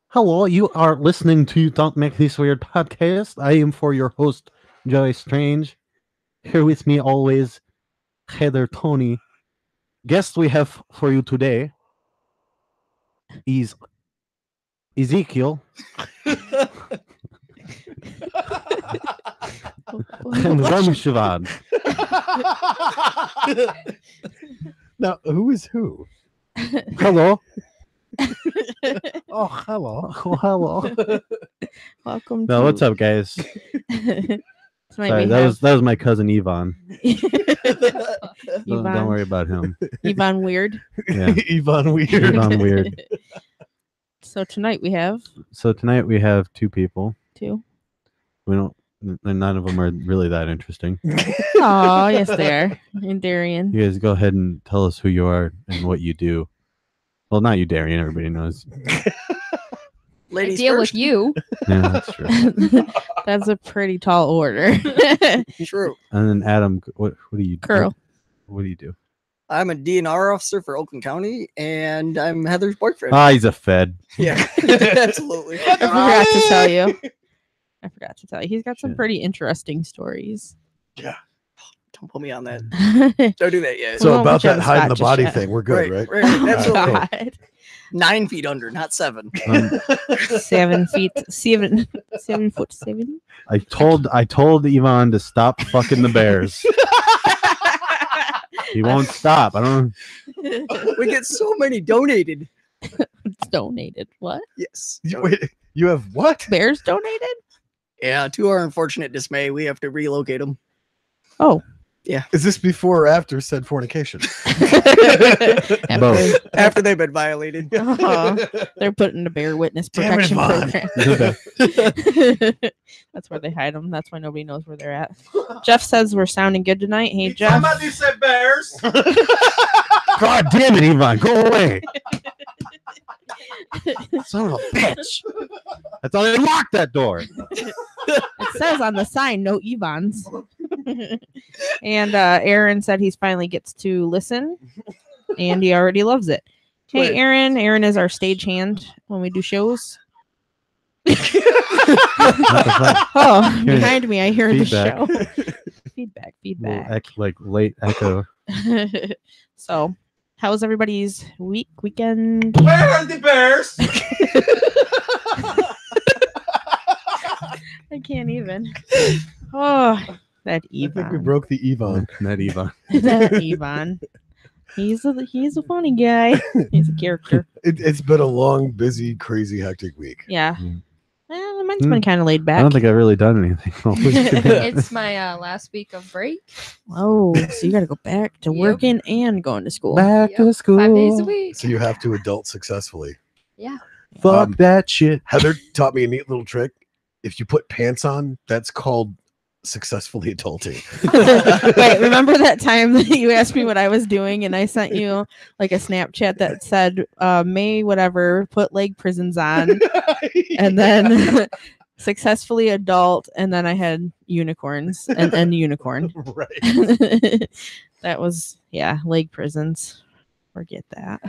Hello, you are listening to Don't Make This Weird podcast. I am for your host, Joey Strange. Here with me always, Heather Tony. Guest we have for you today is Ezekiel and Ramshivan. Now, who is who? Hello. Oh, hello. Oh, hello. Welcome No, to... what's up, guys? Sorry, that was my cousin Yvonne. Don't worry about him. Yvonne Weird. Yeah. Yvonne Weird. Yvonne Weird. So tonight we have So tonight we have two people. two. We don't. None of them are really that interesting. Oh, yes, they are. And Darion. You guys go ahead and tell us who you are and what you do. Well, not you, Darion. Everybody knows. Ladies deal first. with you. Yeah, that's true. That's a pretty tall order. True. And then Adam, what do you do? Keerl. What do you do? I'm a DNR officer for Oakland County, and I'm Heather's boyfriend. Ah, he's a Fed. Yeah, absolutely. I forgot to tell you. He's got some Shit. pretty interesting stories. Don't put me on that. Oh, Don't do that yet. So won't about put you on that the hiding spot the just body yet. thing, we're good, right? Right, absolutely. God. 9 feet under, not 7. 7 feet, 7 foot 7. I told Yvonne to stop fucking the Bears. He won't stop. I don't. We get so many donated. It's donated. What? Yes. Wait, you have what? Bears donated? Yeah, to our unfortunate dismay, we have to relocate them. Oh. Is this before or after said fornication? Both. After they've been violated. They're putting a bear witness Damn it, protection Vaughn. program. That's where they hide them. That's why nobody knows where they're at. Jeff says we're sounding good tonight. Hey, Jeff. Somebody said bears. God damn it, Yvonne, go away. Son of a bitch. I thought I locked that door. It says on the sign, no Evans. And Aaron said he's finally gets to listen, and he already loves it. Hey, Right. Aaron. Aaron is our stagehand when we do shows. What the fuck? Oh, behind me, I hear Feedback. the show. Feedback. Little like late echo. So, how's everybody's weekend? Where are the bears? I can't even. Oh, that I think we Yvonne. broke the Yvonne. That Yvonne. That Yvonne. He's a funny guy. He's a character. It's been a long, busy, crazy, hectic week. Yeah. Mm. Well, mine's been kind of laid I back. don't think I've really done anything. It's my last week of break. Oh, so you got to go back to Yep. working and going to school. Back to school. 5 days a week. So you have to adult successfully. Yeah. Fuck that shit. Heather taught me a neat little trick. If you put pants on, that's called successfully adulting. Wait, remember that time that you asked me what I was doing and I sent you like a Snapchat that said, May whatever, put leg prisons on, and then successfully adult, and then I had unicorns and unicorn. Right. That was, leg prisons. Forget that.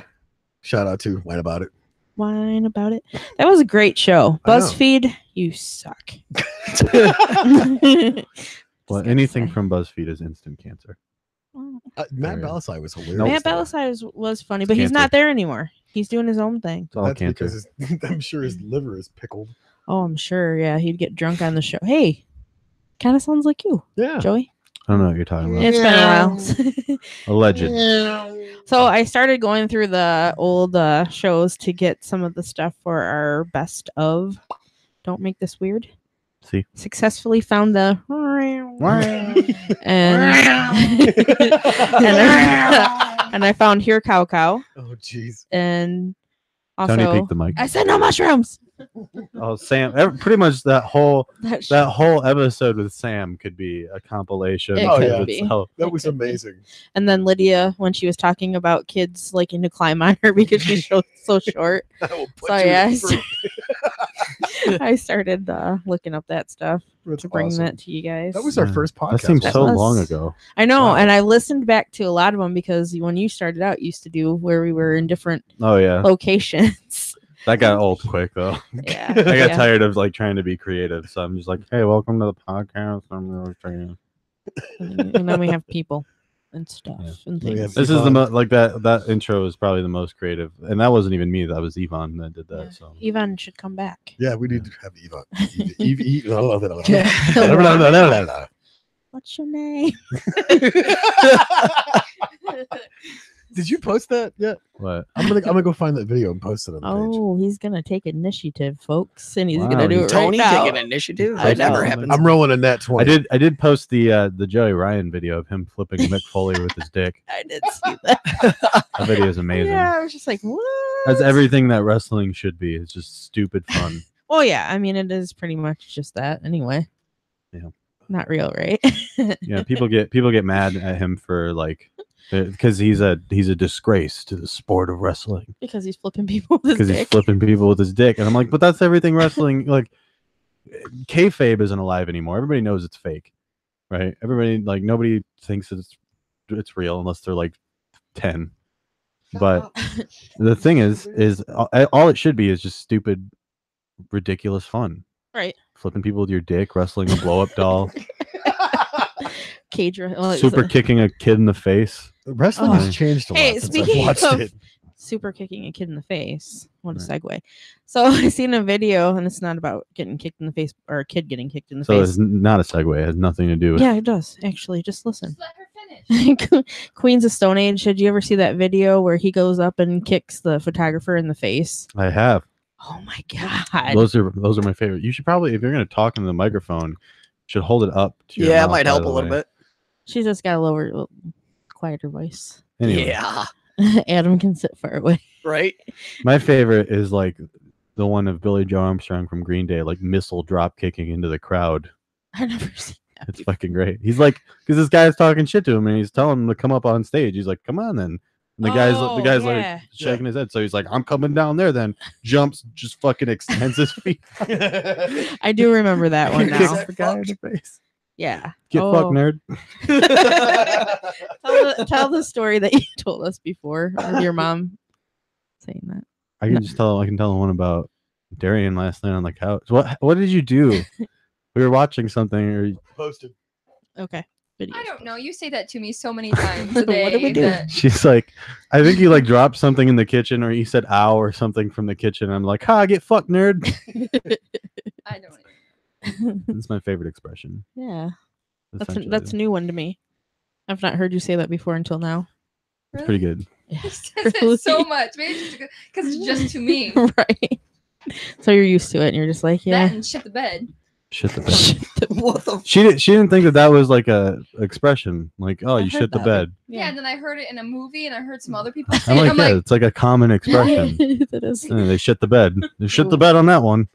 Shout out to Whine About It. Whine about it. That was a great show. I know. BuzzFeed, you suck. Well, anything from BuzzFeed is instant cancer. Matt Sorry. Belisai was hilarious. Matt though. Belisai was funny, but he's Cancer. not there anymore. He's doing his own thing. It's all That's cancer. because I'm sure his liver is pickled. Oh, I'm sure. Yeah, he'd get drunk on the show. Hey, kind of sounds like you, Yeah. Joey. I don't know what you're talking about. It's been a while. Alleged. So I started going through the old shows to get some of the stuff for our best of. Don't make this weird. See. Successfully found the and and I found Here Cow Cow Oh, jeez. and Tony also peeked the mic. I said no mushrooms. Oh, Sam. Pretty much that whole That whole episode with Sam could be a compilation. It Oh, could yeah. be. itself. That was amazing. And then Lydia, when she was talking about kids liking to climb on her because she's so short. I will put So you yeah, in fruit. I started looking up that stuff That's to bring awesome. that to you guys. That was our Yeah. first podcast. That seems That so was- long ago. I know, Wow. and I listened back to a lot of them because when you started out, you used to do where we were in different Oh yeah, locations. That got old quick though. Yeah. I got Yeah. tired of like trying to be creative, so I'm just like, hey, welcome to the podcast. I'm really trying. And then we have people and stuff Yeah. and We things. have- This is the Yvonne. like that intro is probably the most creative, and that wasn't even me. That was Yvonne that did that. Yeah. So Yvonne should come back. Yeah, we need to have Eva. What's your name? Did you post that yet? what? I'm gonna go find that video and post it on the page. Oh, he's gonna take initiative, folks, and he's Wow, gonna do it right Tony now. taking initiative. I That never know. happens. I'm rolling a nat 20. I did post the Joey Ryan video of him flipping Mick Foley with his dick. I did see that. That video is amazing. Yeah, I was just like, what? That's everything that wrestling should be. It's just stupid fun. Well, yeah, I mean, it is pretty much just that anyway. Yeah. Not real, right? Yeah, people get mad at him for like because he's a disgrace to the sport of wrestling Because he's flipping people with his because he's dick. flipping people with his dick, and I'm like, but that's everything wrestling. Like, kayfabe isn't alive anymore. Everybody knows it's fake, right? Everybody like nobody thinks that it's real unless they're like 10. But the thing is all it should be is just stupid, ridiculous fun. Right. Flipping people with your dick, wrestling a blow up doll, Cage. Well, it's super a- kicking a kid in the face. Wrestling Oh. has changed a lot Hey, since speaking I've watched of- it. super kicking a kid in the face. What a Right. segue. So I seen a video, and it's not about getting kicked in the face or a kid getting kicked in the So face. it's not a segue. It has nothing to do with Yeah, it does actually. Just listen. Just let her finish. Queens of Stone Age. Did you ever see that video where he goes up and kicks the photographer in the face? I have. Oh my god! Those are my favorite. You should probably, if you're gonna talk into the microphone, should hold it up to your Yeah, it mouth, might by help a the little way. bit. She's just got a lower, quieter voice. Anyway, Yeah, Adam can sit far away. right. my favorite is like the one of Billy Joe Armstrong from Green Day, like missile drop kicking into the crowd. I've never seen that. It's fucking great. He's like, because this guy's talking shit to him and he's telling him to come up on stage. He's like, come on then. And the guy's Oh, yeah. yeah. like shaking his head. So he's like, I'm coming down there then. Jumps, just fucking extends his feet. I do remember that one Kicks now. the guy in the face. Yeah. Get fucked, Oh. nerd. Tell the story that you told us before of your mom saying that. I can just tell. I can tell one about Darion last night on the couch. What did you do? We were watching something. Or Posted. Okay. Video. I don't know. You say that to me so many times a What day. did we do? that- she's like, I think you like dropped something in the kitchen, or you said "ow" or something from the kitchen. I'm like, ha, get fucked, nerd. I don't. That's my favorite expression. Yeah. That's essentially. a new one to me. I've not heard you say that before until now. It's pretty good. Yeah. He says it so much, maybe because it's just to me. Right. So you're used to it and you're just like, That yeah. and shit the bed. Shit the bed. What the? She didn't think that was like a expression. Like, oh, I've you heard shit the that. bed. Yeah. and then I heard it in a movie, and I heard some other people say I'm it. like, I'm yeah, like, it's like a common expression. It is. They shit the bed. They shit the bed on that one.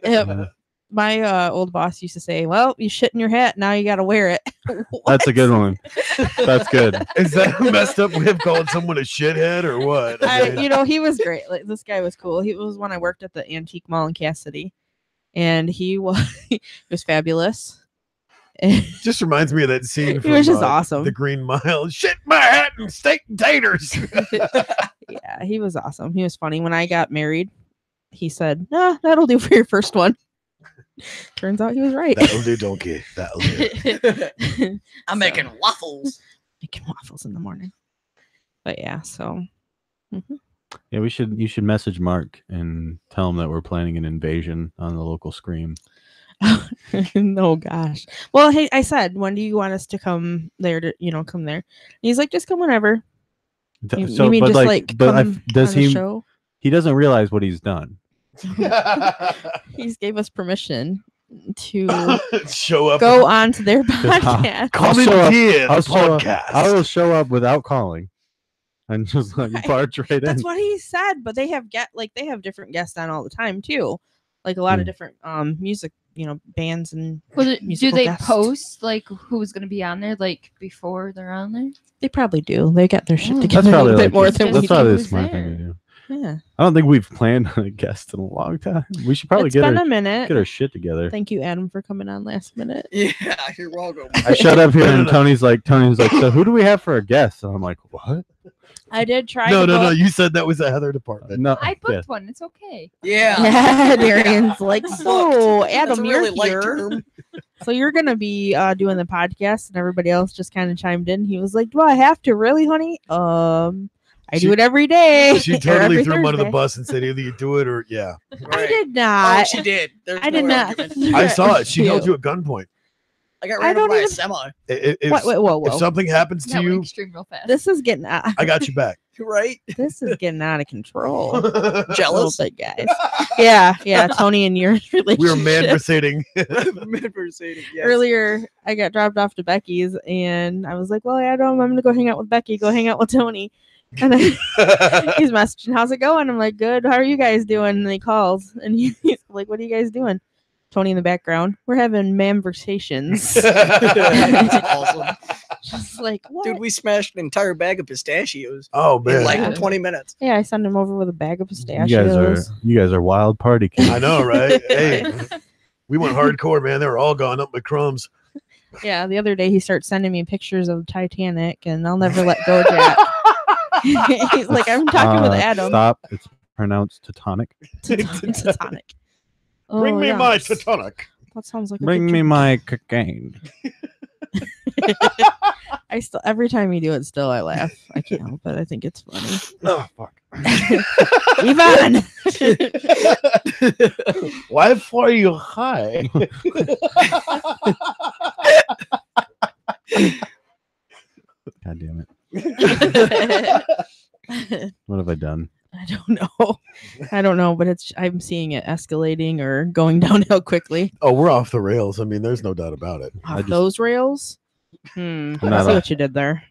Yeah, my old boss used to say, well, you shit in your hat, now you got to wear it. That's a good one. That's good. Is that a messed up way of calling someone a shithead or what? He was great. Like, this guy was cool. He was when I worked at the Antique Mall in Cass City, and he was fabulous. Just reminds me of that scene. He was from, just awesome. The Green Mile. Shit my hat and steak and taters. Yeah, he was awesome. He was funny. When I got married, he said, "Nah, that'll do for your first one." Turns out he was right. That'll do, donkey. That'll do. I'm making waffles. Making waffles in the morning. But yeah, so Yeah, you should message Mark and tell him that we're planning an invasion on the local Scream. no gosh. Well, hey, I said, when do you want us to come there to come there? And he's like, just come whenever. You mean but just like but come does on the he? show? He doesn't realize what he's done. He's gave us permission to Show up. go on to their I'll podcast. Commandeer the I'll show up. podcast. I will show up without calling, and just like Right. barge right in. That's what he said, but they have different guests on all the time too. Like a lot of Hmm. different music, bands and do musical they guests. post like who's gonna be on there like before they're on there? They probably do. They got their shit Oh. together That's a probably little bit like more the- than we that's probably do. the Who's smart thing there? to do. Yeah. I don't think we've planned a guest in a long time. We should probably It's get been our a minute. shit together. Thank you, Adam, for coming on last minute. Yeah, you're welcome. I showed up here and Tony's like, so who do we have for a guest? And I'm like, what? I did try. No, to no, book- no. You said that was the Heather department. No, I booked yeah. one. It's okay. Yeah. Yeah, Darion's like, so That's a Adam, really you're light here. term. So you're gonna be doing the podcast, and everybody else just kind of chimed in. He was like, "Do I have to really, honey? I do it every day." She or totally every threw him under the Thursday." bus and said either you do it or yeah. I did Oh, not. she did. There's I did no not. argument. I saw it. She held Cute. you at gunpoint. I got I ran over don't by a even- semi. If, Wait, whoa. if something happens to That went you, extreme real fast. This is getting out. I got you back. Right? This is getting out of control. Jealous? Little bit, guys. Yeah. Tony and your relationship. We were manversating. Mercedes, yes. Earlier, I got dropped off to Becky's, and I was like, "Well, Adam, I'm gonna go hang out with Becky. Go hang out with Tony." And he's messaging, "How's it going?" I'm like, "Good. How are you guys doing?" And he calls, and he's like, "What are you guys doing?" Tony in the background. We're having manversations. That's awesome. Just like, what? Dude, we smashed an entire bag of pistachios Oh in man, like Yeah. 20 minutes. Yeah, I sent him over with a bag of pistachios. You guys are wild party kids. I know, right? Hey, we went hardcore, man. They were all gone up my crumbs. Yeah, the other day he starts sending me pictures of Titanic, and I'll never let go, Jack. He's like, I'm talking with Adam. Stop. It's pronounced Teutonic. Teutonic. Bring Oh, me yeah. my Teutonic. That sounds like a Bring good me drink. my cocaine. I still every time you do it, still I laugh. I can't help it. I think it's funny. Oh fuck. Ivan. Why for you high? God damn it. What have I done? I don't know. I don't know, but I'm seeing it escalating or going downhill quickly. Oh, we're off the rails. I mean, there's no doubt about it. Off just- those rails. I I'm see not what you did there.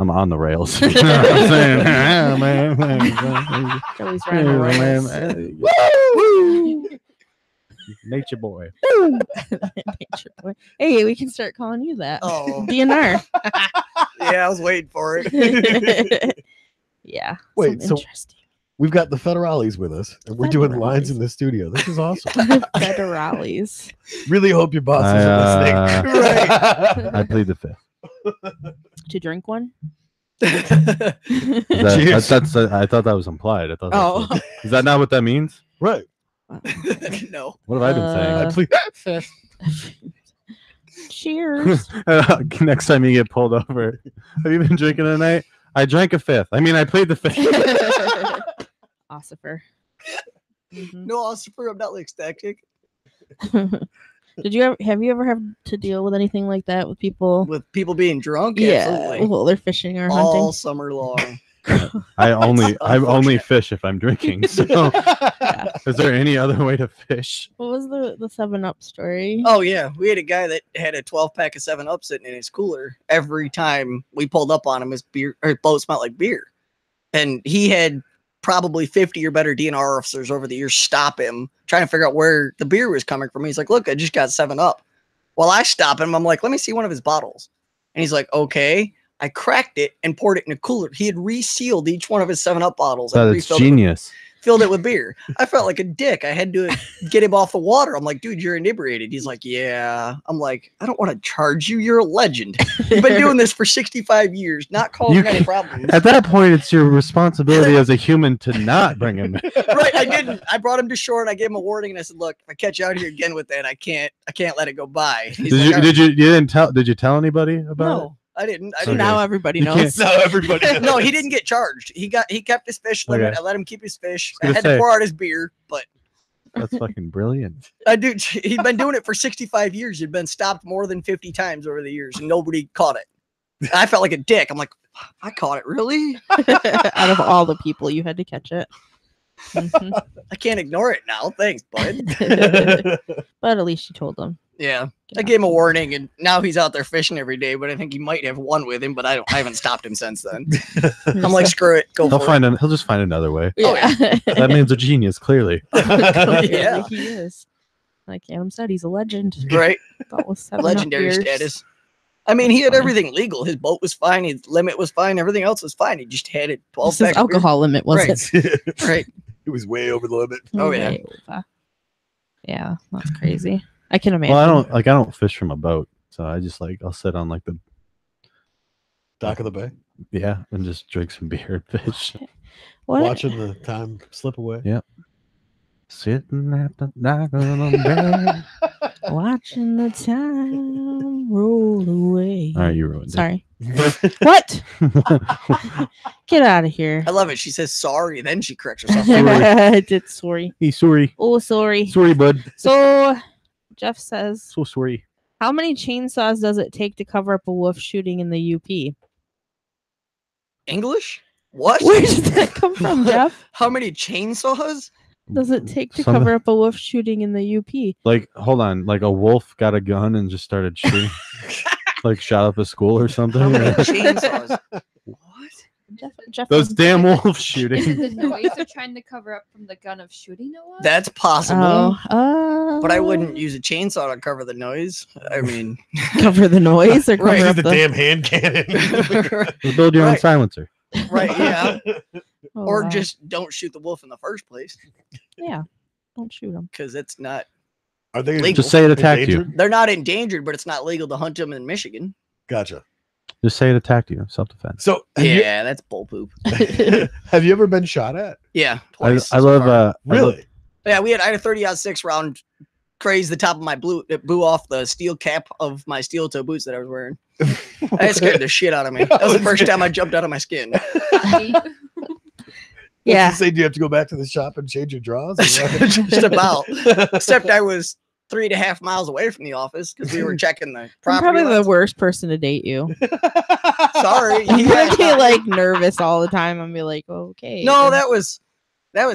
I'm on the rails. You know what I'm saying? Yeah, man. Joey's riding the rails. Woo! Nature boy. Nature boy. Hey, we can start calling you that. Oh, DNR. yeah, I was waiting for it. Yeah. Wait, some so- interesting. We've got the Federales with us, and we're doing lines in the studio. This is awesome. Federales. Really hope your boss isn't listening. Right. I plead the fifth. To drink one? Cheers. I thought that was implied. I thought. Oh. Is that not what that means? Right. No. What have I been saying? I plead fifth. Cheers. Next time you get pulled over, have you been drinking tonight? I drank a fifth. I mean, I played the fifth. Ossifer. Mhm. No, Ossifer, I'm not like static. Did you have you ever have to deal with anything like that with people? With people being drunk? Yeah, Absolutely. well, they're fishing or All hunting. summer long. I only unfortunate. fish if I'm drinking. So, Yeah. is there any other way to fish? What was the 7-Up story? Oh, yeah. We had a guy that had a 12-pack of 7-Up sitting in his cooler. Every time we pulled up on him, his boat smelled like beer. And he had probably 50 or better DNR officers over the years stop him, trying to figure out where the beer was coming from. He's like, look, I just got 7-Up. Well, I stop him. I'm like, let me see one of his bottles. And he's like, okay. I cracked it and poured it in a cooler. He had resealed each one of his 7-Up bottles and That's refilled it with genius. filled it with beer. I felt like a dick. I had to get him off the water. I'm like, dude, you're inebriated. He's like, yeah. I'm like, I don't want to charge you. You're a legend. You've been doing this for 65 years, not causing You any can- problems. At that point, it's your responsibility as a human to not bring him in. Right, I didn't. I brought him to shore and I gave him a warning and I said, look, if I catch you out here again with that, I can't let it go by. He's like, "All right." Did you tell anybody about it? No, I didn't. I Okay. didn't. Now everybody You knows. Now everybody knows. No, he didn't get charged. He kept his fish limit. Okay. I let him keep his fish. I I was had gonna to say. pour out his beer, but That's fucking brilliant. he'd been doing it for 65 years. He'd been stopped more than 50 times over the years, and nobody caught it. I felt like a dick. I'm like, I caught it, really? Out of all the people, you had to catch it. Mhm. I can't ignore it now. Thanks, bud. But at least you told them. Yeah, I gave him a warning, and now he's out there fishing every day. But I think he might have one with him, but I haven't stopped him since then. I'm like, screw it, go He'll for it. he'll just find another way. Yeah. That man's a genius, clearly. Yeah. He is. Like Adam said, he's a legend. Right, That was 7-Up legendary beers. status. I mean, he had Funny. everything legal. His boat was fine. His limit was fine. Everything else was fine. He just had it 12 This is pack. alcohol limit, was Right. it? Right. It was way over the limit. Oh, yeah. Way over. Yeah, that's crazy. I can imagine. Well, I don't fish from a boat, so I just I'll sit on the Dock of the bay. Yeah, and just drink some beer and fish. What? Watching the time slip away. Yeah. Sitting at the dock of the bed. Watching the time roll away. All right, you ruined Sorry. What? it. Get out of here. I love it. She says sorry, then she corrects herself. I did sorry. Hey, sorry. Oh, sorry. Sorry, bud. So Jeff says, So sorry. how many chainsaws does it take to cover up a wolf shooting in the UP? English? What? Where did that come from, Jeff? How many chainsaws? Does it take to Some- cover up a wolf shooting in the UP? Like, hold on. Like a wolf got a gun and just started shooting. Like shot up a school or something. How many chainsaws? What? Jeff Those was- damn wolves Is shooting. it the noise they're trying to cover up from the gun of shooting a wolf? That's possible. Oh, But I wouldn't use a chainsaw to cover the noise. I mean, cover the noise or cover Right, up the the damn hand cannon. Just build your own Right. silencer. right? Yeah. Oh, Or wow. just don't shoot the wolf in the first place yeah, don't shoot them. because it's not. Are they Legal. Just say it attacked you. endangered? They're not endangered, but it's not legal to hunt them in Michigan. Gotcha. Just say it attacked you. Self defense. So Yeah, that's bull poop. have you ever been shot at? Yeah, I twice. love. so far. I love- Really? Yeah, I had a 30-06 round crazed the top of my blue. It blew off the steel cap of my steel toe boots that I was wearing. That scared the shit out of me. That was the first time I jumped out of my skin. Yeah. Say, do you have to go back to the shop and change your drawers? or what? Just about. Except I was 3.5 miles away from the office because we were checking the I'm property. probably the lines. worst person to date you. Sorry. I'm Yeah. gonna be like nervous all the time. I'm be like, okay. No, that was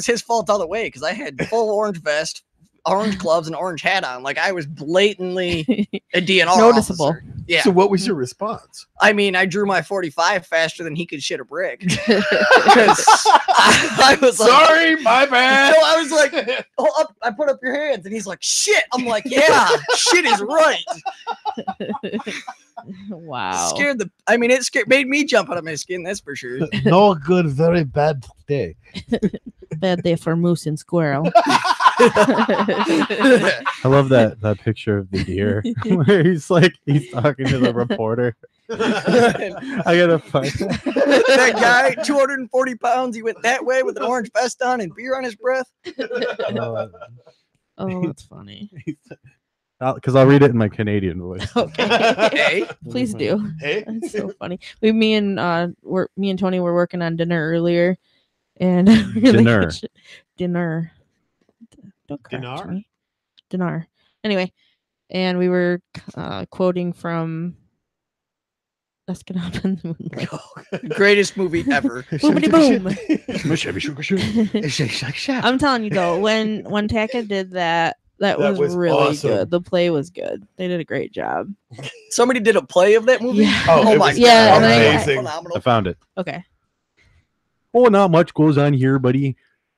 his fault all the way because I had full orange vest, orange gloves, and orange hat on. Like I was blatantly a DNR Noticeable. officer. Yeah. So what was your response? I mean, I drew my 45 faster than he could shit a brick. 'Cause I was like, Sorry, my so bad. I was like, oh, up, I put up your hands, and he's like, shit. I'm like, yeah, shit is right. Wow. Scared the. I mean, it made me jump out of my skin. That's for sure. No good, very bad day. Bad day for moose and squirrel. I love that picture of the deer where he's talking to the reporter. I gotta find That guy, 240 pounds, he went that way with an orange vest on and beer on his breath. Oh, that's funny. because I'll read it in my Canadian voice. Okay. Hey, Please do. Hey, That's so funny. Me and Tony were working on dinner earlier, and Dinner. dinner. Don't correct Dinar? me. Dinar. Anyway, and we were quoting from That's Gonna Happen. in the Moonlight. greatest movie ever. Boomity boom. I'm telling you though, when Taka did that was was really awesome. good. The play was good. They did a great job. Somebody did a play of that movie. Yeah. Oh, Oh it my was Yeah, god, and I- amazing. phenomenal. I found it. Okay. Oh, not much goes on here, buddy.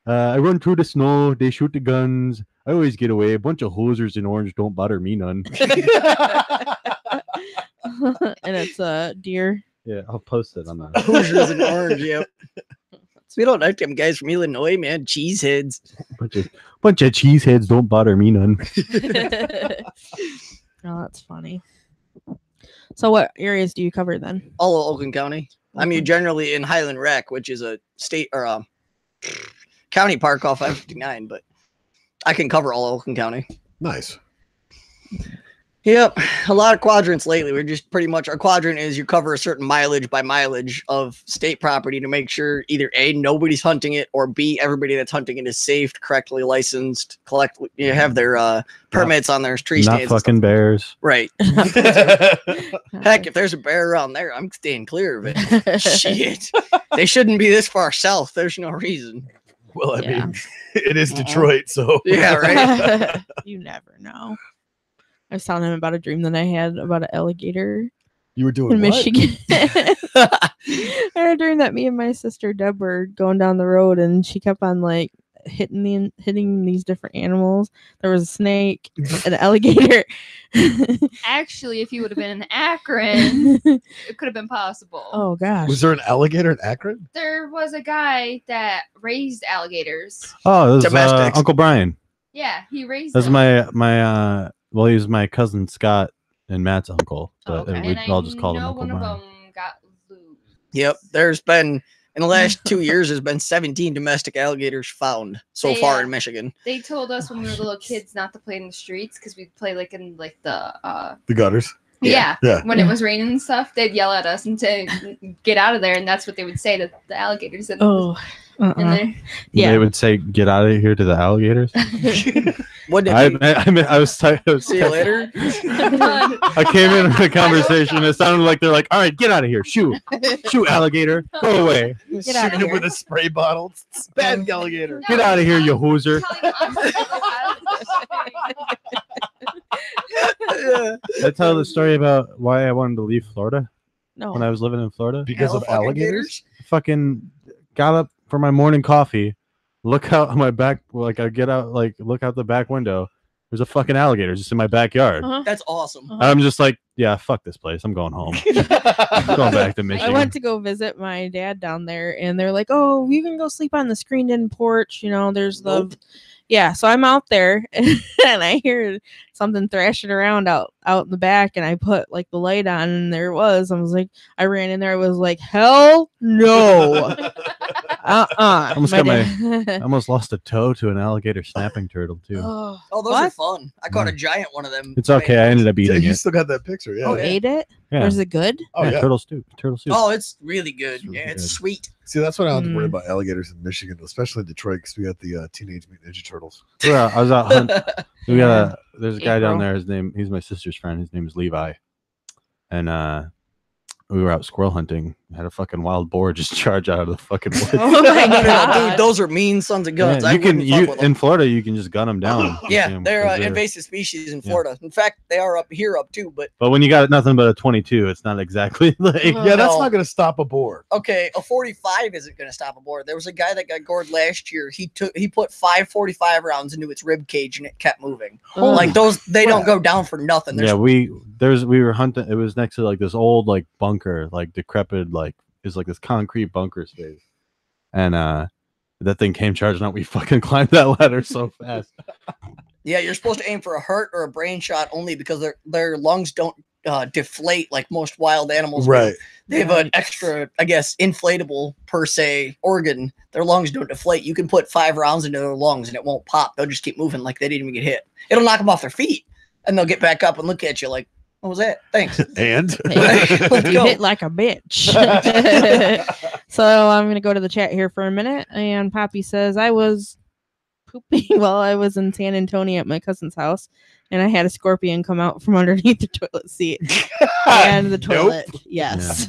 I run through the snow. They shoot the guns. I always get away. A bunch of hosers in orange don't bother me none. And it's deer. Yeah, I'll post it on the. Hoosiers in orange, yep. We don't like them guys from Illinois, man. Cheeseheads. bunch of cheeseheads don't bother me none. Oh, that's funny. So, what areas do you cover then? All of Oakland County. I mean, Okay. generally in Highland Rec, which is a state or a county park off 559, but I can cover all of Oakland County. Nice. Yep. A lot of quadrants lately. We're just pretty much our quadrant is you cover a certain mileage by mileage of state property to make sure either A, nobody's hunting it, or B, everybody that's hunting it is safe, correctly licensed, have their permits on their tree Not stands. and fucking stuff. bears. Right. Heck, if there's a bear around there, I'm staying clear of it. Shit. They shouldn't be this far south. There's no reason. Well, I Yeah. mean, it is Detroit, so Yeah, right. You never know. I was telling him about a dream that I had about an alligator you were doing in what? Michigan. I had a dream that me and my sister Deb were going down the road, and she kept on like hitting these different animals. There was a snake, an alligator. Actually, if you would have been in Akron, it could have been possible. Oh gosh. Was there an alligator in Akron? There was a guy that raised alligators. Oh, this is Domestics. Uncle Brian. Yeah, he raised That's them. my well, he was my cousin Scott and Matt's uncle, but Okay. we And I all just called him know Uncle one of Brian. them got loose. Yep. There's been in the last 2 years, there's been 17 domestic alligators found so far in Michigan. They told us when we were little kids not to play in the streets because we'd play like in like the gutters. Yeah. Yeah. When it was raining and stuff, they'd yell at us and say, "Get out of there!" And that's what they would say to the alligators. In there. Yeah. They would say, "Get out of here" to the alligators. What did I was see you later? I came in with a conversation. It sounded like they're like, "All right, get out of here! Shoot, alligator, go away! Get out of Shooting here. him with a spray bottle. It's bad alligator. Get out of here, you hooser!" Did I tell the story about why I wanted to leave Florida No. when I was living in Florida? Because of alligators? Fucking got up for my morning coffee, look out my back, like I get out, like look out the back window. There's a fucking alligator just in my backyard. That's awesome. I'm just like, yeah, fuck this place. I'm going home. I'm going back to I Michigan. went to go visit my dad down there, and they're like, "Oh, you can go sleep on the screened-in porch. You know, there's the." Nope. Yeah, so I'm out there, and I hear something thrashing around out in the back, and I put like the light on, and there it was. I was like, I ran in there. I was like, hell no. Almost My got my- dad- I almost lost a toe to an alligator snapping turtle too. Oh, Oh, those are what? fun. I caught a giant one of them. It's okay. I ended up Yeah, eating you it. still got that picture. Yeah. Oh, ate it? Yeah. Was it good? Oh, Yeah, yeah. turtle soup. Turtle soup. Oh, it's really good. It's really Yeah, it's good. sweet. See, that's what I was worried Mm. about alligators in Michigan, especially in Detroit, because we got the Teenage Mutant Ninja Turtles. Yeah, I was out hunting. We got there's a guy down April. there. He's my sister's friend. His name is Levi, and we were out squirrel hunting. Had a fucking wild boar just charge out of the fucking woods. Oh my god. Dude, those are mean sons of guns. Yeah, I you can wouldn't fuck with them. in Florida you can just gun them down. Yeah, they're because invasive species in Florida. In fact, they are up too. But But when you got nothing but a 22, it's not exactly like Yeah, that's No. not going to stop a boar. okay, a 45 isn't going to stop a boar. There was a guy that got gored last year. He put 5 45 rounds into its rib cage and it kept moving. Oh. Like those, they don't go down for nothing. There's yeah. We were hunting. It was next to like this old like bunker, like decrepit, like it's like this concrete bunker space, and that thing came charging out. We fucking climbed that ladder so fast. Yeah, you're supposed to aim for a heart or a brain shot only because their lungs don't deflate like most wild animals. do. Right. They have an extra, I guess, inflatable per se organ. Their lungs don't deflate. You can put 5 rounds into their lungs and it won't pop. They'll just keep moving like they didn't even get hit. It'll knock them off their feet and they'll get back up and look at you like, what was that? Thanks. And? Let's You go. hit like a bitch. So I'm gonna go to the chat here for a minute. And Poppy says, I was pooping while I was in San Antonio at my cousin's house, and I had a scorpion come out from underneath the toilet seat and the toilet. Yes.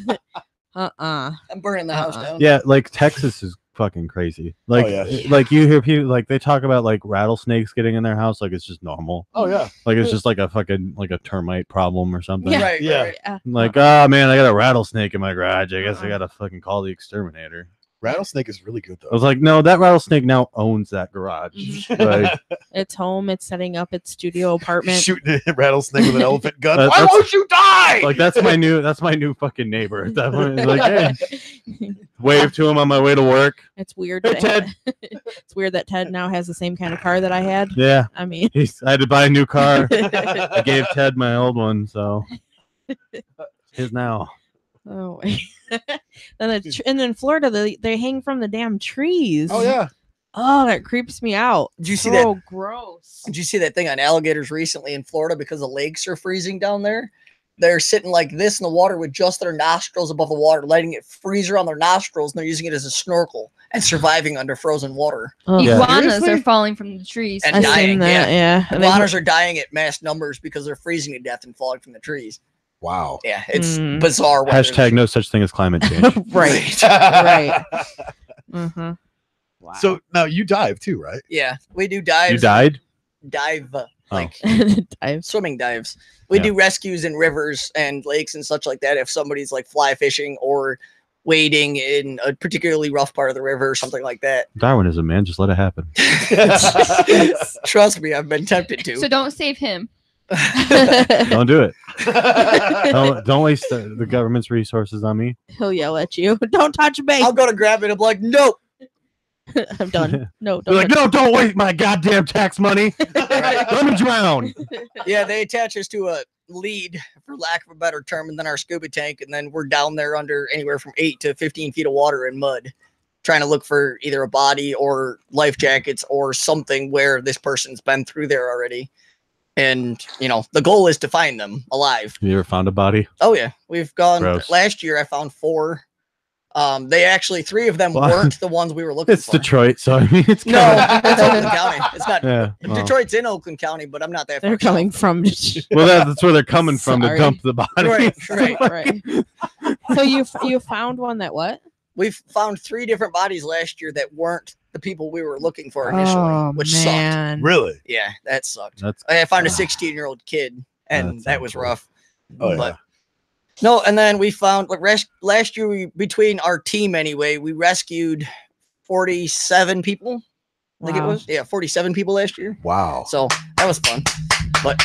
I'm burning the house down. Yeah, like Texas is fucking crazy. Like, yeah. like you hear people like they talk about like rattlesnakes getting in their house, like it's just normal. Oh, yeah. Like it's just like a fucking like a termite problem or something. Yeah. Right, Yeah. right. Yeah. Like, oh man, I got a rattlesnake in my garage. I guess I gotta fucking call the exterminator. Rattlesnake is really good, I though. was like, no, that rattlesnake now owns that garage. Like, It's home. It's setting up its studio apartment. Shooting a rattlesnake with an elephant gun. That- Why that's- won't you die? like that's my new fucking neighbor. At that point, it's like, hey, wave to him on my way to work. It's weird. Hey, that- Ted. It's weird that Ted now has the same kind of car that I had. Yeah, I mean, I had to buy a new car. I gave Ted my old one, so his now. oh. And then in Florida, they hang from the damn trees. Oh, yeah. Oh, that creeps me out. Did you see so that? gross. Did you see that thing on alligators recently in Florida because the lakes are freezing down there? They're sitting like this in the water with just their nostrils above the water, letting it freeze around their nostrils, and they're using it as a snorkel and surviving under frozen water. Ugh. Yeah. Iguanas Seriously? are falling from the trees. And I've dying, seen that. Yeah. And they Iguanas are dying at mass numbers because they're freezing to death and falling from the trees. Wow. Yeah, it's Mm. bizarre. weather. Hashtag no such thing as climate change. right. Right. Mm-hmm. Wow. So now you dive too, right? Yeah, we do dives. You dive? Dive, like Dives. swimming dives. We Yeah. do rescues in rivers and lakes and such like that if somebody's like fly fishing or wading in a particularly rough part of the river or something like that. Darwinism, man. Just let it happen. Trust me, I've been tempted to. So don't save him. Don't do it. Don't waste the government's resources on me. He'll yell at you. Don't touch me. I'll go to grab it. I'm like, nope. I'm done. No, They're like, don't. no, don't waste my goddamn tax money. Let me drown. Yeah, they attach us to lead, for lack of a better term, and then our scuba tank, and then we're down there under anywhere from 8 to 15 feet of water and mud, trying to look for either a body or life jackets or something where this person's been through there already. And, you know, the goal is to find them alive. You ever found a body? Oh, yeah. We've gone. Gross. Last year, I found 4. They actually, 3 of them Well, weren't the ones we were looking It's for. Detroit, so I mean, it's No, kinda- it's Oakland County. It's not. Yeah, well. Detroit's in Oakland County, but I'm not that far. They're coming from. Well, that's where they're coming from to Sorry. dump the body. Right. Right. So you found one that what? We've found 3 different bodies last year that weren't the people we were looking for initially, Oh which sucked. man. Really? Yeah, that sucked. That's I found a 16-year-old kid, and That that was sounds rough. Oh yeah. But no, and then we found like last year. Between our team anyway, we rescued 47 people. I think it Wow. was 47 people last year. Wow. So that was fun. But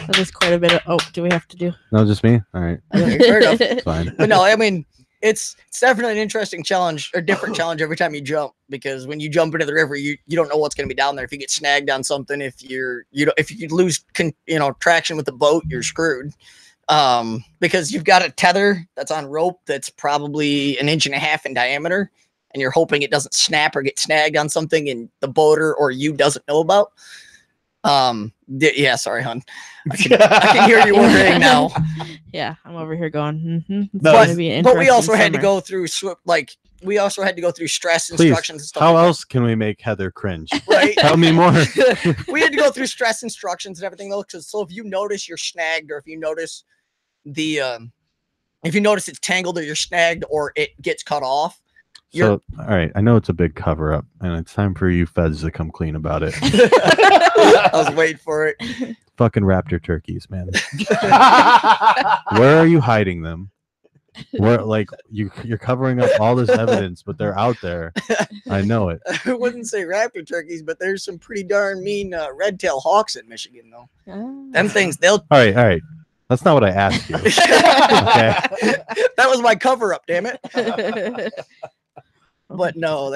That is quite a bit of. Oh, do we have to do? no, just me. All right, fair enough. fine. But no, I mean, it's definitely an interesting challenge, or different challenge every time you jump, because when you jump into the river, you don't know what's going to be down there. If you get snagged on something, if you lose traction with the boat, you're screwed. Because you've got a tether that's on rope that's probably 1.5 inches in diameter, and you're hoping it doesn't snap or get snagged on something and the boater or you doesn't know about. Yeah, sorry, hon. I can hear you wondering now. Yeah, I'm over here going. It's No, gonna be an But we also interesting had to summer. go through we also had to go through stress Please, instructions and stuff. how like else can we make Heather cringe? that, right? Tell me more. We had to go through stress instructions and everything though, so if you notice you're snagged, or if you notice it's tangled, or you're snagged, or it gets cut off, So, all right, I know it's a big cover up, and it's time for you feds to come clean about it. I was waiting for it. Fucking raptor turkeys, man. Where are you hiding them? Where, like, you're covering up all this evidence, but they're out there. I know it. I wouldn't say raptor turkeys, but there's some pretty darn mean red-tailed hawks in Michigan though. Them things, they'll. All right. That's not what I asked you. Okay. That was my cover up, damn it. But no,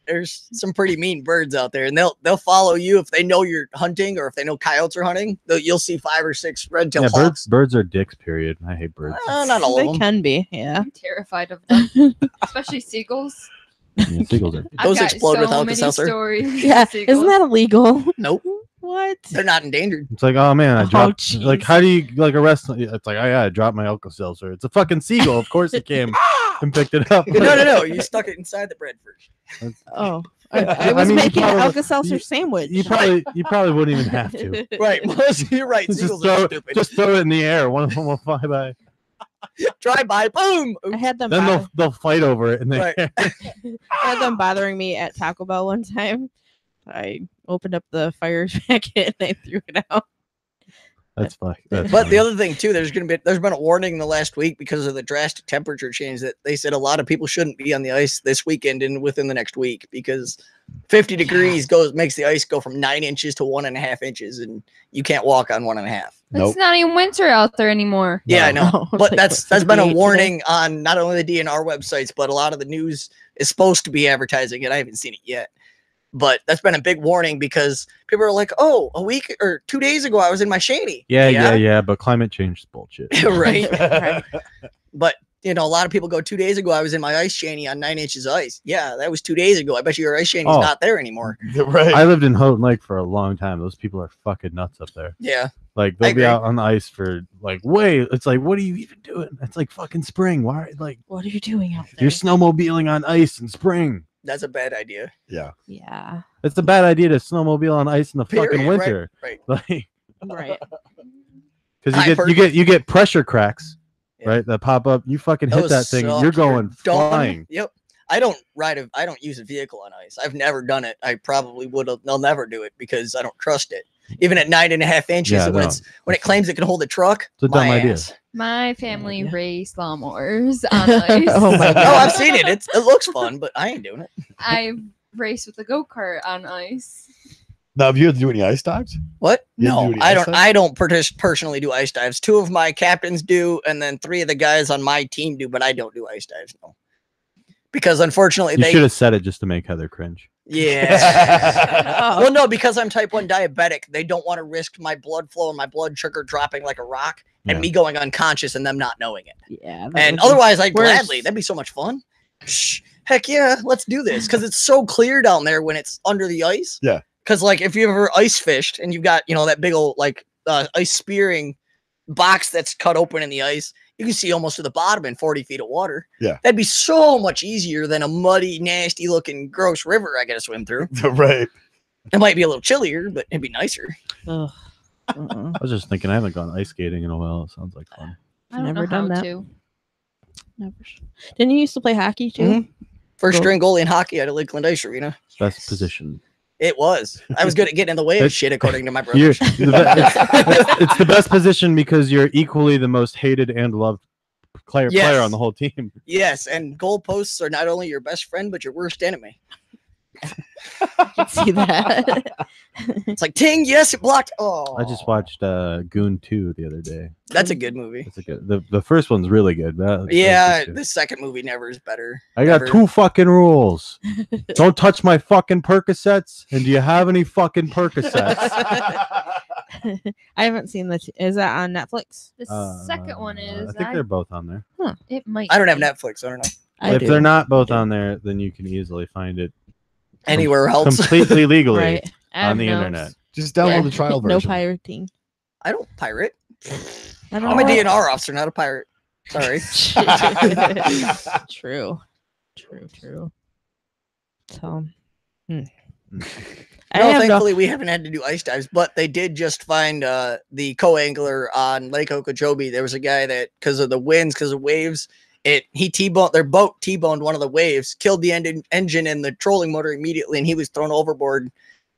there's some pretty mean birds out there, and they'll follow you if they know you're hunting, or if they know coyotes are hunting. You'll see 5 or 6 red-tailed Yeah, hawks. birds are dicks. Period. I hate birds. Not all of They them. can be, yeah. I'm terrified of them, especially seagulls. Yeah, seagulls are. I've Those got explode so without many Alka-Seltzer. stories. Yeah, of seagulls. isn't that illegal? Nope, What? they're not endangered. It's like, oh man, I Oh, dropped. Like, jeez. how do you like arrest? It's like, I dropped my Alka-Seltzer. It's a fucking seagull. Of course, it came and picked it up. No. You stuck it inside the bread first. Oh, Yeah, I was mean, you making an probably- Alka-Seltzer you- sandwich. You probably wouldn't even have to. Right. You're right. Just Seagulls throw, are it, stupid. just throw it in the air. One of them will fly by. Drive by. Boom. I had them. Then bother- they'll fight over it, and they Right. I had them bothering me at Taco Bell one time. I opened up the fire jacket and I threw it out. that's fine. But the other thing too, there's been a warning in the last week because of the drastic temperature change that they said a lot of people shouldn't be on the ice this weekend and within the next week, because 50 degrees makes the ice go from 9 inches to 1.5 inches, and you can't walk on 1.5. It's not even winter out there anymore. Yeah, I know. No, it's But like, that's what, been a 58 warning on not only the DNR websites, but a lot of the news is supposed to be advertising it. I haven't seen it yet. But that's been a big warning, because people are like, oh, a week or 2 days ago, I was in my shanty. yeah. But climate change is bullshit. Right. Right. But, a lot of people go, 2 days ago, I was in my ice shanty on 9 inches of ice. Yeah, that was 2 days ago. I bet you your ice shanty's Oh. not there anymore. Right. I lived in Houghton Lake for a long time. Those people are fucking nuts up there. Yeah. Like, I they'll be agree. out on the ice for like it's like, what are you even doing? It's like fucking spring. Why? Like, What are you doing out there? you're snowmobiling on ice in spring. That's a bad idea. Yeah. Yeah. It's a bad idea to snowmobile on ice in the fucking Period, right, winter. Right. Like, Right. because I've you get pressure cracks, Yeah. right? That pop up. You fucking hit Those that thing. suck. You're going Don't- flying. Yep. I don't use a vehicle on ice. I've never done it. I probably would. I'll never do it because I don't trust it. Even at 9.5 inches, Yeah, when no. when it claims it can hold a truck, It's a dumb my idea. ass. My family Yeah. raced lawnmowers on ice. Oh my Oh, God. I've seen it. It looks fun, but I ain't doing it. I raced with a go-kart on ice. Now, have you had to do any ice dives? What? You No, do any I ice don't. dives? I don't personally do ice dives. 2 of my captains do, and then 3 of the guys on my team do. But I don't do ice dives. No, because unfortunately You they. should have said it just to make Heather cringe. Yeah. Oh. Well, no, because I'm type 1 diabetic, they don't want to risk my blood flow and my blood sugar dropping like a rock and Yeah. me going unconscious and them not knowing it. Yeah. that And would be otherwise, I'd worse. gladly. That'd be so much fun. Heck yeah, let's do this because it's so clear down there when it's under the ice. Yeah. Because like if you ever ice fished and you've got that big old like ice spearing box that's cut open in the ice, you can see almost to the bottom in 40 feet of water. Yeah. That'd be so much easier than a muddy, nasty looking, gross river I got to swim through. Right. It might be a little chillier, but it'd be nicer. Ugh. I was just thinking, I haven't gone ice skating in a while. It sounds like fun. I don't Never know done how that. to. Never. Didn't you used to play hockey too? Mhm. First Cool. string goalie in hockey at a Lakeland Ice Arena. Best position. It was. I was good at getting in the way of It's- shit, according to my You're, brothers. it's the best position because you're equally the most hated and loved player Yes. on the whole team. Yes, and goalposts are not only your best friend, but your worst enemy. I can see that. It's like, ting, yes, it blocked. Oh, I just watched Goon 2 the other day. That's a good movie. It's a good. The first one's really good. Yeah, the second movie never is better. I got Never. 2 fucking rules. Don't touch my fucking Percocets. And do you have any fucking Percocets? I haven't seen that. Is that on Netflix? The second one is. I think they're both on there. It might. I don't have be. Netflix. I don't know. I if do. they're not both on there, then you can easily find it Anywhere else. completely legally right. I have on the notes. internet. Just download Yeah. the trial No version. pirating. I don't pirate. I don't I'm a know. DNR officer, not a pirate. Sorry. True. True. So. Mm. I No, have no. thankfully we haven't had to do ice dives, but they did just find the co-angler on Lake Okeechobee. There was a guy that, because of the winds, because of waves, their boat T-boned one of the waves, killed the engine and the trolling motor immediately, and he was thrown overboard.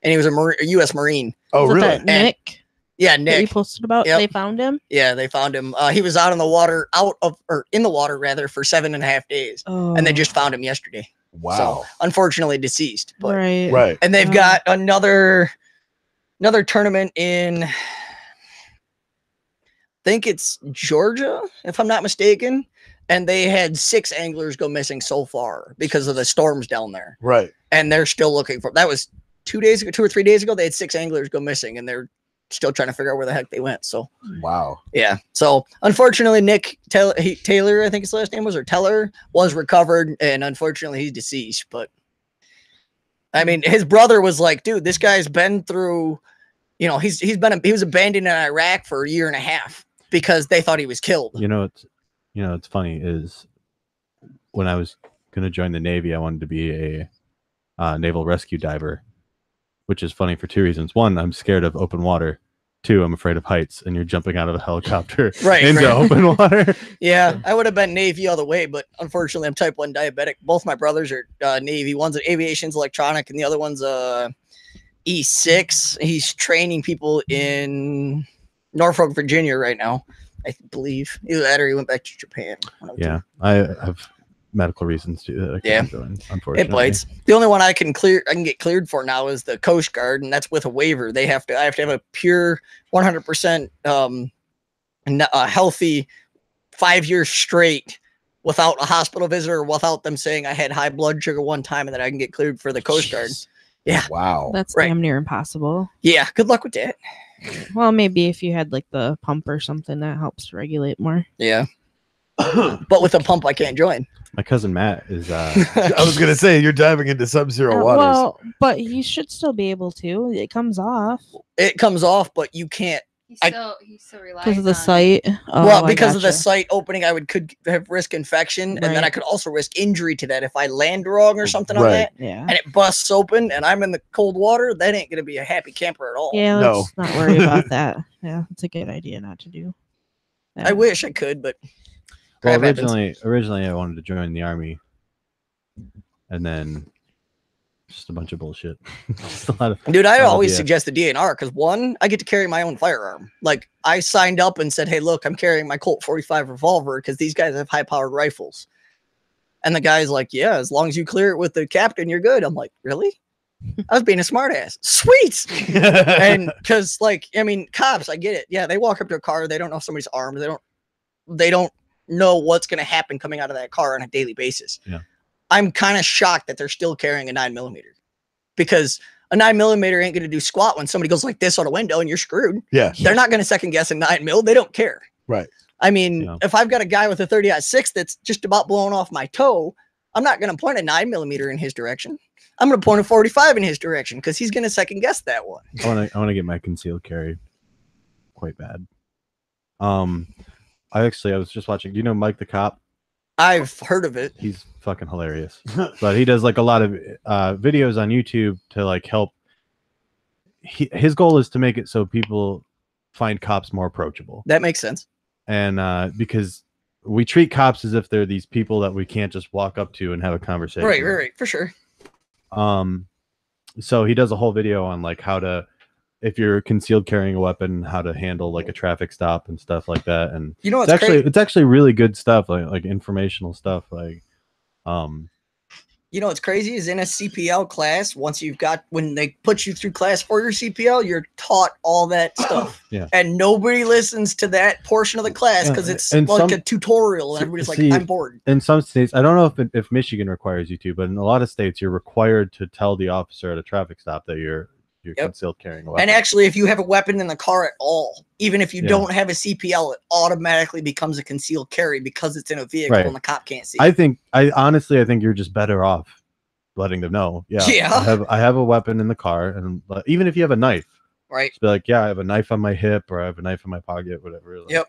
And he was a U.S. Marine. Oh, Was it really? that Nick Yeah, that you Nick. posted about? Yep. They found him. Yeah, they found him. He was in the water for 7.5 days, Oh. and they just found him yesterday. Wow. So unfortunately deceased. But right. Right. and they've Oh. got another tournament in, I think it's Georgia, if I'm not mistaken. And they had 6 anglers go missing so far because of the storms down there. Right. And they're still looking for, that was 2 or 3 days ago. They had 6 anglers go missing, and they're still trying to figure out where the heck they went. So Wow. yeah. So unfortunately, Nick Taylor, I think his last name was, or Teller, was recovered, and unfortunately he's deceased. But I mean, his brother was like, dude, this guy's been through, he was abandoned in Iraq for 1.5 years because they thought he was killed. It's funny is when I was going to join the Navy, I wanted to be a naval rescue diver, which is funny for 2 reasons. One, I'm scared of open water. 2, I'm afraid of heights, and you're jumping out of a helicopter Right, into right. open water. Yeah, I would have been Navy all the way, but unfortunately, I'm type 1 diabetic. Both my brothers are Navy. One's an aviation's electronic, and the other one's E6. He's training people in Norfolk, Virginia right now, I believe. Either that or he went back to Japan. One of the two. Yeah, I have medical reasons too that I can't join, unfortunately. It bites. The only one I can get cleared for now is the Coast Guard, and that's with a waiver. I have to have a pure 100% healthy 5 years straight without a hospital visit or without them saying I had high blood sugar one time, and that I can get cleared for the Coast Guard. Jeez. Yeah. Wow. That's Right. damn near impossible. Yeah. Good luck with that. Well, maybe if you had like the pump or something that helps regulate more. Yeah. But with a pump, I can't join. My cousin Matt is I was gonna say you're diving into sub-zero waters. Well, but he should still be able to. It comes off It comes off, but you can't. He's I- so reliant because of the on- site. Oh, Well, I because of the gotcha. site opening, could have risk infection, and then Right. I could also risk injury to that if I land wrong or something on Right. that. Yeah. And it busts open and I'm in the cold water, that ain't gonna be a happy camper at all. Yeah, No. let's not worry about that. Yeah, it's a good idea not to do. I that. wish I could, but well, crap happens. originally I wanted to join the army, and then just a bunch of bullshit. Just a lot of Dude, I Oh, always yeah. suggest the DNR because one, I get to carry my own firearm. Like I signed up and said, hey, look, I'm carrying my Colt 45 revolver because these guys have high powered rifles. And the guy's like, yeah, as long as you clear it with the captain, you're good. I'm like, really? I was being a smartass. Sweet. And because cops, I get it. Yeah, they walk up to a car, they don't know if somebody's armed, they don't know what's gonna happen coming out of that car on a daily basis. Yeah. I'm kind of shocked that they're still carrying a 9mm. because a 9mm ain't going to do squat when somebody goes like this on a window and you're screwed. Yeah. They're not going to second guess a 9mm. They don't care. Right. I mean, Yeah. if I've got a guy with a 30-06 that's just about blowing off my toe, I'm not going to point a 9mm in his direction. I'm going to point a 45 in his direction because he's going to second guess that one. I want to get my concealed carry quite bad. I was just watching. Do you know Mike the Cop? I've heard of it. He's fucking hilarious. But he does like a lot of videos on YouTube to like help. His goal is to make it so people find cops more approachable. That makes sense. And because we treat cops as if they're these people that we can't just walk up to and have a conversation. Right, for sure. So he does a whole video on like how to, if you're concealed carrying a weapon, how to handle like a traffic stop and stuff like that. And you know, it's actually really good stuff, like informational stuff. Like, you know what's crazy is in a CPL class, when they put you through class for your CPL, you're taught all that stuff. Yeah. And nobody listens to that portion of the class because it's like a tutorial and everybody's like, I'm bored. In some states, I don't know if Michigan requires you to, but in a lot of states, you're required to tell the officer at a traffic stop that you're concealed carrying a weapon. And actually, if you have a weapon in the car at all, even if you don't have a CPL, it automatically becomes a concealed carry because it's in a vehicle and the cop can't see. I honestly think you're just better off letting them know. Yeah. I have a weapon in the car, and even if you have a knife, right? Just be like, yeah, I have a knife on my hip, or I have a knife in my pocket, whatever. Like, yep.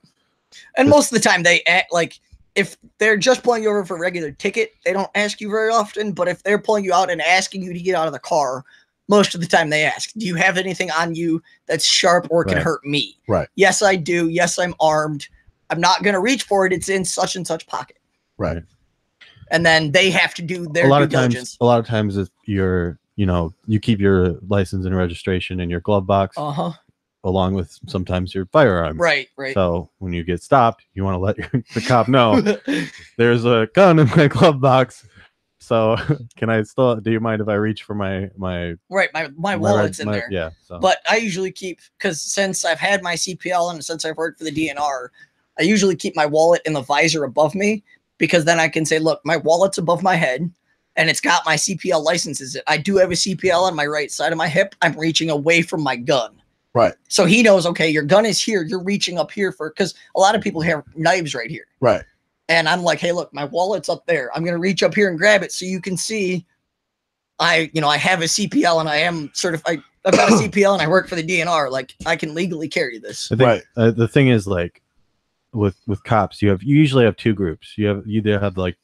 And most of the time, they act like if they're just pulling you over for a regular ticket, they don't ask you very often. But if they're pulling you out and asking you to get out of the car, most of the time they ask, do you have anything on you that's sharp or can hurt me? Right. Yes, I do. Yes, I'm armed. I'm not going to reach for it. It's in such and such pocket. Right. And then they have to do their due diligence. A lot of times if you keep your license and registration in your glove box along with sometimes your firearm. Right. So when you get stopped, you want to let the cop know there's a gun in my glove box. So do you mind if I reach for my wallet's in there. Yeah. So. But I usually keep, because since I've had my CPL and since I've worked for the DNR, I usually keep my wallet in the visor above me, because then I can say, look, my wallet's above my head and it's got my CPL licenses. I do have a CPL on my right side of my hip. I'm reaching away from my gun. Right. So he knows, okay, your gun is here. You're reaching up here because a lot of people have knives right here. Right. And I'm like, hey, look, my wallet's up there. I'm going to reach up here and grab it so you can see I have a CPL and I am certified. I've got a CPL and I work for the DNR. Like, I can legally carry this. The thing is, like, with cops, you usually have two groups. You either have like,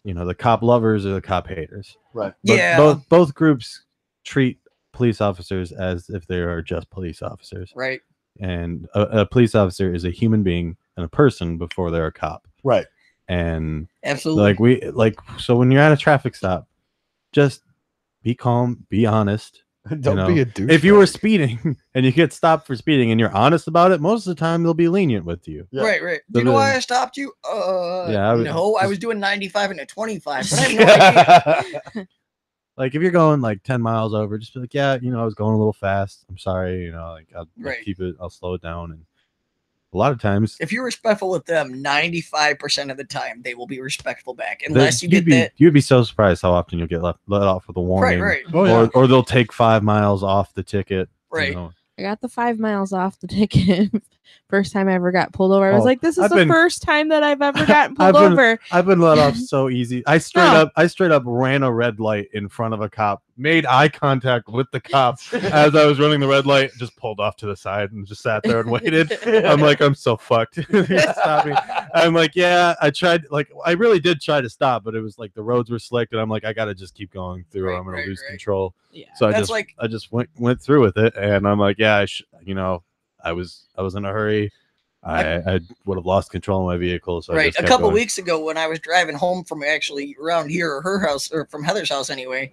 the cop lovers or the cop haters. Right. But both groups treat police officers as if they are just police officers. Right. And a police officer is a human being and a person before they're a cop. Right. And absolutely, so when you're at a traffic stop, just be calm, be honest. Don't be a douche. If you were speeding and you get stopped for speeding and you're honest about it, most of the time they'll be lenient with you. Yeah. Right. Do you know why I stopped you? I was doing 95 and a 25, but I have no idea. Like if you're going like 10 miles over, just be like, yeah, I was going a little fast. I'm sorry. I'll keep it. I'll slow it down. And a lot of times, if you're respectful with them, 95% of the time they will be respectful back, unless you'd be so surprised how often you'll get let off with a warning, right. Or they'll take 5 miles off the ticket. Right. I got the 5 miles off the ticket. First time I ever got pulled over. I was like, this is the first time that I've ever gotten pulled over. I've been let off so easy. I straight up ran a red light in front of a cop, made eye contact with the cop as I was running the red light, just pulled off to the side and just sat there and waited. I'm like, I'm so fucked. Stop me. I'm like, yeah, I tried. Like, I really did try to stop, but it was like the roads were slick, and I'm like, I gotta just keep going through. Or I'm gonna lose control. Yeah. So I just went through with it, and I'm like, yeah, I was in a hurry. I would have lost control of my vehicle. So a couple weeks ago when I was driving home from actually around here or her house or from Heather's house anyway,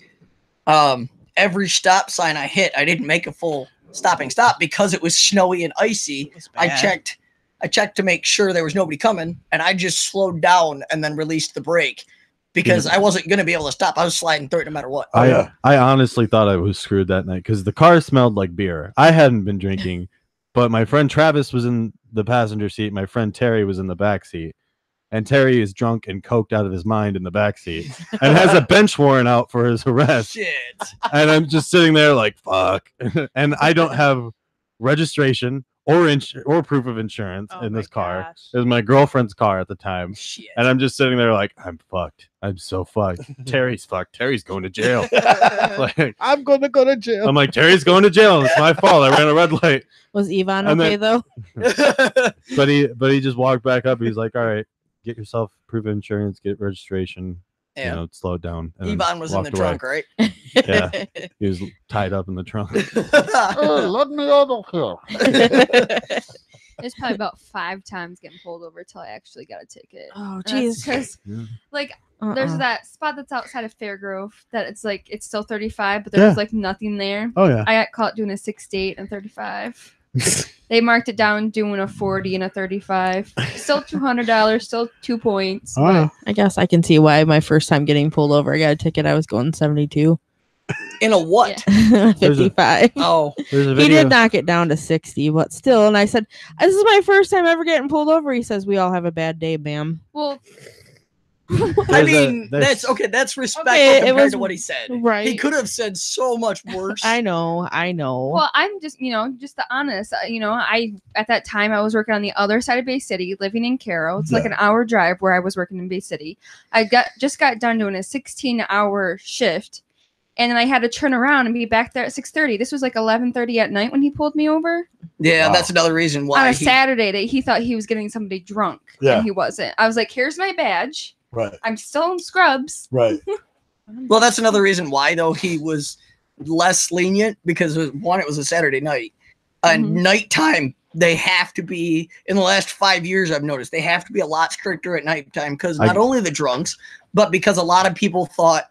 every stop sign I hit, I didn't make a full stopping stop because it was snowy and icy. I checked to make sure there was nobody coming, and I just slowed down and then released the brake because I wasn't going to be able to stop. I was sliding through it no matter what. I honestly thought I was screwed that night because the car smelled like beer. I hadn't been drinking, but my friend Travis was in the passenger seat. My friend Terry was in the back seat. and Terry is drunk and coked out of his mind in the backseat and has a bench warrant out for his arrest. Shit. And I'm just sitting there like, fuck. And I don't have registration or proof of insurance in this car. Gosh. It was my girlfriend's car at the time. Shit. And I'm just sitting there like, I'm fucked. I'm so fucked. Terry's fucked. Terry's going to jail. Like, I'm going to go to jail. I'm like, Terry's going to jail. It's my fault. I ran a red light. Was Yvonne And okay then- though? But he just walked back up. He's like, all right, get yourself proof of insurance, get registration, Yeah. you know, slow it down. And then Yvonne was in the walked away. trunk, right? Yeah. He was tied up in the trunk. Let me out of here. There's probably about 5 times getting pulled over till I actually got a ticket. Oh, Jeez. jeez. Because Yeah. like Uh-uh. there's that spot that's outside of Fairgrove that it's like it's still 35, but there's Yeah. like nothing there. Oh yeah. I got caught doing a 68 and 35. They marked it down doing a 40 and a 35. Still $200, still 2 points. Oh, yeah. I guess I can see why my first time getting pulled over, I got a ticket. I was going 72, In a what? 55. Oh, There's a He video. did knock it down to 60, but still. And I said, "This is my first time ever getting pulled over." He says, "We all have a bad day, ma'am." Well, I There's mean, there's- that's okay. That's respectful Okay, it compared was- to what he said. Right. He could have said so much worse. I know. well, I'm just, just the honest. I at that time I was working on the other side of Bay City, living in Keerl. It's like an hour drive where I was working in Bay City. I just got done doing a 16-hour shift, and then I had to turn around and be back there at 6:30. This was like 11:30 at night when he pulled me over Yeah, Wow. that's another reason on why a Saturday. That he thought he was getting somebody drunk, Yeah. and he wasn't. I was like, "Here's my badge. Right. I'm still in scrubs." Right. Well, that's another reason why though he was less lenient because one, it was a Saturday night, and Mhm. nighttime they have to be. In the last 5 years, I've noticed they have to be a lot stricter at nighttime because not only the drunks, but because a lot of people thought,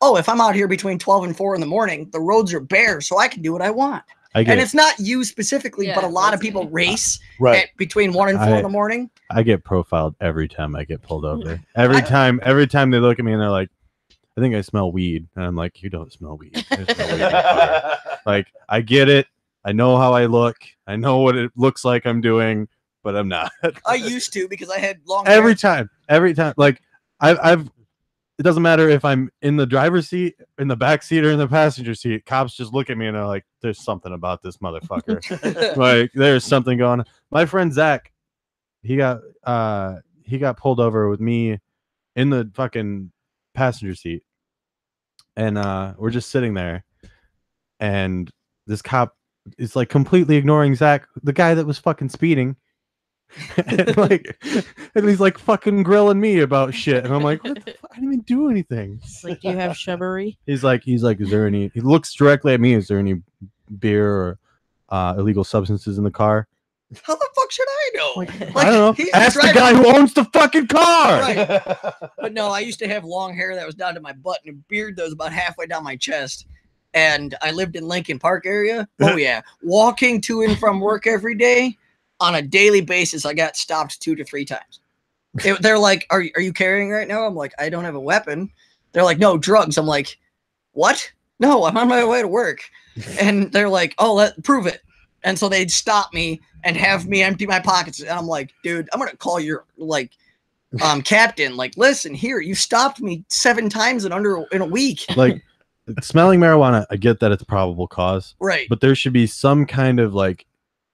oh, if I'm out here between 12 and 4 in the morning, the roads are bare, so I can do what I want. I get And it's not you specifically, Yeah, but a lot of that's people me. race Right. at between 1 and 4 in the morning. I get profiled every time I get pulled over. Every time they look at me and they're like, I think I smell weed. And I'm like, you don't smell weed. I smell weed in your car. Like, I get it. I know how I look. I know what it looks like I'm doing, but I'm not. I used to because I had long every hair. time. Like, I've it doesn't matter if I'm in the driver's seat, in the back seat, or in the passenger seat. Cops just look at me and they're like, there's something about this motherfucker. Like, there's something going on. My friend Zach, he got pulled over with me in the fucking passenger seat, and we're just sitting there, and this cop is like completely ignoring Zach, the guy that was fucking speeding. and he's like fucking grilling me about shit, and I'm like, what the fuck? I didn't even do anything. Like, do you have chivalry? He's like, is there any? He looks directly at me. Is there any beer or illegal substances in the car? How the fuck should I know? I don't know. he's Ask the driving- guy who owns the fucking car. Right. But no, I used to have long hair that was down to my butt and a beard that was about halfway down my chest. And I lived in Lincoln Park area. Oh yeah, walking to and from work every day on a daily basis, I got stopped 2 to 3 times. They're like, "Are you carrying right now?" I'm like, "I don't have a weapon." They're like, "No, drugs." I'm like, "What? No, I'm on my way to work." And they're like, "Oh, prove it." And so they'd stop me and have me empty my pockets. And I'm like, "Dude, I'm gonna call your captain. Like, listen, here, you stopped me 7 times in a week." Like, smelling marijuana, I get that it's a probable cause, Right. but there should be some kind of like,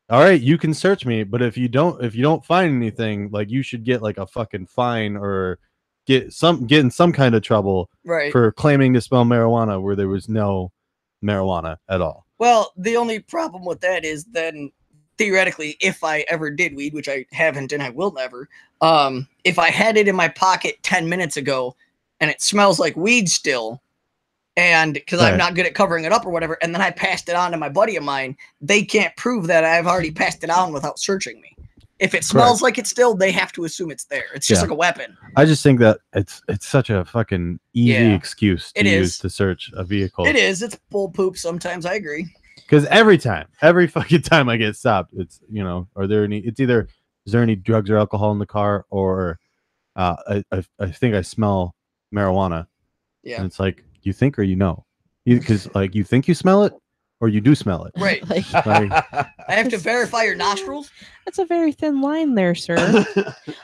all right, you can search me, but if you don't find anything, like, you should get like a fucking fine or get in some kind of trouble Right. for claiming to smell marijuana where there was no marijuana at all. Well, the only problem with that is then theoretically, if I ever did weed, which I haven't and I will never, if I had it in my pocket 10 minutes ago and it smells like weed still, and because I'm Right. not good at covering it up or whatever, and then I passed it on to my buddy of mine, they can't prove that I've already passed it on without searching me. If it smells like it's still, they have to assume it's there. It's just Yeah. like a weapon. I just think that it's such a fucking easy Yeah. excuse to It is is. to search a vehicle. It is. It's bull poop sometimes. I agree. Because every fucking time I get stopped, it's, are there any? It's either, is there any drugs or alcohol in the car, or I think I smell marijuana. Yeah. And it's like, you think or you know, because like you think you smell it, or you do smell it. Right. Like, Like, I have to verify your nostrils. that's a very thin line there, sir.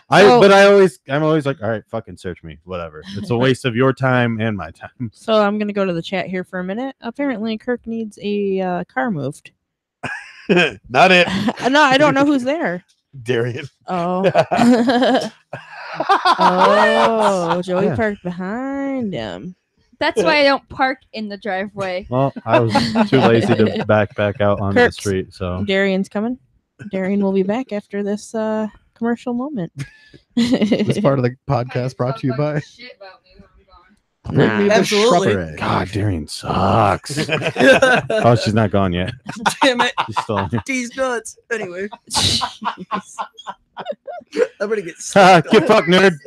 I'm always like, all right, fucking search me, whatever. It's a waste of your time and my time. So I'm gonna go to the chat here for a minute. Apparently, Kirk needs a car moved. Not it, No, I don't know who's there. Darion. Oh. Oh, Joey Yeah. parked behind him. That's why I don't park in the driveway. Well, I was too lazy to back out onto the Kirk's- street, so Darion's coming. Darion will be back after this commercial moment. This part of the podcast brought to you by. Nah. Bring me the Absolutely. strawberry. God, Darion sucks. Oh, she's not gone yet. Damn it. She's still here. These nuts. Anyway, Jeez. I'm gonna get Get fucked, nerd.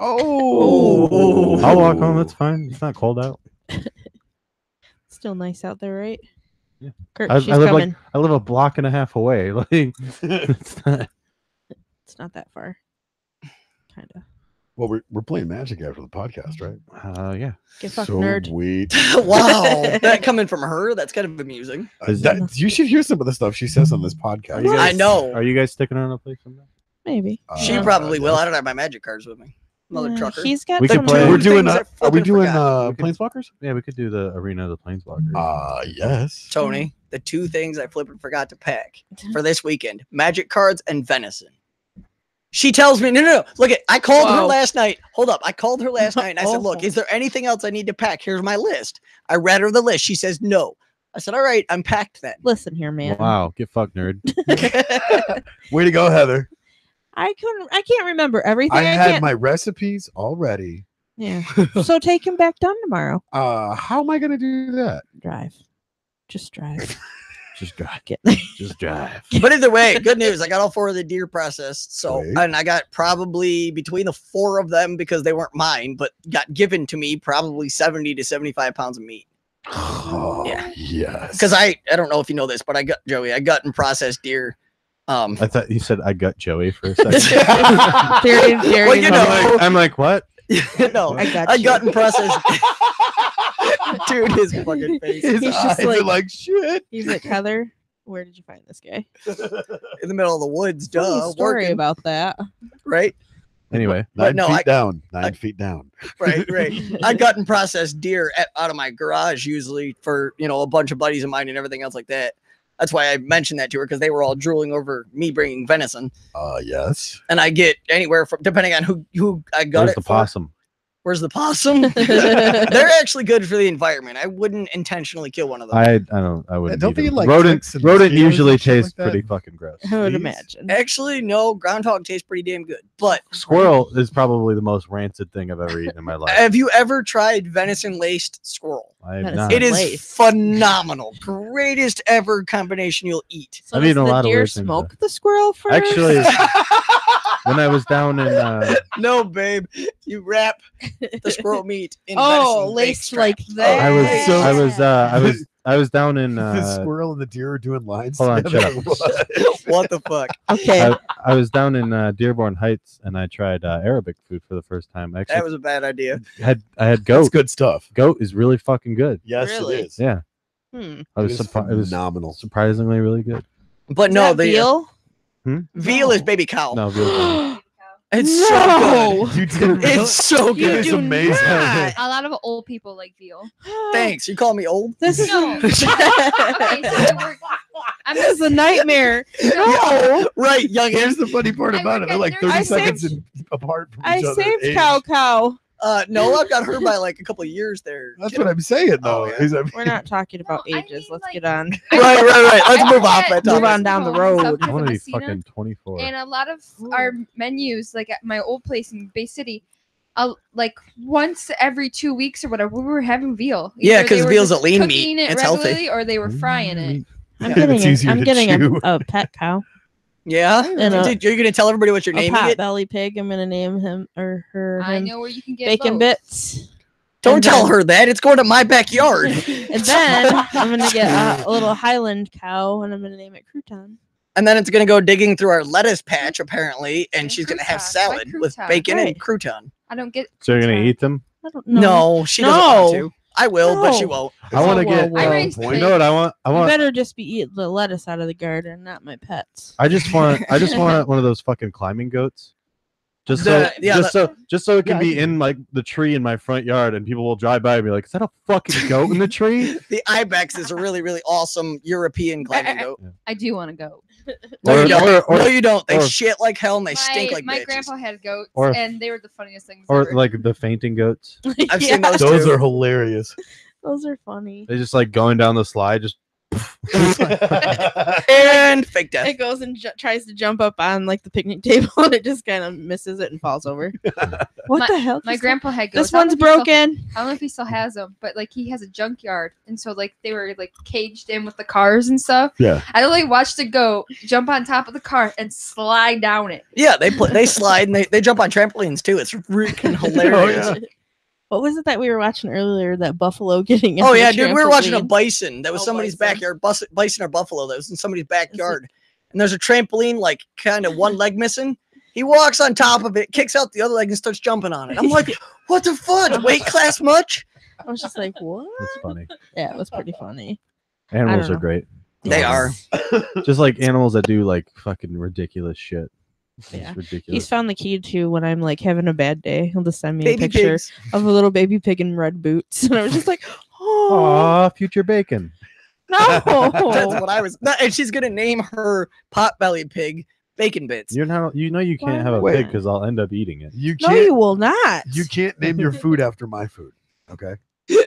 Oh, I'll walk home. That's fine. It's not cold out. Still nice out there, right? Yeah. Kirk, I she's live coming. I live a block and a half away. Like, it's not, It's not that far. Kind of. Well, we're playing Magic after the podcast, right? yeah. Get fucked, So nerd. sweet. Wow, that coming from her, that's kind of amusing. You should hear some of the stuff she says on this podcast. Are you I guys, know. Are you guys sticking around to play someday? Maybe. She Yeah. probably will. I don't have my magic cards with me. Mother trucker. He's got We some. could play- two We're doing. things I Are we flipping doing forgot. Planeswalkers? Yeah, we could do the Arena of the Planeswalkers. Yes. Tony, the two things I flipping forgot to pack for this weekend: magic cards and venison. She tells me, no. Look at, I called her Whoa. last night. Hold up, I called her last night and I said, look, Oh. is there anything else I need to pack? Here's my list. I read her the list. She says no. I said, all right, I'm packed then. Listen here, man. Wow, get fucked, nerd. Way to go, Heather. I can't remember everything. I had can't- my recipes all ready. Yeah. So take him back down tomorrow. How am I going to do that? Drive. Just drive. Just drive. Get there. Just drive. But either way, good news. I got all 4 of the deer processed. So, Sweet. and I got probably between the 4 of them, because they weren't mine, but got given to me, probably 70 to 75 pounds of meat. Oh, Yeah. yes. Because I don't know if you know this, but I got and processed deer. I thought you said I got Joey for a second. Darion, Well, you know. I'm like, what? No, I got I you. got and processed. Dude, his fucking face. His He's just eyes are like- like shit. He's like, Heather, where did you find this guy? In the middle of the woods, Funny duh. story Working, about that. right? Anyway, 9 no, feet I- down. 9 feet down. Right. I got and processed deer out of my garage usually for, a bunch of buddies of mine and everything else like that. That's why I mentioned that to her, because they were all drooling over me bringing venison. Yes. And I get anywhere from, depending on who I got where's it the for. possum? Where's the possum? They're actually good for the environment. I wouldn't intentionally kill one of them. I wouldn't. don't think either. you like rodent. ticks and Rodent mosquitoes usually and shit like tastes that? pretty fucking gross. I would Please? imagine. Actually, no, groundhog tastes pretty damn good. But Squirrel is probably the most rancid thing I've ever eaten in my life. have you ever tried venison laced squirrel? I have That is not. It is Laced. phenomenal. Greatest ever combination you'll eat. So I've does eaten a the lot of deer weird things, smoke the squirrel first? Actually, when I was down in No, babe. You wrap the squirrel meat in oh, venison laced bake like strap. that. I was so- I was down in The squirrel and the deer are doing lines. hold on, together. shut What? What the fuck? Okay. I was down in Dearborn Heights and I tried Arabic food for the first time. That Actually, was a bad idea. I had That's goat. good stuff. Goat is really fucking good. Yes, Really? it is. Yeah, Hmm. I was It is surprised. It was phenomenal. surprisingly really good. But Is no, that the veal? veal is baby cow. No, veal. It's No! so good. You did It's so You good. It's do amazing. not. A lot of old people like veal. Thanks. You call me old? This is No. Okay, so this is a nightmare. No. Right, young. Here's the funny part I about it. work They're at like nursery. 30 I seconds saved- apart from I each other. saved age. cow. No, I've got her by like a couple of years there. That's what I'm saying, though. Oh, yeah. is I mean, We're not talking about No, I ages. mean, Let's like- get on. Right. Let's I move work off at that Move topic. on down the nursing home and road. stuff I want to be in Messina, fucking 24. And a lot of our menus, like at my old place in Bay City, like once every 2 weeks or whatever, we were having veal. Yeah, Either 'cause they were veal's just a lean meat. cooking it It's healthy. regularly, or they were frying it. I'm Yeah, it's easier I'm to getting chew. a pet cow. Yeah? And a- Dude, you're going to tell everybody what you're A naming pot it? belly pig. I'm gonna name him or her I him know where you can get bacon both. bits. Don't And tell then- her that. It's going to my backyard. And then I'm gonna get a little Highland cow, and I'm gonna name it Crouton. And then it's going to go digging through our lettuce patch, apparently, and And she's going to have crouton. salad Why with crouton? bacon and Right. crouton. I don't get. So you're gonna crouton. eat them? I don't know. No, she doesn't want No. to. I will, but she No. won't. I want to Whoa, get. whoa, I whoa. raised You know what I want? I You want. better just be eating the lettuce out of the garden, not my pets. I just want one of those fucking climbing goats. Just so, just so it can Yeah, I be can in like the tree in my front yard, and people will drive by and be like, "Is that a fucking goat in the tree?" The ibex is a really, really awesome European climbing goat. I do want to go. No, you don't. or- No, you don't. They or- shit like hell and they stink like my bitches. grandpa had goats, Or- and they were the funniest things or ever. like the fainting goats. I've seen those Those too. are hilarious. Those are funny. They just like going down the slide, just. And fake death. It goes and tries to jump up on like the picnic table, and it just kind of misses it and falls over. What the hell? My just grandpa had goats. This one's broken. I don't know if he still has them, but like he has a junkyard, and so like they were like caged in with the cars and stuff. Yeah. I like watched the goat jump on top of the car and slide down it. Yeah, they slide and they jump on trampolines too. It's freaking hilarious. What was it that we were watching earlier? That buffalo getting. Oh into yeah, the dude, we were watching a trampoline? bison. That was Oh, somebody's bison. backyard. Bison or buffalo that was in somebody's backyard. And there's a trampoline, like kind of one leg missing. He walks on top of it, kicks out the other leg, and starts jumping on it. I'm like, what the fudge? Weight class much? I was just like, what? That's funny. Yeah, it was pretty funny. Animals don't are know. great. They are. Just like animals that do like fucking ridiculous shit. It's Yeah. ridiculous. He's found the key to when I'm like having a bad day. He'll just send me Baby a picture pigs. of a little baby pig in red boots, and I was just like, oh Aw, future bacon. no. That's what I was. And she's gonna name her pot-bellied pig Bacon Bits. You're not. You know you can't have a Wait. pig because I'll end up eating it. You No, can't. you will not. You can't name your food after my food. Okay.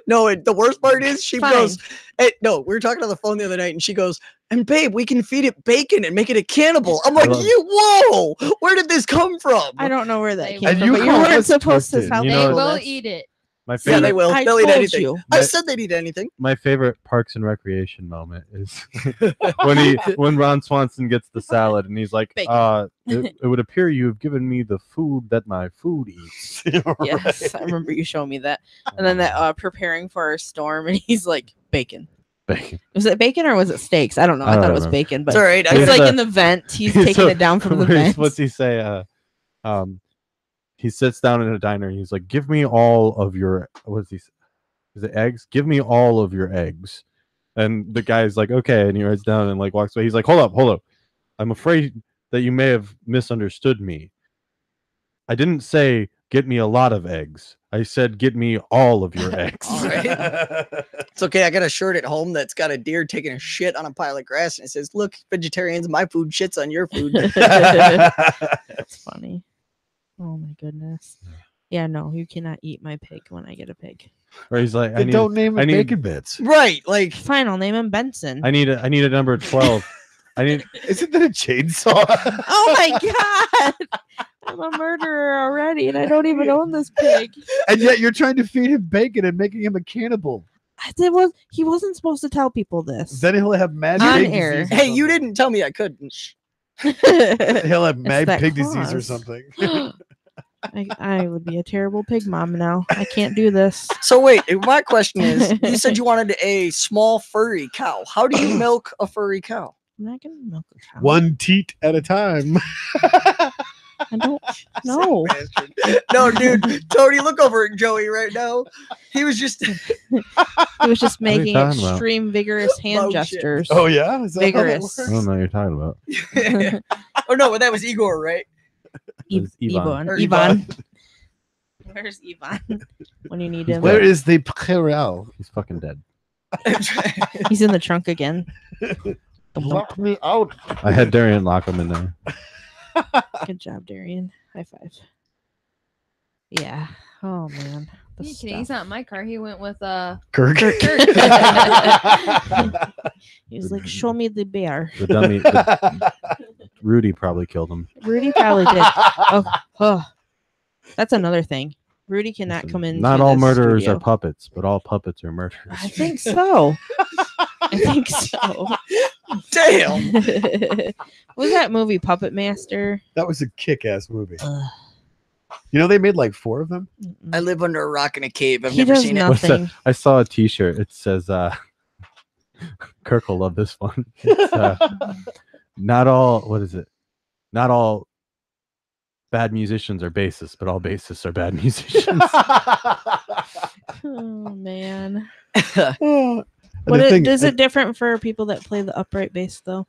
No, the worst part is she Fine. goes, hey, no, we were talking on the phone the other night and she goes, and babe, we can feed it bacon and make it a cannibal. I'm like, love- whoa, where did this come from? I don't know where that And came from, you but you call weren't us supposed to twisted. tell You They know- people will this. eat it. My Yeah, favorite. they will. I They'll eat told anything. you. I My- said they'd eat anything. My favorite Parks and Recreation moment is when Ron Swanson gets the salad and he's like, Bacon. it would appear you have given me the food that my food eats. Yes, I remember you showing me that. And then that preparing for a storm, and he's like, bacon. Bacon. Was it bacon or was it steaks? I don't know. I, I don't thought it was remember. bacon, but It's all right. it was It's like a- in the vent. He's taking So, it down from the vent. What's he say? He sits down in a diner and he's like, "Give me all of your what is he? Is it eggs? Give me all of your eggs." And the guy's like, "Okay," and he writes down and like walks away. He's like, "Hold up! I'm afraid that you may have misunderstood me. I didn't say get me a lot of eggs. I said get me all of your eggs." All right. It's okay. I got a shirt at home that's got a deer taking a shit on a pile of grass, and it says, "Look, vegetarians, my food shits on your food." That's funny. Oh my goodness. Yeah, no, you cannot eat my pig when I get a pig. Or he's like, Then don't name I it need- Bacon Bits. Right? Like, Fine, I'll name him Benson. I need a number 12. I need Isn't that a chainsaw? Oh my god! I'm a murderer already, and I don't even own this pig. And yet you're trying to feed him bacon and making him a cannibal. He wasn't supposed to tell people this. Then he'll have mad On pig air. disease. or hey, you something. didn't tell me I couldn't. He'll have mad that pig disease or clause. something. I would be a terrible pig mom now. I can't do this. So wait, my question is: you said you wanted a small furry cow. How do you milk a furry cow? I'm not gonna milk a cow. One teat at a time. I don't know. No, dude, Tony, look over at Joey right now. He was just He was just What are you making talking about? extreme vigorous hand Oh, shit. gestures. Oh yeah, is that how that Vigorous. I works? don't know what you're talking about. Oh no, but that was Igor, right? It's Ivan. Or Ivan. Where's Ivan? When you need him. Where is the Keerl? He's fucking dead. He's in the trunk again. Lock me out. I had Darion lock him in there. Good job, Darion. High five. Yeah. Oh man. Are The you kidding? He's stuff. not in my car. He went with Kirk. He was like, "Show me the bear." The dummy. Rudy probably killed him. Rudy probably did. Oh, that's another thing. Rudy cannot come in. Not to all this murderers studio. are puppets, but all puppets are murderers. I think so. I think so. Damn. What was that movie Puppet Master? That was a kick-ass movie. Ugh. You know they made like 4 of them. I live under a rock in a cave. I've He never does seen it. What's that? nothing. I saw a T-shirt. It says, "Kirk will love this one." It's, not all. What is it? Not all bad musicians are bassists, but all bassists are bad musicians. Oh man. And What the thing- is it different for people that play the upright bass though?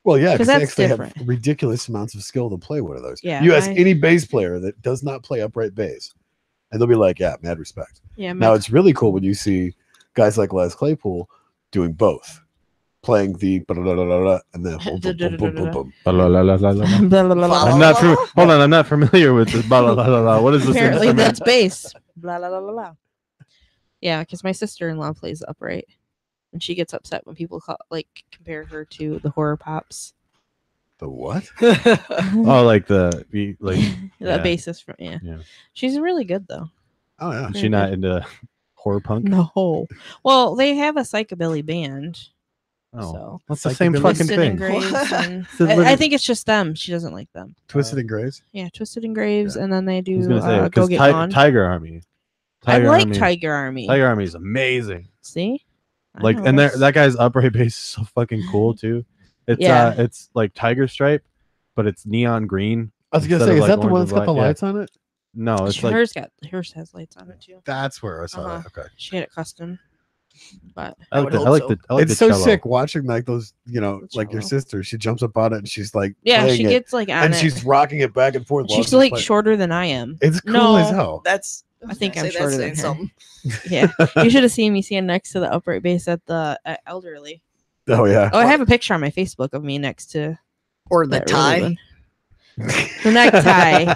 Well, yeah, 'Cause because they that's actually different. have ridiculous amounts of skill to play one of those. Yeah, You ask my- any bass player that does not play upright bass, and they'll be like, "Yeah, mad respect." Yeah, Now it's really cool when you see guys like Les Claypool doing both, playing the ba-da-da-da-da-da and then boom, boom, boom, boom, boom, boom. La, la, la, la, la, la. Blah, blah, blah, blah. I'm not hold on. I'm not familiar with this. Blah, blah, blah, blah, blah. What is this? Apparently instrument? that's bass. Blah blah blah blah blah. Yeah, because my sister-in-law plays the upright, and she gets upset when people compare her to the horror pops. The what? Oh, like the yeah. bassist from Yeah. She's really good though. Oh yeah. Is she not into horror punk? No, well they have a psychobilly band. Oh, So that's the same Psychobilly? fucking Twisted and thing. Graves. What? And It's a I little- think it's just them. She doesn't like them. Twisted and Grays. Yeah, Twisted and Graves, Yeah. and then they I do was gonna say Go because Get Gone. Tiger Army. I like Army. Tiger Army. Tiger Army is amazing. See, I Like, know and this. that guy's upright bass is so fucking cool too. It's Yeah. it's like tiger stripe, but it's neon green. I was gonna Instead say, of, is like, that the orange one and that's got the black, yeah. lights on it? No, it's like hers has lights on it too. That's where I saw Uh-huh. that. Okay. She had it custom, but I like would the hope I like so. the I like It's the so cello. sick watching like those, like your Cello. sister. She jumps up on it and she's like, yeah, playing she it, gets like on and it. she's rocking it back and forth. while She's she's like playing. shorter than I am. It's cool No. as hell. That's. I think was I'm gonna say, shorter that's than saying her. something. Yeah, you should have seen me stand next to the upright bass at the Elderly. Oh yeah. Oh, I have a picture on my Facebook of me next to Or the that really tie. one. The necktie.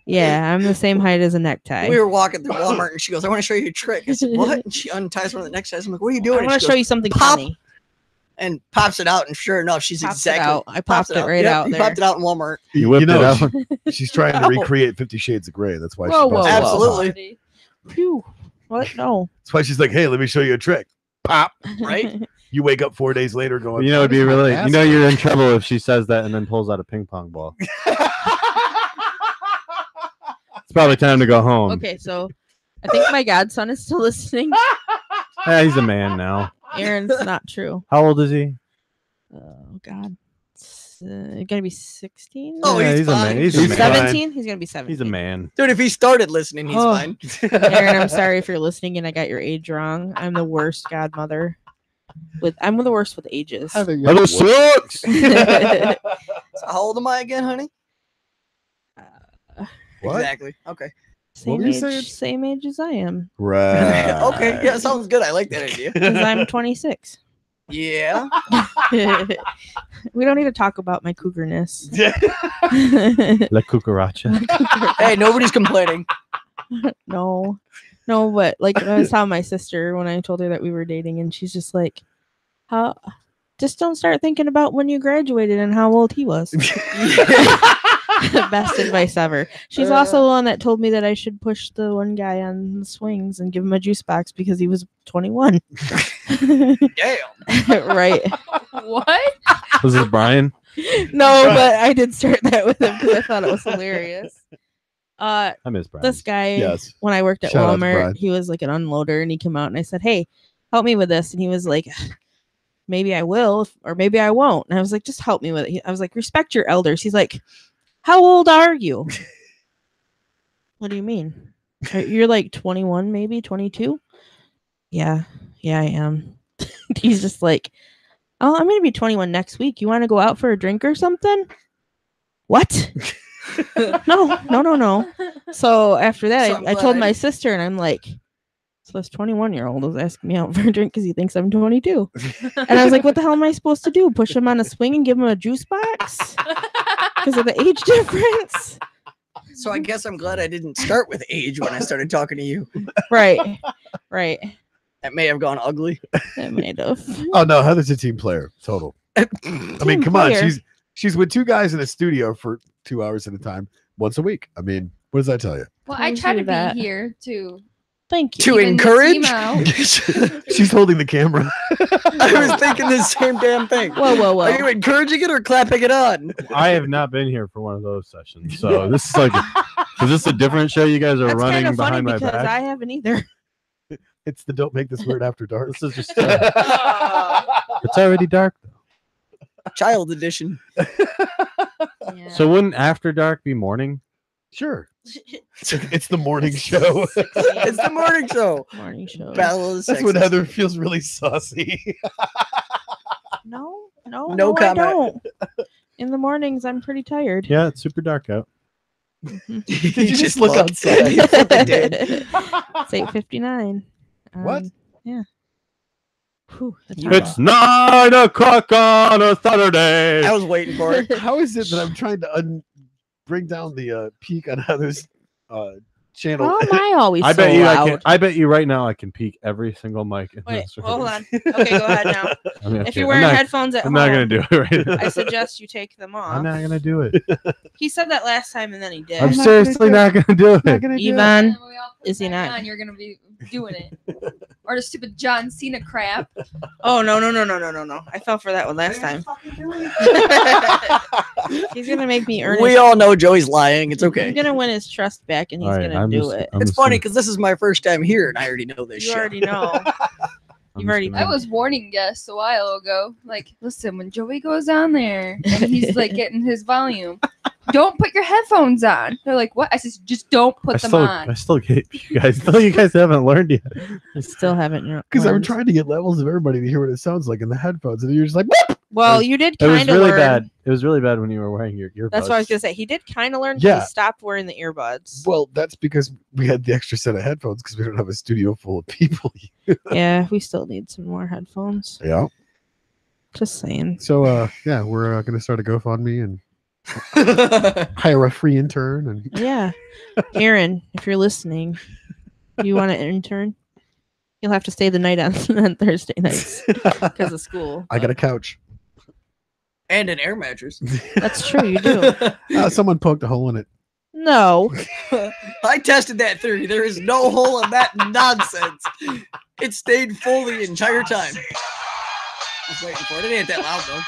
Yeah, I'm the same height as a necktie. We were walking through Walmart and she goes, "I want to show you a trick." I said, "What?" And she unties one of the neckties. I'm like, "What are you I doing?" want And to she show goes, you something "Pop." funny. and pops it out. And sure enough, she's Pops it exactly. out. I popped it right Yep, out he there. popped it out in Walmart. You whipped it out. She's trying to No. recreate 50 Shades of Grey. That's why. Whoa, she whoa, busts whoa. out. Absolutely. Phew. What? No. That's why she's like, "Hey, let me show you a trick." Pop. Right? You wake up 4 days later going, You know, it'd be "How does my really. ass You know, feel?" you're in trouble if she says that and then pulls out a ping pong ball. It's probably time to go home. Okay, so I think my godson is still listening. Yeah, he's a man now. Aaron's not true. How old is he? Oh God, it's, gonna be 16. Oh, Yeah, he's a man. fine. He's a He's man. 17. He's gonna be 17. He's a man. Dude, if he started listening, he's Oh. fine. Aaron, I'm sorry if you're listening and I got your age wrong. I'm the worst godmother. I'm the worst with ages. Hello, sucks. So how old am I again, honey? What? Exactly. Okay. Same were you age, saying? same age as I am. Right. Okay. Yeah, sounds good. I like that idea. Because I'm 26. Yeah. We don't need to talk about my cougerness. La cucaracha. Hey, nobody's complaining. No, but like I was telling my sister when I told her that we were dating, and she's just like, "How? Just don't start thinking about when you graduated and how old he was." Best advice ever. She's also the one that told me that I should push the one guy on the swings and give him a juice box because he was 21. Damn. Right. What? Was this Brian? No, but I did start that with him because I thought it was hilarious. I miss Brian. This guy, Yes. when I worked at Shout out to Brian. Walmart, he was like an unloader, and he came out and I said, "Hey, help me with this," and he was like, "Maybe I will, or maybe I won't." And I was like, "Just help me with it." I was like, "Respect your elders." He's like, "How old are you?" What do you mean? You're like 21, maybe 22. Yeah, I am. He's just like, "Oh, I'm gonna be 21 next week. You want to go out for a drink or something?" What? No. So after that, So I'm I told glad my sister, and I'm like, "So this 21-year-old is asking me out for a drink because he thinks I'm 22." And I was like, "What the hell am I supposed to do? Push him on a swing and give him a juice box because of the age difference?" So I guess I'm glad I didn't start with age when I started talking to you. Right. That may have gone ugly. That made of. Oh no, Heather's a team player. Total. I mean, come on. player. She's with two guys in a studio for 2 hours at a time, once a week. I mean, what does that tell you? Well, I Don't try do to that. be here to Thank you. To even the encourage? team out. She's holding the camera. I was thinking the same damn thing. Whoa. Are you encouraging it or clapping it on? I have not been here for one of those sessions, so this is like, is this a different show you guys are That's kind running of funny behind my because back? I haven't either. It's the Don't Make This Weird After Dark. This is just, it's already dark. Child edition. Yeah. So wouldn't After Dark be morning? Sure. It's the morning show. It's the morning show. Morning show. Battle of the That's when Sexes. Heather feels really saucy. No, No I comment. don't. In the mornings, I'm pretty tired. Yeah, it's super dark out. Did you just look outside? You fucking did. It's 8:59. What? Yeah. Whew, that's It's rough. 9 o'clock on a Saturday. I was waiting for it. How is it that I'm trying to bring down the peak on Heather's channel? How am I always I so bet you loud? I bet you right now I can peek every single mic in Wait, this room. hold on. Okay, go ahead now. I mean, If okay, you're wearing I'm not, headphones at I'm home, not gonna do it right now. I suggest you take them off. I'm not gonna do it. He said that last time and then he did. I'm not seriously gonna not gonna do it. Yvonne, And when we all put is he it back not? on, you're gonna be doing it, or the stupid John Cena crap. Oh no. I fell for that one last time. He's gonna make me earn. We his, all know Joey's lying. It's He's okay. gonna win his trust back, and he's All right, gonna I'm do just- it. I'm It's just funny gonna- because this is my first time here, and I already know this You shit. already know. I'm You've just already- gonna- I was warning guests a while ago, like, listen, when Joey goes on there and he's like getting his volume, don't put your headphones on. They're like, what? I said, just don't put them I on. still get you guys. Still, you guys haven't learned yet. I still haven't. Because I'm learned. trying to get levels of everybody to hear what it sounds like in the headphones, and you're just like, Well, you did It was kind of really learn. bad. It was really bad when you were wearing your earbuds. That's what I was gonna say. He did kind of learn. Yeah. He stopped wearing the earbuds. well, that's because we had the extra set of headphones because we don't have a studio full of people. Yeah, we still need some more headphones. Yeah. Just saying. So, yeah, we're gonna start a GoFundMe and hire a free intern. And Yeah, Aaron, if you're listening, you want an intern? You'll have to stay the night on, on Thursday nights because of school. I got a couch. And an air mattress. That's true. You do. Someone poked a hole in it. No. I tested that theory. There is no hole in that nonsense. It stayed full the entire time. I was waiting for it. It ain't that loud though.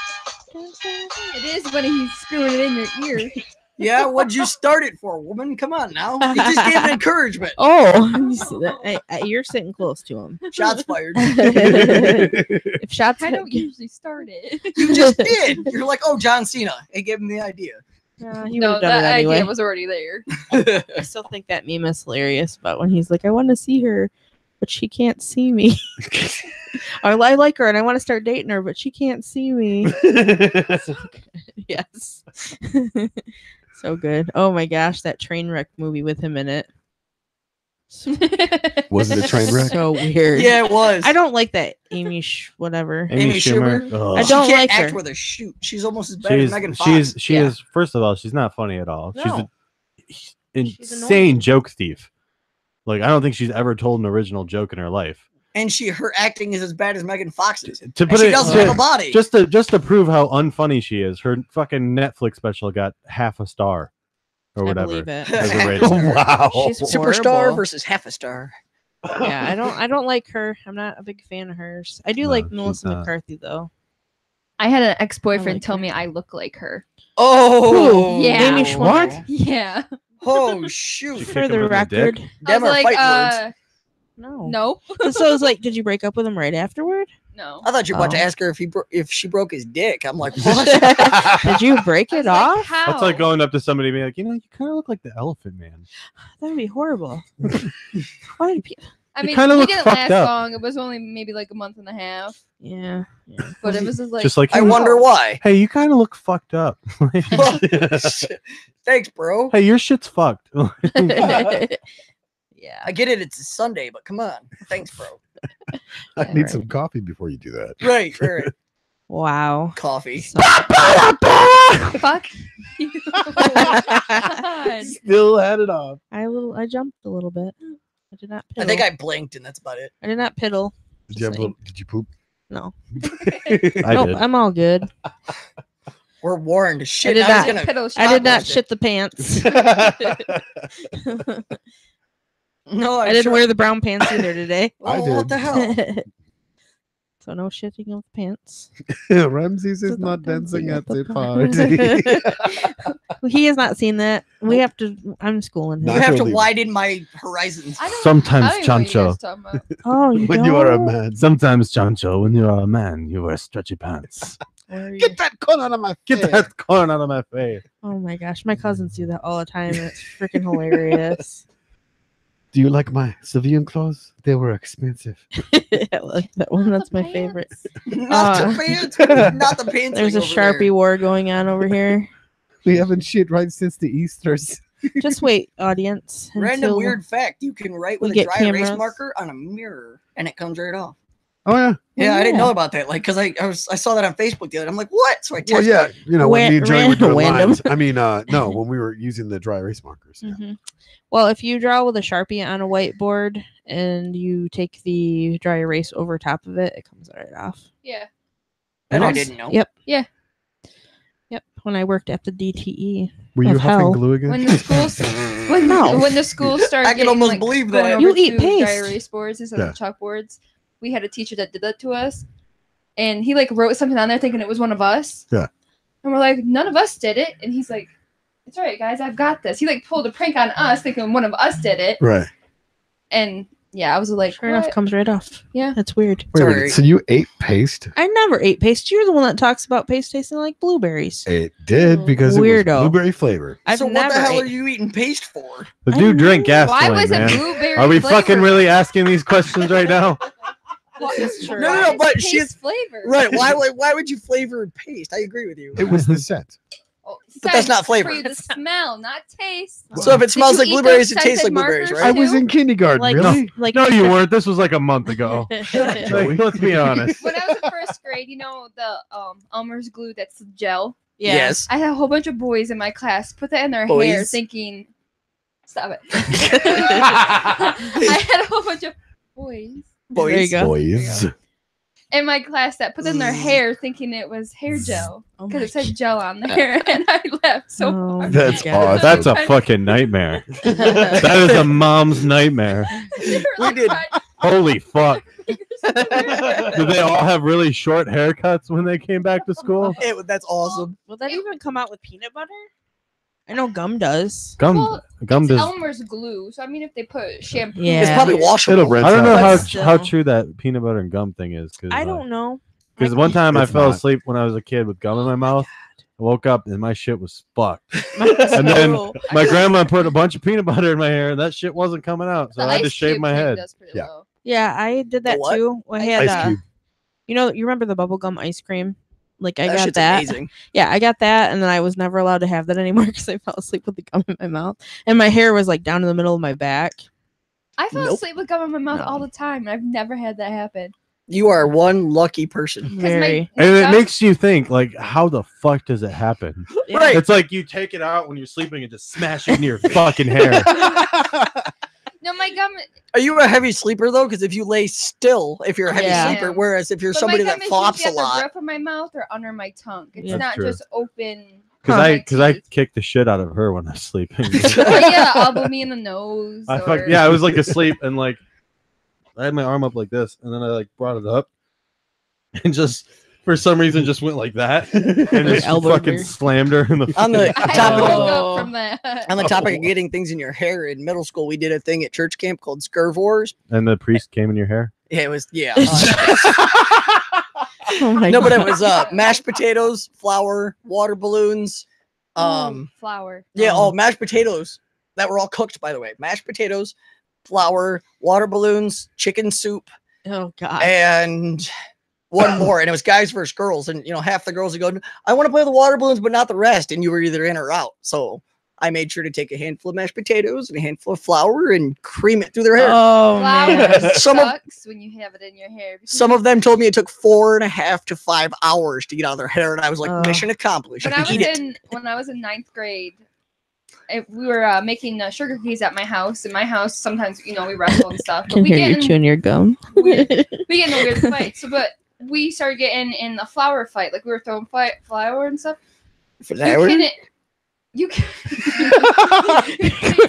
It is when he's screwing it in your ear. Yeah, what'd you start it for, woman? Come on now. You just gave an encouragement. Oh, you see that? You're sitting close to him. Shots fired. If shots, I don't usually start it. You just did. You're like, oh, John Cena. It gave him the idea. he would No, have done that it anyway. idea was already there. I still think that meme is hilarious. But when he's like, "I want to see her, but she can't see me," or "I like her and I want to start dating her, but she can't see me." So good. Yes. So good. Oh my gosh, that train wreck movie with him in it. Was it a train wreck? So weird. Yeah, it was. I don't like that Amy whatever. Amy Amy Schumer. Schumer? Ugh. I She don't can't like act her. with a shoot. She's almost as bad as She's Megan Fox. she Yeah. is first of all, she's not funny at all. No. She's an She's insane annoying. joke thief. Like I don't think she's ever told an original joke in her life. And her acting is as bad as Megan Fox's. To And put she it doesn't have a body. just to prove how unfunny she is, her fucking Netflix special got half a star or I whatever. believe it. as a rating. Wow. She's Superstar horrible. versus half a star. Yeah, I don't like her. I'm not a big fan of hers. I do No, like she's Melissa not. McCarthy though. I had an ex-boyfriend like tell her. me I look like her. Oh, Yeah. Amy Schwartz? What? Yeah. Oh, She shoot. kicked For him the in the record, dick? I Them was are like, fighting words. no. nope. So it's like, did you break up with him right afterward? No. I thought you were about to Oh. ask her if she broke his dick. I'm like, what? Did you break I it was like, off? how? That's like going up to somebody and being like, you know, you kind of look like the Elephant Man. That'd be horrible. Why do people? I You mean, kinda we look didn't fucked last up. long. It was only maybe like a month and a half. Yeah. But it was just like, Just like, I hey, wonder why. hey, you kind of look fucked up. Thanks, bro. Hey, your shit's fucked. yeah. I get it. It's a Sunday, but come on. Thanks, bro. I Yeah, need right. some coffee before you do that. Right, right. Wow. Coffee. So- fuck you. God. Still had it off. I jumped a little bit. I did not. Piddle. I think I blinked, and that's about it. I did not piddle. Did you have a little, did you poop? No. I Nope. did. I'm all good. We're warned. Shit, did I was not- gonna. Piddle I did not Stop shit the pants. No, I didn't wear the brown pants either today. Oh, I what did. the hell? So no shitting of pants. Ramses is not dancing at the party. He has not seen that. We have to. I'm schooling him. No. You have to Naturally. widen my horizons. I don't, Sometimes, I don't even know what you Chancho. guys talking about. Oh, you when you are a don't? man. Sometimes, Chancho, when you are a man, you wear stretchy pants. Get that corn out of my Get face. that corn out of my face. Oh my gosh, my cousins do that all the time. And it's freaking hilarious. Do you like my civilian clothes? They were expensive. I like that one. That's my Pants. favorite. Not Uh, the pants. Not the pants. There's a thing over Sharpie war going on over here. We haven't shit right since the Easters. Just wait, audience. there. Random until- weird fact: you can write we with a get dry cameras. erase marker on a mirror, and it comes right off. Oh yeah. Yeah, I didn't yeah. know about that. Like, cause I saw that on Facebook the other day. I'm like, what? So I texted. Well, yeah. You know, when me and Joey were doing Random. lines. I mean, no, when we were using the dry erase markers. Yeah. Mhm. Well, if you draw with a Sharpie on a whiteboard and you take the dry erase over top of it, it comes right off. Yeah. And I Nice. didn't know. Yep. Yeah. Yep. When I worked at the DTE. Were you Of huffing hell. glue again? When the schools when No. when the schools started, I can getting, almost like, believe going that. over You eat to dry paste. erase boards instead Yeah. of chalkboards. We had a teacher that did that to us, and he like wrote something on there thinking it was one of us. Yeah. And we're like, none of us did it, and he's like, "It's all right, guys, I've got this." He like pulled a prank on us thinking one of us did it, Right. and yeah, I was like, Sure enough, "What?" comes right off. Yeah. That's weird. Wait a Sorry. minute. So you ate paste? I never ate paste. You're the one that talks about paste tasting like blueberries. It did because it Weirdo. was blueberry flavor. I've So what never the hell ate- are you eating paste for? The I dude don't drink know. Why gasoline, was man. it blueberry? Are we fucking flavored? really asking these questions right now? This is true. No, Why no, is but paste she's- flavor. Right? Why would you flavor paste? I agree with you. It was the scent. Oh, But that's scent not flavor. For you to smell, not taste. So if it smells you like eat blueberries, those it tastes like scented blueberries, markers? I right? was in kindergarten. Like, really? like No, you weren't. This was like a month ago. Like, let's be honest. When I was in first grade, you know the Elmer's glue that's gel. Yeah. Yes. I had a whole bunch of boys in my class put that in their hair, Boys? thinking, "Stop it." I had a whole bunch of boys There you go. Boys. in my class that put in their hair, thinking it was hair gel Oh because my it said gel on there, and I laughed so Oh hard. That's my awesome. That's a fucking nightmare. That is a mom's nightmare. We did. Holy fuck. Did they all have really short haircuts when they came back to school? That's awesome. Will that even come out with peanut butter? I know gum does. Gum Well, gum It's does. Elmer's glue, so I mean, if they put shampoo, Yeah. It's probably washable. It'll rinse I don't know out. how But still. how true that peanut butter and gum thing is. I don't know. Because one time I It's fell not. asleep when I was a kid with gum in my mouth. I woke up and my shit was fucked. And then My grandma put a bunch of peanut butter in my hair and that shit wasn't coming out. So the I had to ice shave cube my thing head. does pretty Yeah. well. yeah, I did that what? too. I had Ice cube. you remember the bubblegum ice cream? Like I That got shit's that. amazing. Yeah, I got that, and then I was never allowed to have that anymore because I fell asleep with the gum in my mouth, and my hair was like down in the middle of my back. I fell Nope. asleep with gum in my mouth No. all the time, and I've never had that happen. You are one lucky person. 'Cause Very. And it gum- makes you think, like, how the fuck does it happen? Right. It's like you take it out when you're sleeping and just smash it into your fucking hair. No, my gum. Are you a heavy sleeper though? Because if you lay still, if you're a heavy Yeah. sleeper, whereas if you're But somebody my that gum is flops a usually at lot, the roof of my mouth or under my tongue. It's Yeah. That's not true. just open. Because I teeth. kicked the shit out of her when I was sleeping. But yeah, elbow me in the nose. I was like asleep and like I had my arm up like this and then I like brought it up and just for some reason just went like that and just elbowed fucking her. slammed her in the on the I topic woke of, Oh. up from that. on the topic of getting things in your hair in middle school, we did a thing at church camp called Scurv Wars. and the priest came in your hair. Yeah, it was Oh my no, but it God. was mashed potatoes, flour, water balloons. Flour. Yeah, mashed potatoes that were all cooked, by the way. Mashed potatoes, flour, water balloons, chicken soup, Oh God. and one more. And it was guys versus girls. And, half the girls would go, I want to play with the water balloons, but not the rest. And you were either in or out. So I made sure to take a handful of mashed potatoes and a handful of flour and cream it through their hair. Oh Flour man. Some of- sucks when you have it in your hair. because Some of them told me it took 4.5 to 5 hours to get out of their hair. And I was like, Oh. mission accomplished. when I was Eat it. when I was in 9th grade, we were making sugar cookies at my house. In my house, sometimes we wrestle and stuff. But Can we hear get you in chewing your gum. we get in a weird fight. So, but we started getting in a flour fight. Like we were throwing flour and stuff. For You that couldn't. You couldn't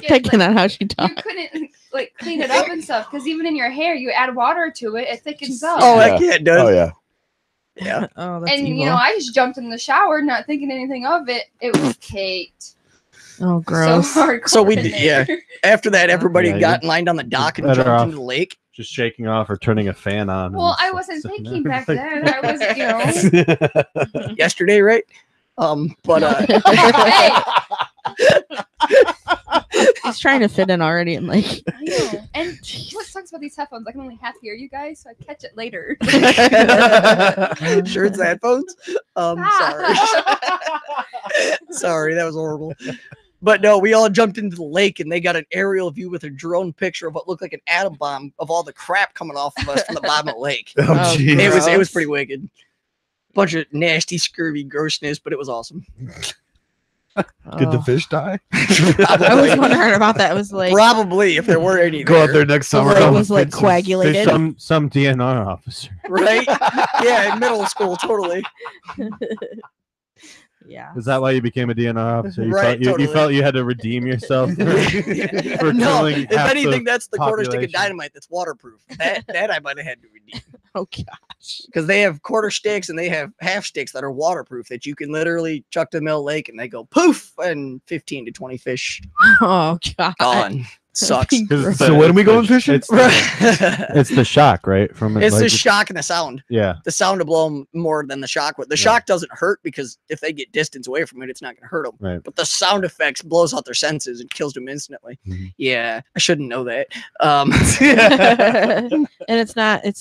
Picking like, on how she you talks. couldn't like clean it up and stuff because even in your hair, you add water to it, it thickens up. Oh, Yeah. that kid does. Oh yeah. Yeah. Oh, that's and evil. I just jumped in the shower, not thinking anything of it. It was caked. Oh, gross. So hardcore. So we in did- there. After that, everybody Yeah, got lined on the dock and better jumped off. into the lake. just shaking off or turning a fan on. Well, I and wasn't stuff. thinking back then. I was, Yesterday, right? But Hey, He's trying to fit in already, and like, I know. And what sucks about these headphones? I can only half hear you guys, so I catch it later. sure it's the headphones. Sorry. Sorry, that was horrible. But no, we all jumped into the lake and they got an aerial view with a drone picture of what looked like an atom bomb of all the crap coming off of us from the bottom of the lake. Oh, Oh, jeez. It was gross. pretty wicked. Bunch of nasty, scurvy grossness, but it was awesome. Did the oh. fish die? I was wondering about that. It was like Probably if there were any. Go out there next the summer. road was like Fish, coagulated. some DNR officer. Right? Yeah, in middle school, totally. Yeah. Is that why you became a DNR officer? You, Right, felt, you totally. felt you had to redeem yourself for No, killing if half anything, the that's the quarter stick of population. dynamite that's waterproof. That I might have had to redeem. Oh gosh. Because they have quarter sticks and they have half sticks that are waterproof that you can literally chuck to the middle lake and they go poof and 15 to 20 fish Oh god. gone. Sucks. It's So when are we going fishing? It's the shock, right? From It's like, the shock and the sound. Yeah. The sound will blow them more than the shock would. The shock doesn't hurt because if they get distance away from it, it's not going to hurt them. Right. But the sound effects blows out their senses and kills them instantly. Mhm. Yeah, I shouldn't know that. And it's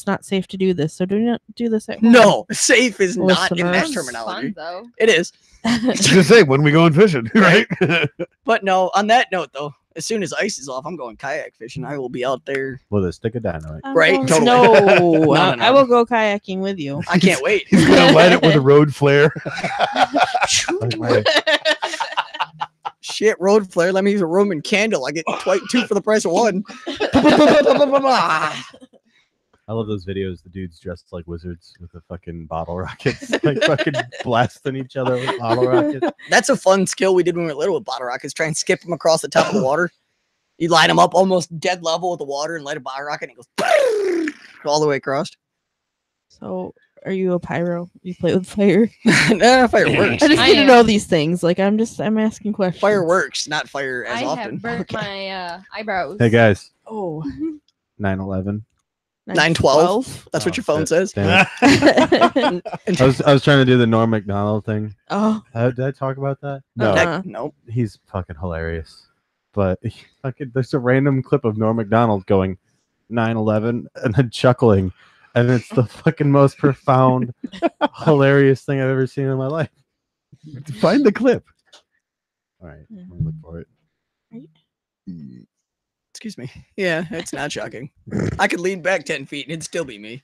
not safe to do this. So do not do this at home. No, safe is not in that Listeners. terminology. Fun, though. It is. I was gonna say, when are we going fishing? Right? But no, on that note, though, as soon as ice is off, I'm going kayak fishing. I will be out there. With a stick of dynamite. Right, totally. No, No, I no. will go kayaking with you. I can't wait. He's gonna light it with a road flare. Like my- Shit, road flare. Let me use a Roman candle. I get two for the price of one. I love those videos. The dudes dressed like wizards with the fucking bottle rockets, like fucking blasting each other with bottle rockets. That's a fun skill we did when we were little with bottle rockets. Try and skip them across the top of the water. You line them up almost dead level with the water and light a bottle rocket and it goes all the way across. So, are you a pyro? You play with fire? Nah, fireworks. I just I need to am. know these things. Like I'm asking questions. Fireworks, not fire as I often. have burnt my eyebrows. Hey guys, Oh. 9/11. 9/12. That's what your phone says. Damn it. I was trying to do the Norm Macdonald thing. Oh. Did I talk about that? No, Uh-uh. Nope. he's fucking hilarious. But there's a random clip of Norm Macdonald going 9/11 and then chuckling, and it's the fucking most profound, hilarious thing I've ever seen in my life. Find the clip. All right, I'm gonna look for it. Excuse me. Yeah, it's not shocking. I could lean back 10 feet and it'd still be me.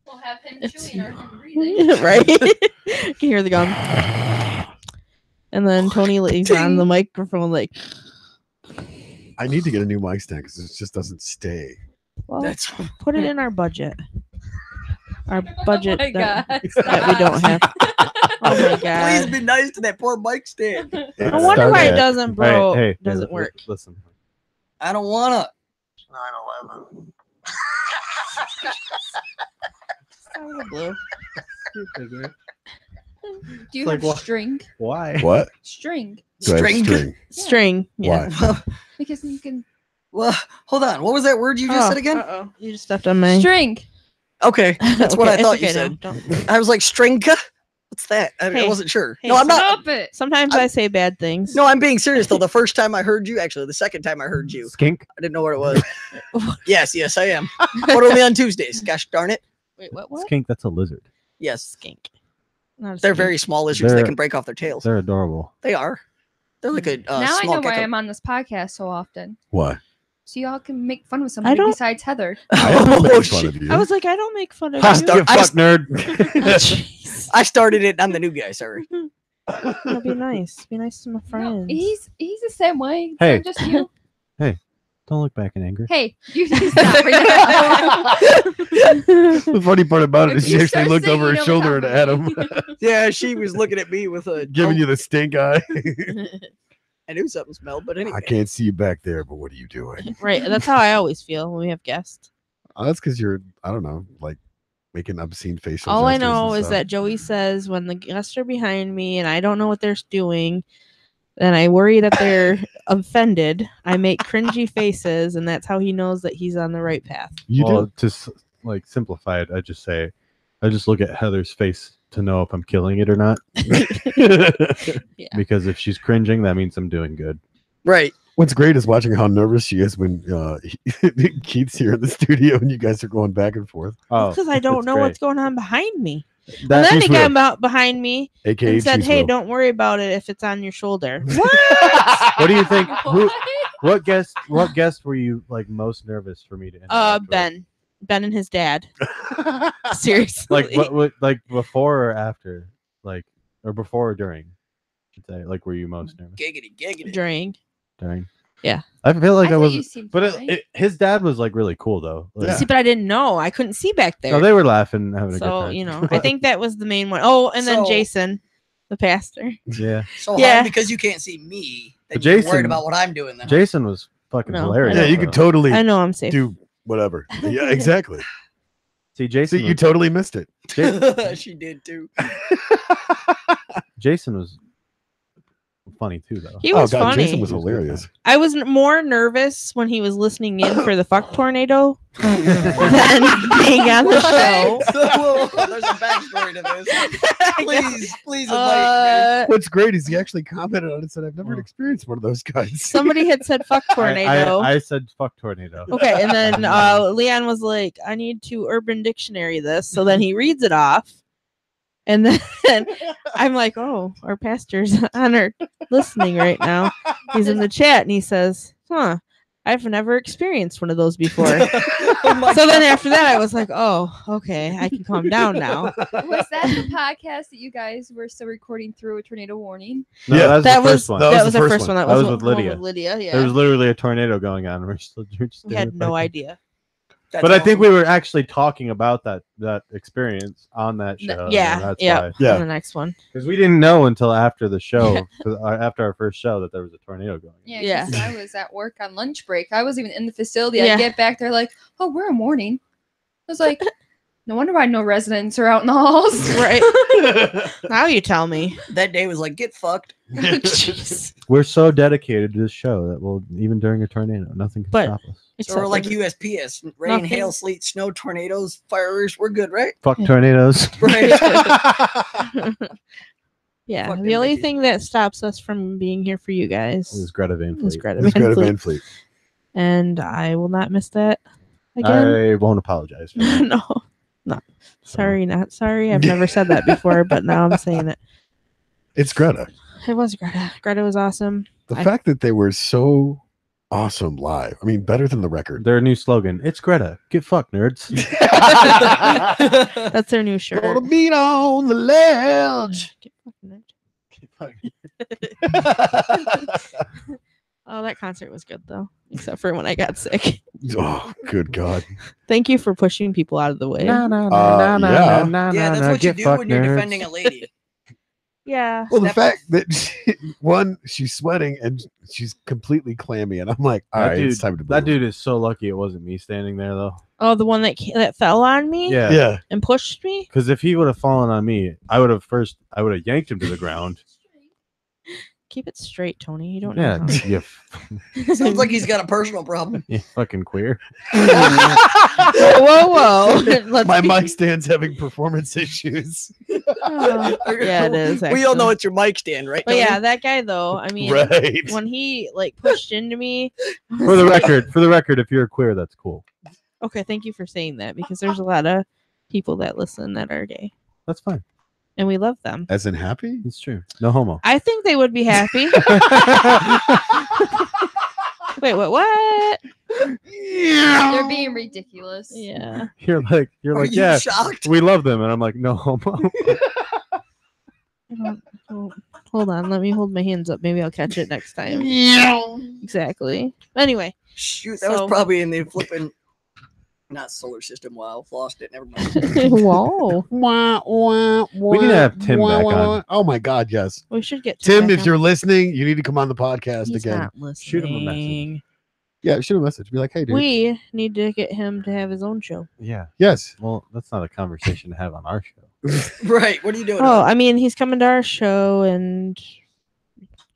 We'll have him It's- chewing or him breathing. Right? You can hear the gum. And then Tony lays on the microphone like, I need to get a new mic stand because it just doesn't stay. well, That's put it in our budget. Our budget Oh my that, God. that we don't have. Oh my Please god. be nice to that poor mic stand. I wonder why it Okay. doesn't, Hey, bro. hey, doesn't work. Listen. I don't wanna. 9/11. Blue. Do you Like have what? string? Why? What? String. Do I have String? string? String. Yeah. Why? Because you can. Well, hold on. What was that word you just said again? Uh-oh. You just stepped on my. String. Okay, that's what I Okay, thought it's you okay said. now. Don't- I was like, stringa? What's that? I Hey, wasn't sure. hey, No, I'm not. Stop it. Sometimes I say bad things. No, I'm being serious though. The first time I heard you, actually, the second time I heard you, Skink? I didn't know what it was. Yes, I am. But only on Tuesdays. Gosh darn it. Wait, what? Skink, that's a lizard. Yes, Skink. Not a they're skink. very small lizards. They They're- can break off their tails. They're adorable. They are. They're like a Now I small know why gecko. I'm on this podcast so often. Why? So y'all can make fun with somebody don't- besides Heather. I am Oh, making fun shit. of you. I was like, I don't make fun of Ha, you. start- you I fuck nerd. Jeez. I started it. I'm the new guy. Sorry. No, be nice. Be nice to my No, friends. he's the same way. It's Hey. not just you. Don't look back in anger. Hey, you just stop right now. The funny part about it If is she you actually start looked over singing her shoulder at over Adam, top of me. Yeah, she was looking at me with a giving you the stink eye. I knew something smelled, but anyway. I can't see you back there, but what are you doing? Right. That's how I always feel when we have guests. Oh, that's because you're, I don't know, like making obscene facial All I gestures and know is stuff. that Joey says when the guests are behind me and I don't know what they're doing, and I worry that they're offended. I make cringy faces, and that's how he knows that he's on the right path. You well, do. to like simplify it, I just look at Heather's face to know if I'm killing it or not. Yeah. Because if she's cringing, that means I'm doing good. Right. What's great is watching how nervous she is when Keith's here in the studio and you guys are going back and forth. Oh, Because I don't that's know great. what's going on behind me. That And then is he real. came out behind me AKA and said, Cheese "Hey, Will. don't worry about it if it's on your shoulder." What do you think? What? What guest were you like most nervous for me to interact with? Ben and his dad. Seriously. Like what like before or after? Like or before or during? Should say like were you most nervous? Giggity. During. During. Yeah. I feel like I thought was you seemed but fine. his dad was like really cool though. Like, Yeah. See, but I didn't know. I couldn't see back there. No, they were laughing, having a good So, time. you know, I think that was the main one. Oh, and then So- Jason, the pastor. yeah. So Yeah. hard because you can't see me. But Then you're Jason- worried about what I'm doing then. Jason was fucking No, hilarious. Yeah, you though. could totally I know I'm safe. do whatever. Yeah, exactly. See Jason. See, you was, totally missed it. She did too. Jason was funny too though. He was God, funny. Jason was hilarious. I was more nervous when he was listening in for the fuck tornado than being on the show. There's a backstory to this. Please enlighten me. What's great is he actually commented on it and said, I've never experienced one of those guys. Somebody had said fuck tornado. I said fuck tornado. Okay, and then Leon was like, I need to Urban Dictionary this. So then he reads it off. And then I'm like, oh, our pastor's on our listening right now. He's in the chat and he says, I've never experienced one of those before. So then after that, I was like, oh, okay, I can calm down now. Was that the podcast that you guys were still recording through a tornado warning? No, Yeah. that was the first one. that That was was the the first first one. one. That That was was with Lydia. Lydia, yeah. There was literally a tornado going on. We're just We had no idea. That's But I think awesome. we were actually talking about that experience on that show. Yeah, that's yeah. why. Yeah. On the next one. Because we didn't know until after the show, after our first show, that there was a tornado going. On. Yeah, 'cause I was at work on lunch break. I wasn't even in the facility. Yeah. I get back there like, oh, we're in warning. I was like, no wonder why no residents are out in the halls. Right. Now you tell me. that day was like, get fucked. Jeez. We're so dedicated to this show that we'll even during a tornado, nothing can But- stop us. So we're like Except USPS. Rain, Nothing. hail, sleet, snow, tornadoes, fireworks. We're good, right? Fuck tornadoes. Right. yeah. Fucking The only Mickey. thing that stops us from being here for you guys It was Greta Van is Fleet. Greta It was Van Greta Fleet. Van Fleet. And I will not miss that again. I won't apologize. For that. No. Not sorry, not sorry. I've never said that before, but now I'm saying it. It's Greta. It was Greta. Greta was awesome. The I- fact that they were so awesome live. I mean, better than the record. Their new slogan: "It's Greta. Get fucked, nerds." That's their new shirt. Gonna meet on the ledge. Get fucking it. Oh, that concert was good though, except for when I got sick. Oh, good God. Thank you for pushing people out of the way. Yeah, that's what you do when you're defending a lady. Yeah. Well, the Step- fact that she's sweating and she's completely clammy, and I'm like, all That right, dude, it's time to move. that dude is so lucky it wasn't me standing there though. Oh, the one that fell on me Yeah. Yeah. and pushed me. Because if he would have fallen on me, I would have yanked him to the ground. Keep it straight, Tony. You don't Yeah, know. you, Sounds like he's got a personal problem. you fucking queer. Whoa. Let's My be- mic stand's having performance issues. Oh, yeah, it is. We all know actually. it's your mic stand, right? But Tony? yeah, that guy though. I mean, Right. when he like pushed into me. For the record, if you're queer, that's cool. Okay, thank you for saying that because there's a lot of people that listen that are gay, That's fine. and we love them. As in happy? It's true. No homo. I think they would be happy. Wait, what? They're being ridiculous. Yeah. You're like, Are you yeah, shocked? we love them, and I'm like, no homo. Hold on, let me hold my hands up. Maybe I'll catch it next time. Exactly. Anyway, Shoot, that So- was probably in the flipping, not solar system. Wow, lost it. Never mind. whoa, We need to have Tim back on. Oh my God, yes. we should get Tim, back if on. you're listening, you need to come on the podcast He's again. not listening. Shoot him a message. Yeah, shoot a message. Be like, hey, dude. We need to get him to have his own show. Yeah. Yes. Well, that's not a conversation to have on our show. Right. What are you doing? Oh, I mean, he's coming to our show and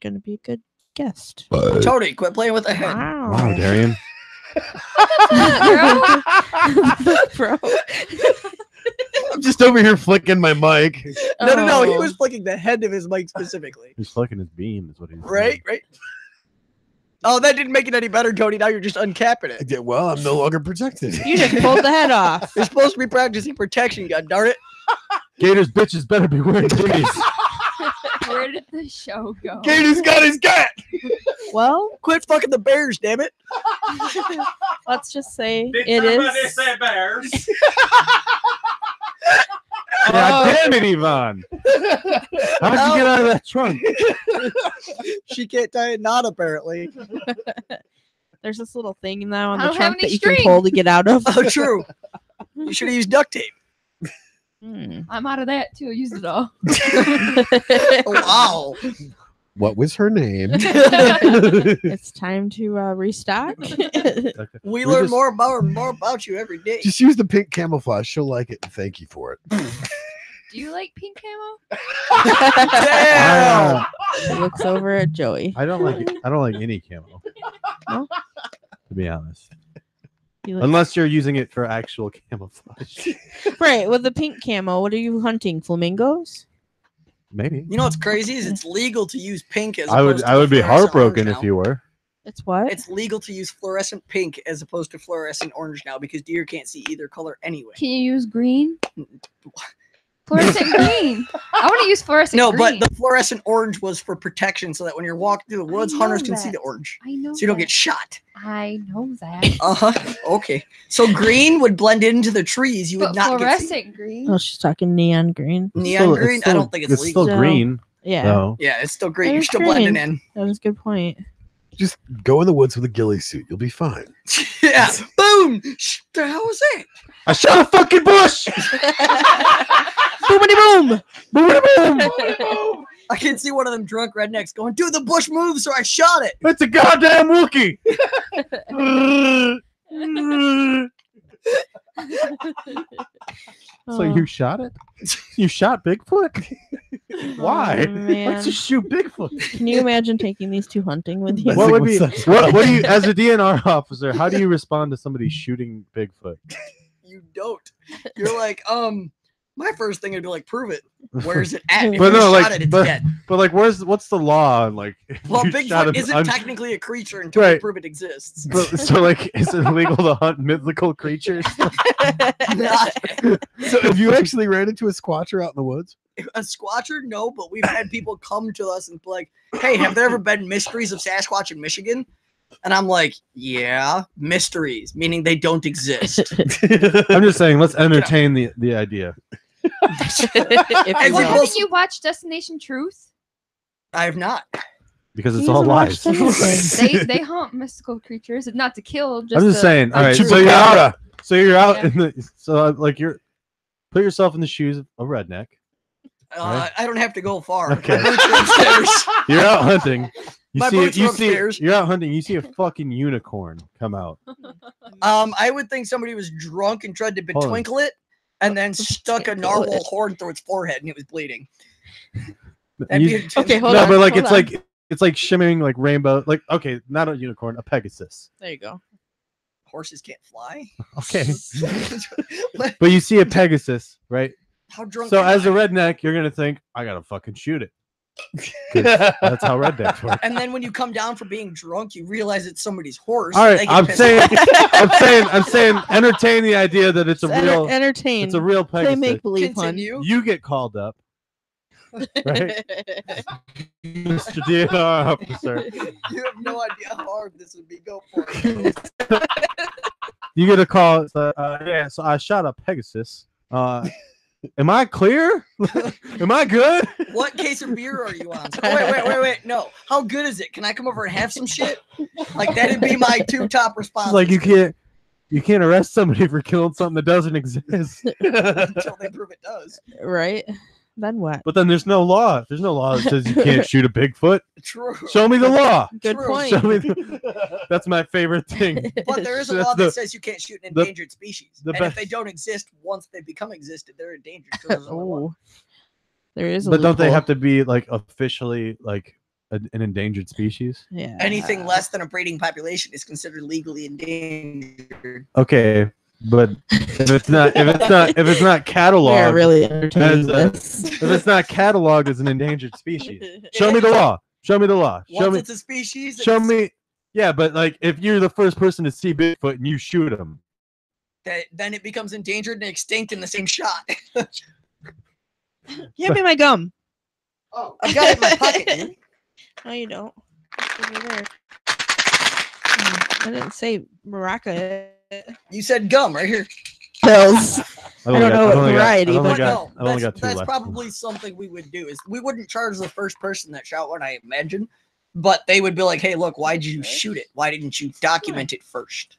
going to be a good guest. Tony, quit playing with the head. Wow, Darion. Bro. I'm just over here flicking my mic. No. He Oh. was flicking the head of his mic specifically. He's flicking his beam, is what he's Right. Oh, that didn't make it any better, Tony. Now you're just uncapping it. Yeah, well, I'm no longer protected. You just pulled the head off. You're supposed to be practicing protection, god darn it. Gators bitches better be wearing booties. Where did the show go? Gator's got his cat. Well, Quit fucking the bears, damn it. let's just say it is. bears. God damn it, Yvonne. How'd you get out of that trunk? She can't tie a knot, apparently. There's this little thing now on I the don't have trunk any that you can string. pull to get out of. Oh, true. You should have used duct tape. I'm out of that too. I used it all. Wow. What was her name? It's time to restock. We We're learn just- more about you every day. Just use the pink camouflage. She'll like it, and thank you for it. Do you like pink camo? Damn. He looks over at Joey. I don't like any camo. No? To be honest. He looks- Unless you're using it for actual camouflage. Right, with the pink camo, what are you hunting? Flamingos? Maybe. You know what's crazy is it's legal to use pink as I would opposed to I would be fluorescent heartbroken orange if now. you were. It's what? It's legal to use fluorescent pink as opposed to fluorescent orange now because deer can't see either color anyway. Can you use green? Fluorescent green. I want to use fluorescent No, green. but the fluorescent orange was for protection so that when you're walking through the woods, I hunters know can see that. the orange. I know. So you don't that. get shot. I know that. Uh-huh. Okay. So green would blend into the trees. You would But not get seen. fluorescent green. Oh, she's talking neon green. It's Neon still- green? I don't think it's still legal. green. Yeah, though. Yeah, it's still green. It You're is still green. blending in. that was a good point. Just go in the woods with a ghillie suit. You'll be fine. Yeah. Boom. The hell was that? I shot a fucking bush. Boomity boom! Boom, boom. I can see one of them drunk rednecks going, dude, the bush moved, so I shot it. It's a goddamn Wookiee. So Oh, you shot it? You shot Bigfoot? Why? oh, man. Let's just shoot Bigfoot. Can you imagine taking these two hunting with you? That's What like would be what's what do you as a DNR officer? How do you respond to somebody shooting Bigfoot? You don't. You're like, my first thing would be like, prove it. Where's it at? If But you no, shot like, it, it's but- dead. But like, what's the law? And like, if Well, you shot Bigfoot an isn't un- technically a creature until you Right. prove it exists. so like, is it illegal to hunt mythical creatures? Not So have you actually ran into a squatcher out in the woods? a squatcher, no, but we've had people come to us and be like, hey, have there ever been mysteries of Sasquatch in Michigan? And I'm like, yeah, mysteries, meaning they don't exist. I'm just saying, let's entertain the idea. If As you will. opposed- Haven't you watched Destination Truth? I have not. Because it's He all hasn't lies. watched anything. They hunt mystical creatures, not to kill. Just I'm just to- saying. All right, true. so you're out. Chupacabra. So you're out Yeah. in the. So like you're. Put yourself in the shoes of a redneck. Right. I don't have to go far. Okay. My roots are upstairs. You're out hunting. My boots are upstairs. You're out hunting. You see a fucking unicorn come out. I would think somebody was drunk and tried to Hold on. betwinkle it, and then stuck a Betwinkle narwhal it. horn through its forehead, and it was bleeding. You- That'd be Okay, hold no, on. but like hold it's on. like shimmering like rainbow. Like okay, not a unicorn, a Pegasus. There you go. horses can't fly. Okay, What? but you see a Pegasus, right? How drunk? So am as a I? redneck, you're gonna think I gotta fucking shoot it. 'Cause That's how rednecks work. And then when you come down from being drunk, you realize it's somebody's horse. All they right, get I'm pissed saying, off. I'm saying, entertain the idea that it's a real, entertain. it's a real Play Pegasus. make believe one. Continue. You get called up, right, Mr. DNR officer. You have no idea how hard this would be. Go for it. You get a call. It's like, yeah, so I shot a Pegasus. Am I clear? Am I good? What case of beer are you on? Wait. No. How good is it? Can I come over and have some shit? Like that'd be my two top It's responses. like you can't arrest somebody for killing something that doesn't exist. until they prove it does. Right? Then what? But then there's no law. There's no law that says you can't shoot a Bigfoot. True. Show me the law. Good True. point. Show me that's my favorite thing. But there is a That's law the- that says you can't shoot an the- endangered species. the And best- if they don't exist, once they become existed, they're endangered. So there's only one. Oh, there is. A But don't they loophole. have to be like officially like an endangered species? Yeah. Anything less than a breeding population is considered legally endangered. Okay, but if it's not cataloged, We are really entertaining as this. if it's not cataloged as an endangered species, show me the law. Show me the law. Show Once me. it's a species, Show it's- me. Yeah, but like if you're the first person to see Bigfoot and you shoot him, then it becomes endangered and extinct in the same shot. Hand me my gum. Oh, I've got it in my pocket, man. No, you don't. It's over there. I didn't say maraca. You said gum right here. Pills. I've I don't know what variety, I've only but- got, I've only that's, got two that's left. probably something we would do. Is we wouldn't charge the first person that shot one, I imagine, but they would be like, "Hey, look, why did you shoot it? Why didn't you document it first?"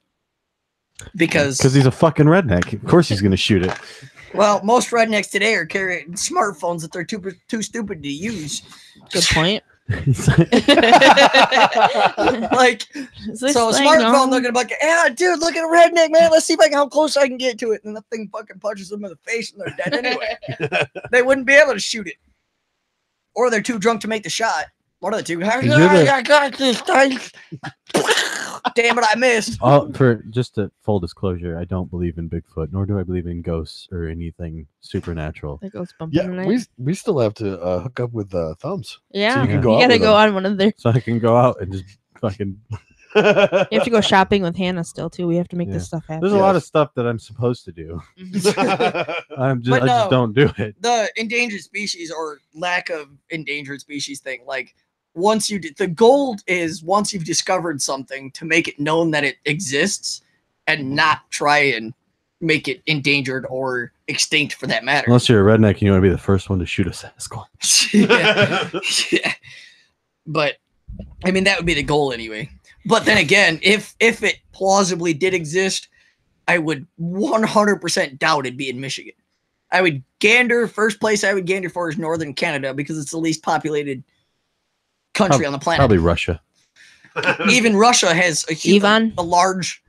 Because he's a fucking redneck. Of course he's gonna shoot it. well, most rednecks today are carrying smartphones that they're too stupid to use. Good point. He's like, Like, Is this so a thing smartphone, on? they're gonna be like, "Yeah, dude, look at a redneck, man. Let's see if how close I can get to it." And the thing fucking punches them in the face, and they're dead anyway. They wouldn't be able to shoot it, or they're too drunk to make the shot. One of the two. I got this thing. Damn it, I missed. for just a full disclosure, I don't believe in Bigfoot, nor do I believe in ghosts or anything supernatural. That goes bumping Yeah, tonight. we still have to hook up with thumbs. Yeah, so you can you go out gotta with go them. on one of their. So I can go out and just fucking. You have to go shopping with Hannah still too. We have to make Yeah. this stuff happen. There's a lot of stuff that I'm supposed to do. I just no. don't do it. The endangered species or lack of endangered species thing, like once the goal is once you've discovered something to make it known that it exists and not try and make it endangered or extinct for that matter. Unless you're a redneck and you want to be the first one to shoot a Sasquatch. yeah. Yeah. But I mean that would be the goal anyway. But then again, if it plausibly did exist, I would 100% doubt it'd be in Michigan. I would gander first place I would gander for is northern Canada because it's the least populated country on the planet. Probably Russia. Even Russia has Ivan? a large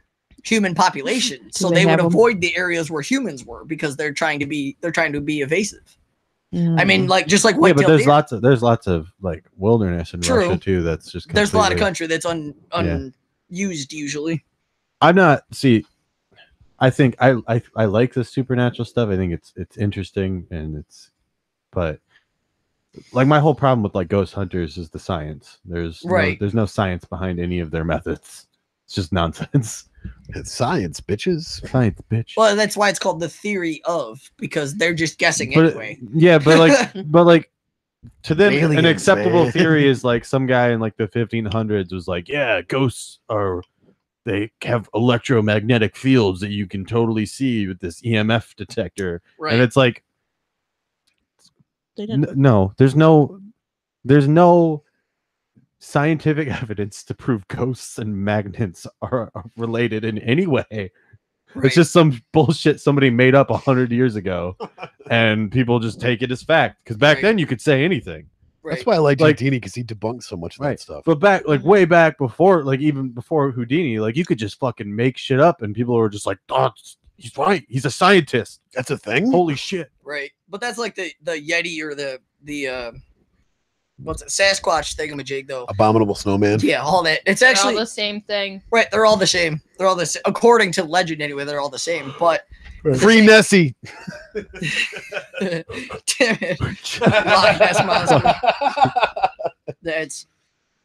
human population, so they they would have 'em? avoid the areas where humans were because they're trying to be evasive. Mm. I mean, like just like Yeah, white but there's lots of like wilderness in True. Russia too. That's just There's a lot of completely- country that's unused usually. I'm not I think I like the supernatural stuff. I think it's interesting and but like my whole problem with like ghost hunters is the science. There's no science behind any of their methods. It's just nonsense. It's science, bitches. Science, bitch. Well, that's why it's called the theory of because they're just guessing But- anyway. Yeah, but like to them, an Aliens, acceptable man. theory is like some guy in like the 1500s was like, yeah, ghosts they have electromagnetic fields that you can totally see with this EMF detector, Right. and it's like, They didn't. no, there's no scientific evidence to prove ghosts and magnets are related in any way. Right. It's just some bullshit somebody made up 100 years ago, and people just take it as fact. Because back Right. then you could say anything. Right. That's why I like Like- Houdini because he debunks so much of Right. that stuff. But way back before, like even before Houdini, like you could just fucking make shit up, and people were just like, "Oh, he's right. He's a scientist. That's a thing. Holy shit!" Right. But that's like the Yeti or the what's it, Sasquatch thingamajig though. Abominable snowman. Yeah, all that. It's They're actually all the same thing. right. They're all the same. They're all the same. According to legend, anyway, they're all the same. But Free Nessie. damn it, Loch Ness Monster.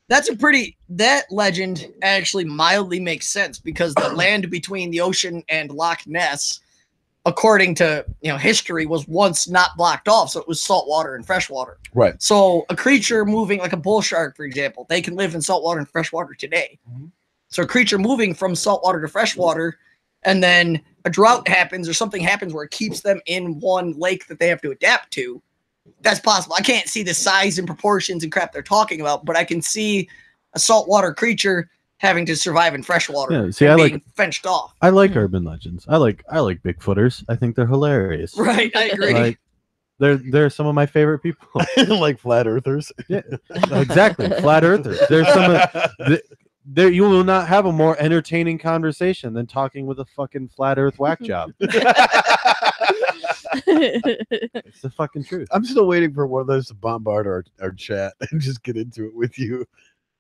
That legend actually mildly makes sense because the land between the ocean and Loch Ness, according to history, was once not blocked off, so it was salt water and fresh water. Right. So a creature moving like a bull shark, for example, they can live in salt water and fresh water today. So a creature moving from salt water to fresh water, and then a drought happens or something happens where it keeps them in one lake that they have to adapt to. That's possible. I can't see the size and proportions and crap they're talking about, but I can see a saltwater creature having to survive in fresh water. Yeah, see, and I like- being fenced off. I like urban legends. I like Bigfooters. I think they're hilarious. Right, I agree. Like they're some of my favorite people. Like flat earthers. Yeah, exactly. Flat earthers. There's some of there. You will not have a more entertaining conversation than talking with a fucking flat Earth whack job. It's the fucking truth. I'm still waiting for one of those to bombard our chat and just get into it with you.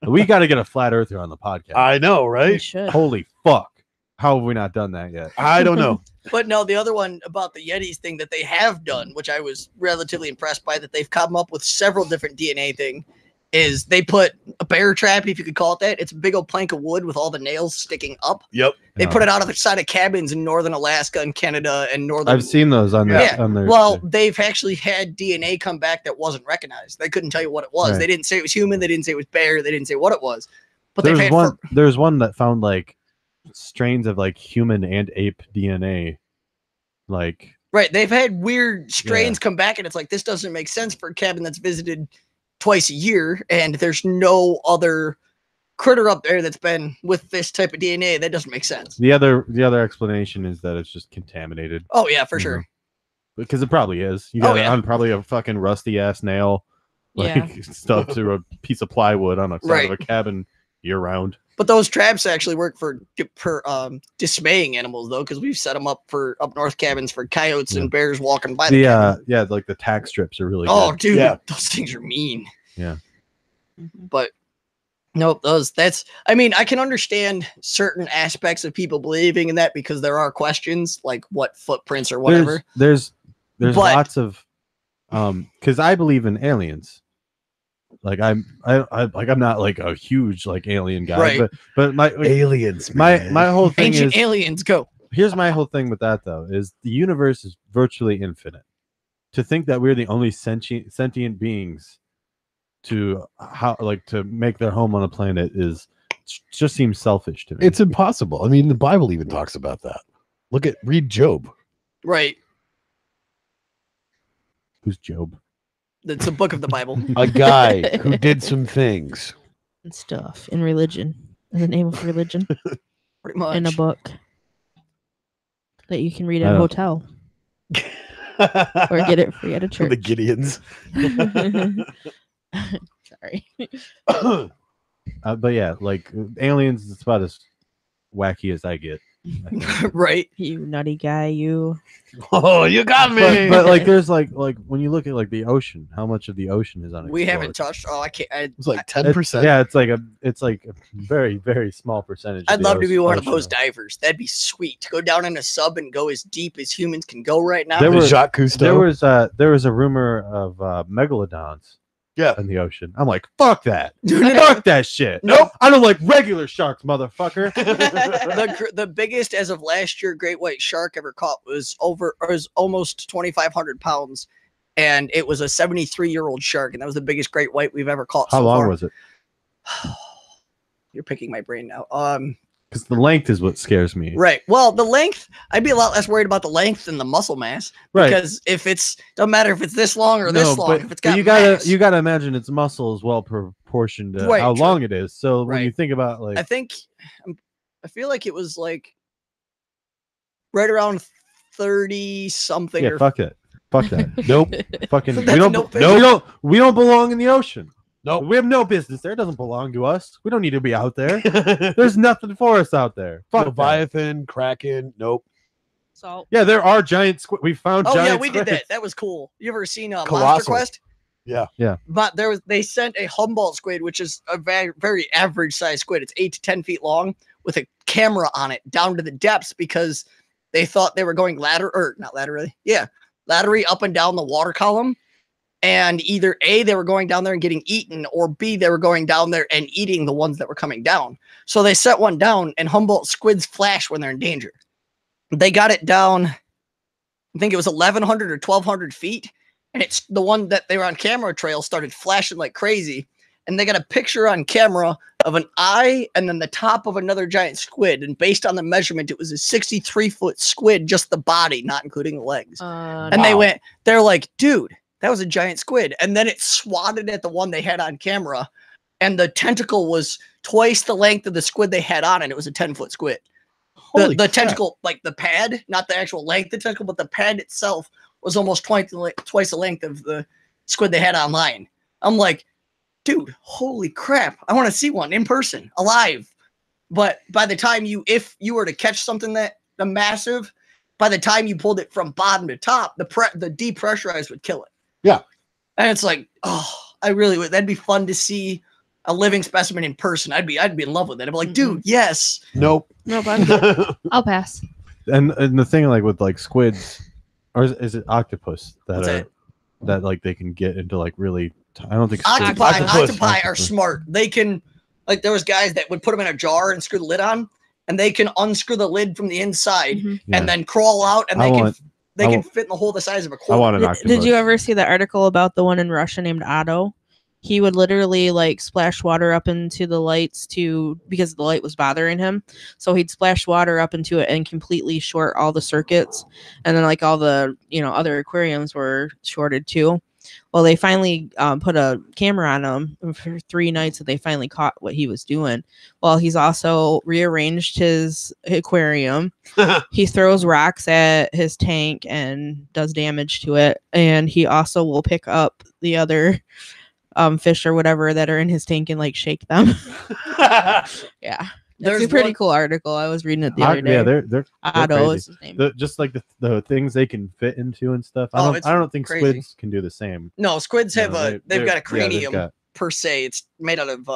We got to get a flat earther on the podcast. I know, We right? should. Holy fuck! How have we not done that yet? I don't know. But no, the other one about the Yetis thing that they have done, which I was relatively impressed by, that they've come up with several different DNA thing, is they put a bear trap, if you could call it that. It's a big old plank of wood with all the nails sticking up. Yep. They No. put it out of the side of cabins in northern Alaska and Canada and northern. I've seen those on their. Yeah. On their Well, they've actually had DNA come back that wasn't recognized. They couldn't tell you what it was. Right. They didn't say it was human. They didn't say it was bear. They didn't say what it was. But they've there's had one. There's one that found like strains of like human and ape DNA. Like right. They've had weird strains come back, and it's like, this doesn't make sense for a cabin that's visited twice a year, and there's no other critter up there that's been with this type of DNA. That doesn't make sense. the other explanation is that it's just contaminated. Oh yeah, for Mhm. sure. Because it probably is. You Oh, got it yeah. on probably a fucking rusty ass nail, like Yeah. stuck to a piece of plywood on a side Right. of a cabin year round. But those traps actually work for dismaying animals, though, because we've set them up for up north cabins for coyotes Yeah. and bears walking by the The cabin. yeah, like the tack strips are really Oh, good. dude, Yeah. those things are mean. Yeah. But nope, I mean, I can understand certain aspects of people believing in that because there are questions like what footprints or whatever. There's But- lots of because I believe in aliens. Like I'm not like a huge like alien guy, Right. but my Aliens. my man. my whole thing Ancient is aliens go. here's my whole thing with that though is the universe is virtually infinite. To think that we're the only sentient beings to to make their home on a planet just seems selfish to me. It's impossible. I mean, the Bible even talks about that. Read Job. Right. Who's Job? It's a book of the Bible. A guy who did some things. And stuff in religion, in the name of religion, Pretty much. in a book that you can read I at a don't- hotel or get it free at a The church. Gideons. Sorry. But yeah, like aliens, it's about as wacky as I get. I think. Right. You nutty guy, you. Oh, you got me. but like there's like when you look at like the ocean, how much of the ocean is unexplored? We haven't touched. Oh, I can't. It's like It's- 10%. Yeah, it's like a very very small percentage. of I'd the love to be one of ocean. those divers. That'd be sweet. To go down in a sub and go as deep as humans can go right now. There The were- Jacques Cousteau. There was a rumor of megalodons. Yeah. In the ocean. I'm like, fuck that. Dude, Fuck that shit. Nope. I don't like regular sharks, motherfucker. the biggest as of last year great white shark ever caught was almost 2,500 pounds, and it was a 73-year-old shark, and that was the biggest great white we've ever caught. How so long far. was it? You're picking my brain now. Because the length is what scares me. Right. Well, the length, I'd be a lot less worried about the length than the muscle mass, Right. because if it's doesn't matter if it's this long or this long, but, if it's but got you gotta imagine its muscle is well proportioned to Right, how true. long it is. So when you Right. think about like I think I feel like it was like right around 30 something. yeah, or fuck it. Fuck that. Nope. Fucking That's we don't belong in the ocean. Nope. We have no business there. It doesn't belong to us. We don't need to be out there. There's nothing for us out there. Fuck that. Leviathan, Kraken. Nope. Salt. Yeah, there are giant squid. We found Oh giant yeah, we did squids. that. That was cool. You ever seen Monster Colossal. Quest? Yeah. But they sent a Humboldt squid, which is a very, very average size squid. It's 8 to 10 feet long, with a camera on it down to the depths because they thought they were going laterally up and down the water column. And either A, they were going down there and getting eaten, or B, they were going down there and eating the ones that were coming down. So they set one down, and Humboldt squids flash when they're in danger. They got it down, I think it was 1,100 or 1,200 feet. And it's the one that they were on camera trail started flashing like crazy. And they got a picture on camera of an eye and then the top of another giant squid. And based on the measurement, it was a 63-foot squid, just the body, not including the legs. And they're like, dude, that was a giant squid. And then it swatted at the one they had on camera. And the tentacle was twice the length of the squid they had on, and it was a 10-foot squid. Holy The crap. tentacle, like the pad, not the actual length of the tentacle, but the pad itself was almost twice the length of the squid they had online. I'm like, dude, holy crap. I want to see one in person, alive. But by the time if you were to catch something that massive, by the time you pulled it from bottom to top, the depressurized would kill it. Yeah. And it's like, oh, I really would. That'd be fun to see a living specimen in person. I'd be in love with it. I'd be like, dude, yes. Nope. Nope, I'm good. I'll pass. And the thing like with like squids, or is it octopus What's that like they can get into like really? I don't think squids- Octopi are smart. They can, like, there was guys that would put them in a jar and screw the lid on, and they can unscrew the lid from the inside and then crawl out, and they can fit in the hole the size of a quarter. I want an octopus. Did you ever see the article about the one in Russia named Otto? He would literally like splash water up into the lights because the light was bothering him. So he'd splash water up into it and completely short all the circuits. And then like all the, other aquariums were shorted too. Well, they finally put a camera on him for 3 nights that they finally caught what he was doing. Well, he's also rearranged his aquarium. He throws rocks at his tank and does damage to it. And he also will pick up the other fish or whatever that are in his tank and like shake them. Yeah. There's a pretty cool article. I was reading it the other day. Yeah, they're Otto is his name. Just like the things they can fit into and stuff. I don't think crazy. squids can do the same. No, squids have they've got a cranium per se. It's made out of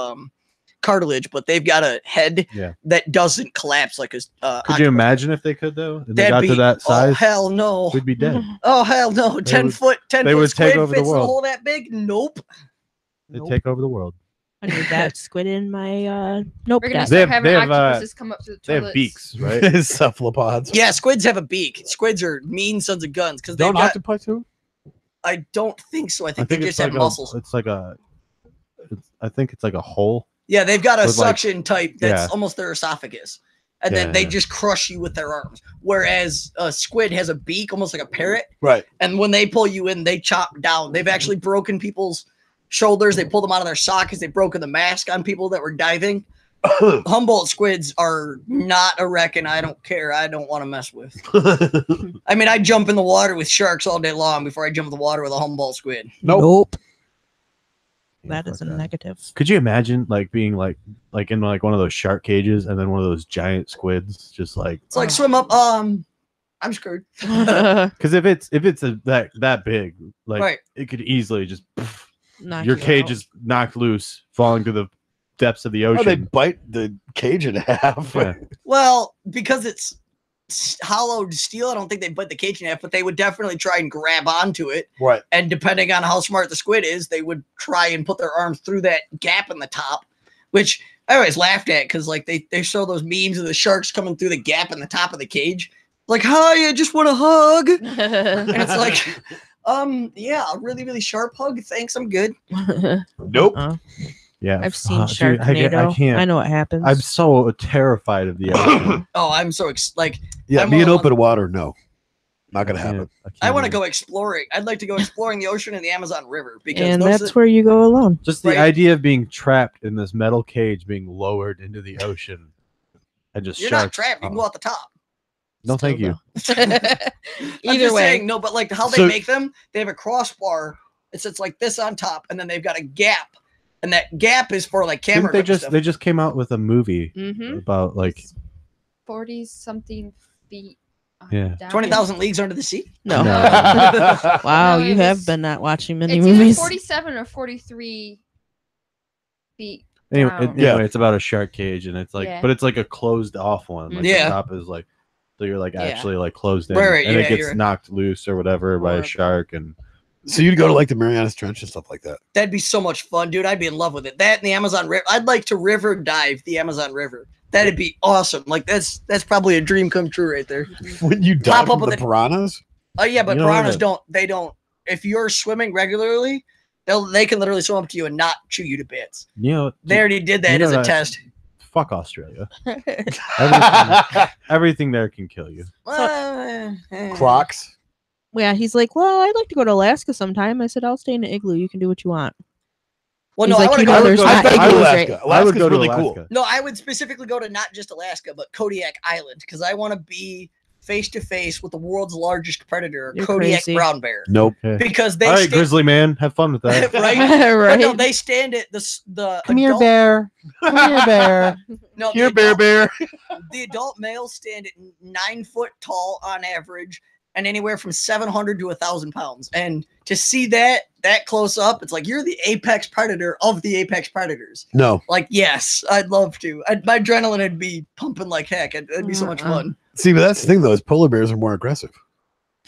cartilage, but they've got a head that doesn't collapse like a. Could you imagine if they could though? If they got That'd to that size? Oh hell no! We'd be dead. Oh hell no! 10 foot would squid take over the fits in a world. hole that big? Nope. They'd take over the world. I need that squid in my We're gonna desk. start having they have, octopuses come up to the They toilets. have beaks, right? Cephalopods. Yeah, squids have a beak. Squids are mean sons of guns because they Don't got. octopi too? I don't think so. I think they just it's have like muscles. I think it's like a hole. Yeah, they've got a with, like- suction type that's Yeah. almost their esophagus. And then they just crush you with their arms. Whereas a squid has a beak, almost like a parrot. Right. And when they pull you in, they chop down. They've actually broken people's shoulders. They pulled them out of their sockets. They've broken the mask on people that were diving. Humboldt squids are not a wreck, and I don't care. I don't want to mess with. I mean, I jump in the water with sharks all day long before I jump in the water with a Humboldt squid. Nope. That is a negative. Could you imagine like being like in like one of those shark cages and then one of those giant squids just like It's like swim up. I'm screwed. because if it's that big, like Right. it could easily just Knock your you cage out. is knocked loose, falling to the depths of the ocean. Oh, they bite the cage in half. Yeah. Well, because it's hollowed steel, I don't think they bite the cage in half, but they would definitely try and grab onto it. Right. And depending on how smart the squid is, they would try and put their arms through that gap in the top, which I always laughed at because like they show those memes of the sharks coming through the gap in the top of the cage. Like, hi, I just want a hug. And it's like, yeah, a really, really sharp hug. Thanks, I'm good. Nope. Yeah, I've seen dude, Sharknado. I can't. I know what happens. I'm so terrified of the ocean. Oh, I'm so like Yeah, I'm me in all- open water, no. Not gonna happen. I want to go exploring. I'd like to go exploring the ocean and the Amazon River because and those that's where you go alone. Just the Right. idea of being trapped in this metal cage, being lowered into the ocean, and just you're not sharks. trapped. You can go out the top. No, thank you. I'm Either just way. saying, no, but like how they So- make them, they have a crossbar. It sits like this on top, and then they've got a gap, and that gap is for like camera. Didn't grip stuff. they just came out with a movie Mm-hmm. about like 40-something feet. Yeah. down. 20,000 Leagues Under the Sea. No. No. Wow, No, you it have was- been not watching many It's movies. either 47 or 43 feet. anyway, Wow. anyway, it's about a shark cage, and it's like, Yeah. but it's like a closed off one. Like Yeah. the top is like, so you're like Yeah. actually like closed in, Right, and yeah, it gets you're- knocked loose or whatever by a Horrible. shark, and So you'd go to like the Marianas Trench and stuff like that. That'd be so much fun, dude. I'd be in love with it. That and the Amazon River. I'd like to river dive the Amazon River. That'd be awesome. Like that's probably a dream come true right there. When you Pop dive up from with the it. piranhas? Oh yeah, but You know piranhas what? don't. If you're swimming regularly, they can literally swim up to you and not chew you to bits. you know, They already did that You know as a that- test. fuck Australia. Everything, everything there can kill you. Crocs. Yeah, he's like, well, I'd like to go to Alaska sometime. I said, I'll stay in an igloo. You can do what you want. Well, He's no, I like, want to you go. know, would there's go- not I would igloos, Alaska. right? I would Alaska's go to really Alaska. cool. No, I would specifically go to not just Alaska, but Kodiak Island because I want to be face to face with the world's largest predator, You're Kodiak crazy. brown bear, Nope. Okay. because they All right, sta- grizzly man, have fun with that. right? Right. But no, they stand at the Come here, adult, bear. Come here, bear. no, Here, the bear. the adult males stand at 9 foot tall on average, and anywhere from 700 to 1,000 pounds. And to see that close up, it's like you're the apex predator of the apex predators. No. Like, yes, I'd love to. My adrenaline would be pumping like heck. It'd be so much fun. See, but that's the thing, though, is polar bears are more aggressive.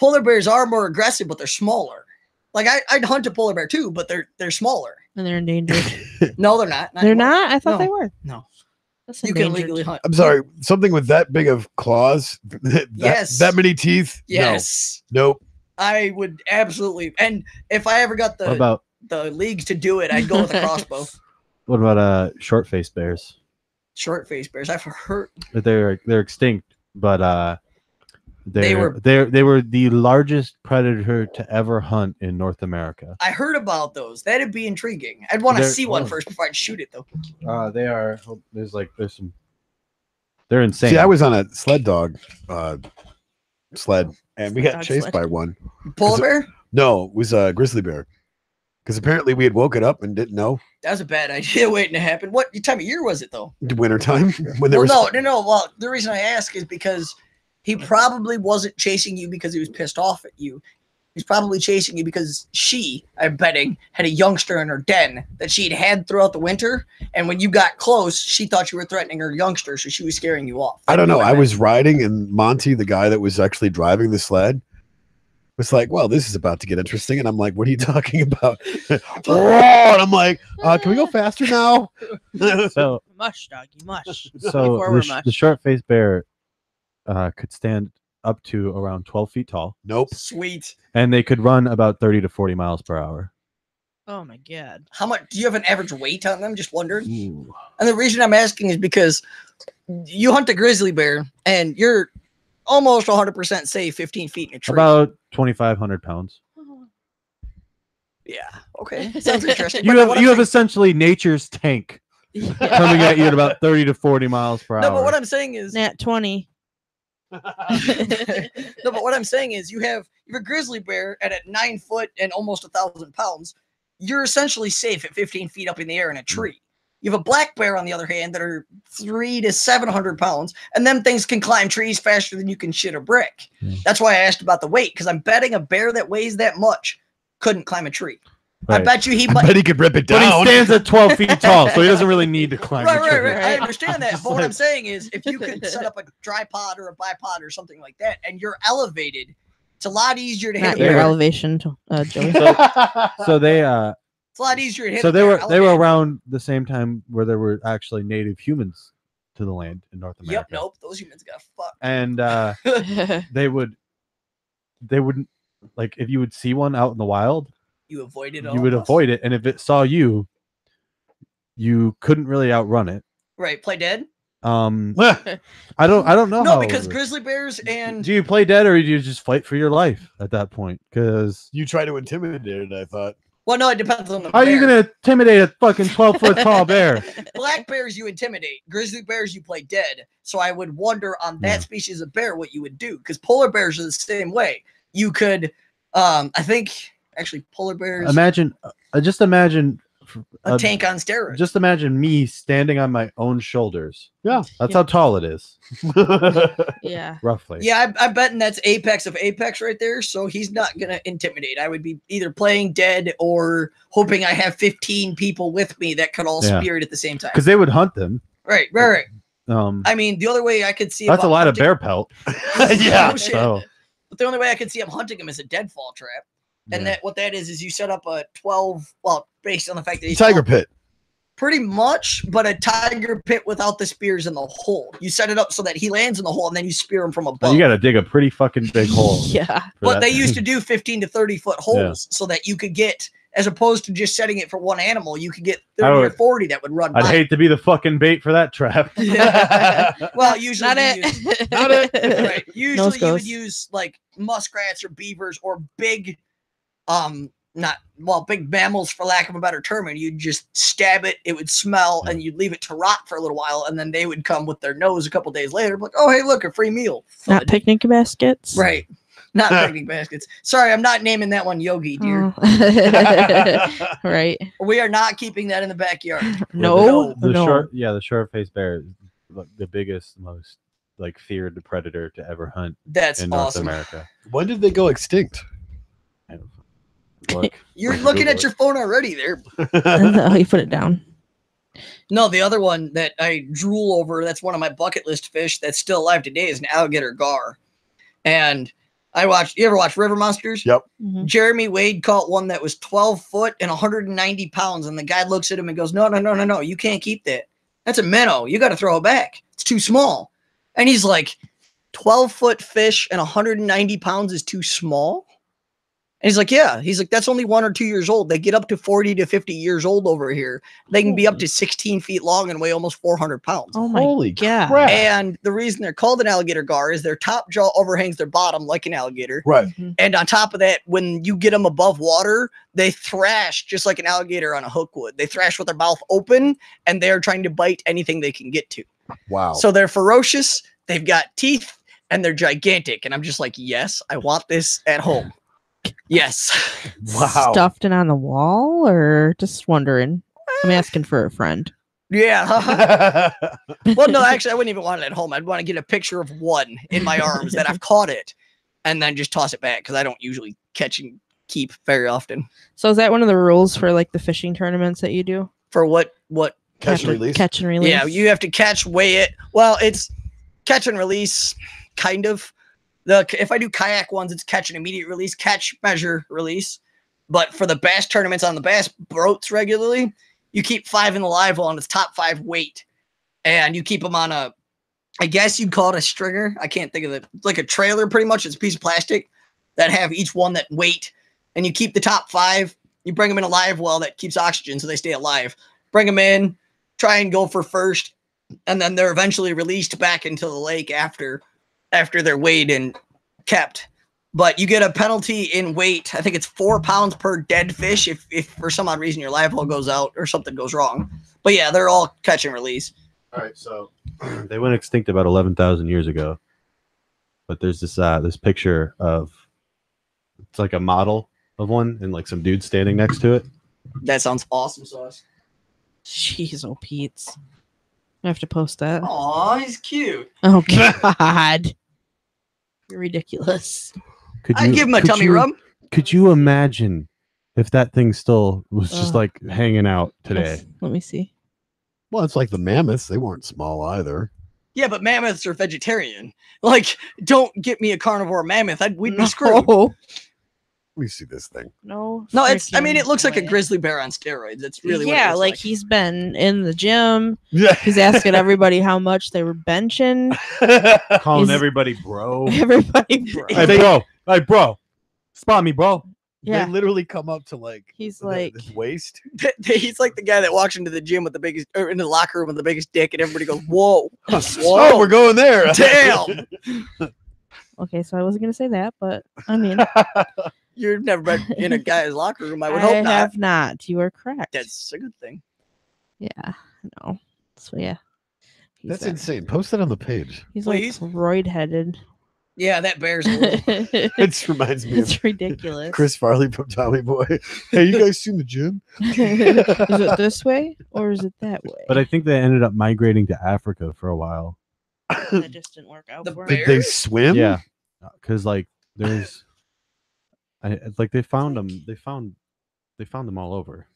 Polar bears are more aggressive, but they're smaller. Like I'd hunt a polar bear too, but they're smaller. And they're endangered. No, they're not. They're anymore. not? I thought No. they were. No. That's You can endangered. legally hunt. I'm sorry, something with that big of claws, Yes. that many teeth. Yes. No. Nope. I would absolutely. And if I ever got What about the leagues to do it, I'd go with a crossbow. short faced bears? Short face bears. I've heard. They're extinct, but They were- they were the largest predator to ever hunt in North America. I heard about those. That'd be intriguing. I'd want to They're- see one oh. first before I'd shoot it, though. They are. There's some. They're insane. See, I was on a sled dog sled, and we got Dog chased sled. by one. Polar bear? No, it was a grizzly bear. Because apparently we had woken up and didn't know. That was a bad idea waiting to happen. What time of year was it, though? Wintertime when there Well, was no. Well, the reason I ask is because he probably wasn't chasing you because he was pissed off at you. He's probably chasing you because she, I'm betting, had a youngster in her den that she'd had throughout the winter. And when you got close, she thought you were threatening her youngster, so she was scaring you off. I don't know. That'd I be what was riding, and Monty, the guy that was actually driving the sled, was like, "Well, this is about to get interesting." And I'm like, "What are you talking about?" And I'm like, "Can we go faster now?" so Mush, doggy, much. so Forward the, mush. the short faced bear could stand up to around 12 feet tall, Nope. Sweet. and they could run about 30 to 40 miles per hour. Oh my god. How much do you have an average weight on them? Just wondering. Ooh. And the reason I'm asking is because you hunt a grizzly bear and you're almost 100% safe 15 feet in a tree. About 2,500 pounds. Yeah. Okay. Sounds interesting. You But have what you I'm have essentially nature's tank coming at you at about 30 to 40 miles per no, hour. but what I'm saying is Nat 20. no, but what I'm saying is you have a grizzly bear and at 9 foot and almost 1,000 pounds, you're essentially safe at 15 feet up in the air in a tree. You have a black bear, on the other hand, that are 300 to 700 pounds, and them things can climb trees faster than you can shit a brick. Yeah. That's why I asked about the weight, because I'm betting a bear that weighs that much couldn't climb a tree. I Right. bet you he I might. bet he could rip it But down. he stands at 12 feet tall, so he doesn't really need to climb. Right, the right, tree. right. I understand that. It's But what I'm like- saying is, if you could set up a tripod or a bipod or something like that, and you're elevated, it's a lot easier to hit Not a your bear. elevation, Joey. So they It's a lot easier to hit. so a they bear were elevated. around the same time where there were actually native humans to the land in North America. Yep. Nope. Those humans got fucked. And they wouldn't, like, if you would see one out in the wild, You avoided. you would avoid it, and if it saw you, you couldn't really outrun it. Right. Play dead. I don't know. No, how because it- grizzly bears and do you play dead or do you just fight for your life at that point? Because You try to intimidate it, I thought. well, no, it depends on the. how are you bear. gonna intimidate a fucking 12-foot tall bear? Black bears you intimidate. Grizzly bears you play dead. So I would wonder on that Yeah. species of bear what you would do, because polar bears are the same way. You could, I think, actually, polar bears Just imagine a tank on steroids. Just imagine me standing on my own shoulders. Yeah. That's Yeah. how tall it is, Yeah. roughly. Yeah, I'm betting that's apex of apex right there. So he's not gonna intimidate. I would be either playing dead or hoping I have 15 people with me that could all Yeah. spear it at the same time. Because they would hunt them. Right. I mean, the other way I could see That's a about lot of hunting- bear pelt. Yeah. No shit. So But the only way I could see him hunting him is a deadfall trap. And yeah. that what that is you set up a 12, well, based on the fact that he's Tiger tall, pit. pretty much, but a tiger pit without the spears in the hole. You set it up so that he lands in the hole and then you spear him from But above. you got to dig a pretty fucking big hole. Yeah. for But that they used thing. to do 15 to 30 foot holes so that you could get, as opposed to just setting it for one animal, you could get 30 or would- 40 that would run I'd by. hate to be the fucking bait for that trap. Well, usually Not you use- it. Not it. right. Usually you would goes. use like muskrats or beavers or big big mammals, for lack of a better term, and you'd just stab it, it would smell, and you'd leave it to rot for a little while, and then they would come with their nose a couple days later, like, oh, hey, look, a free meal. Not picnic baskets. Right. Not picnic baskets. Sorry, I'm not naming that one Yogi, dear. Oh. Right. We are not keeping that in the backyard. No. The short-faced bear is the biggest, most like feared predator to ever hunt That's in North awesome. America. When did they go extinct? Look, You're looking at your phone already there. Oh, you put it down. No, the other one that I drool over, that's one of my bucket list fish that's still alive today, is an alligator gar. And you ever watch River Monsters? Yep. Mhm. Jeremy Wade caught one that was 12 foot and 190 pounds. And the guy looks at him and goes, no, you can't keep that. That's a minnow. You got to throw it back. It's too small. And he's like, 12-foot fish and 190 pounds is too small? And he's like, yeah. He's like, that's only 1 or 2 years old. They get up to 40 to 50 years old over here. They can be up to 16 feet long and weigh almost 400 pounds. Oh my Holy God. crap. And the reason they're called an alligator gar is their top jaw overhangs their bottom like an alligator. Right. Mhm. And on top of that, when you get them above water, they thrash just like an alligator on a hook would. They thrash with their mouth open, and they're trying to bite anything they can get to. Wow. So they're ferocious, they've got teeth, and they're gigantic. And I'm just like, yes, I want this at home. Yes. Wow. Stuffed it on the wall, or just wondering? I'm asking for a friend. Yeah. Well, no, actually, I wouldn't even want it at home. I'd want to get a picture of one in my arms that I've caught it, and then just toss it back, because I don't usually catch and keep very often. So is that one of the rules for like the fishing tournaments that you do? For what? Catch and Have to release? Catch and release. Yeah, you have to catch, weigh it. Well, it's catch and release, kind of. If I do kayak ones, it's catch and immediate release, catch, measure, release. But for the bass tournaments on the bass boats regularly, you keep 5 in the live well, and it's top 5 weight. And you keep them on I guess you'd call it a stringer. I can't think of it. It's like a trailer, pretty much. It's a piece of plastic that have each one that weight. And you keep the top 5. You bring them in a live well that keeps oxygen so they stay alive. Bring them in, try and go for first. And then they're eventually released back into the lake after they're weighed and kept. But you get a penalty in weight. I think it's 4 pounds per dead fish if for some odd reason your live well goes out or something goes wrong. But yeah, they're all catch and release. all right, so they went extinct about 11,000 years ago. But there's this picture of, it's like a model of one and like some dude standing next to it. That sounds awesome, Sauce. Jeez, oh Pete's. I have to post that. Aw, he's cute. Oh God. You're ridiculous. I'd give him a tummy rub. Could you imagine if that thing still was just Ugh. like hanging out today? Let me see. Well, it's like the mammoths. They weren't small either. Yeah, but mammoths are vegetarian. Like, don't get me a carnivore mammoth. We'd be screwed. No. Let me see this thing. No. No, I mean, it freaking looks like a way. grizzly bear on steroids. It's really what it yeah, looks like he's been in the gym. Yeah. He's asking everybody how much they were benching. Calling Is- everybody bro. Everybody, bro. Hey bro, spot me, bro. Yeah, They literally come up to like he's the- like, his waist. He's like the guy that walks into the gym with the biggest, or into the locker room with the biggest dick, and everybody goes, "Whoa, Oh, we're going there. damn!" okay, so I wasn't gonna say that, but I mean, You've never been in a guy's locker room. I would hope not. have not. You are correct. That's a good thing. yeah, no. So yeah, he's That's a- insane. Post that on the page. He's Please. like roid-headed. Yeah, that bear's. A little, It's It just reminds me of ridiculous. Chris Farley from Tommy Boy. Hey, you guys seen the gym? Is it this way or is it that way? But I think they ended up migrating to Africa for a while. that just didn't work out The for bear- him. Did they swim? Yeah, because like there's, like they found them. They found them all over.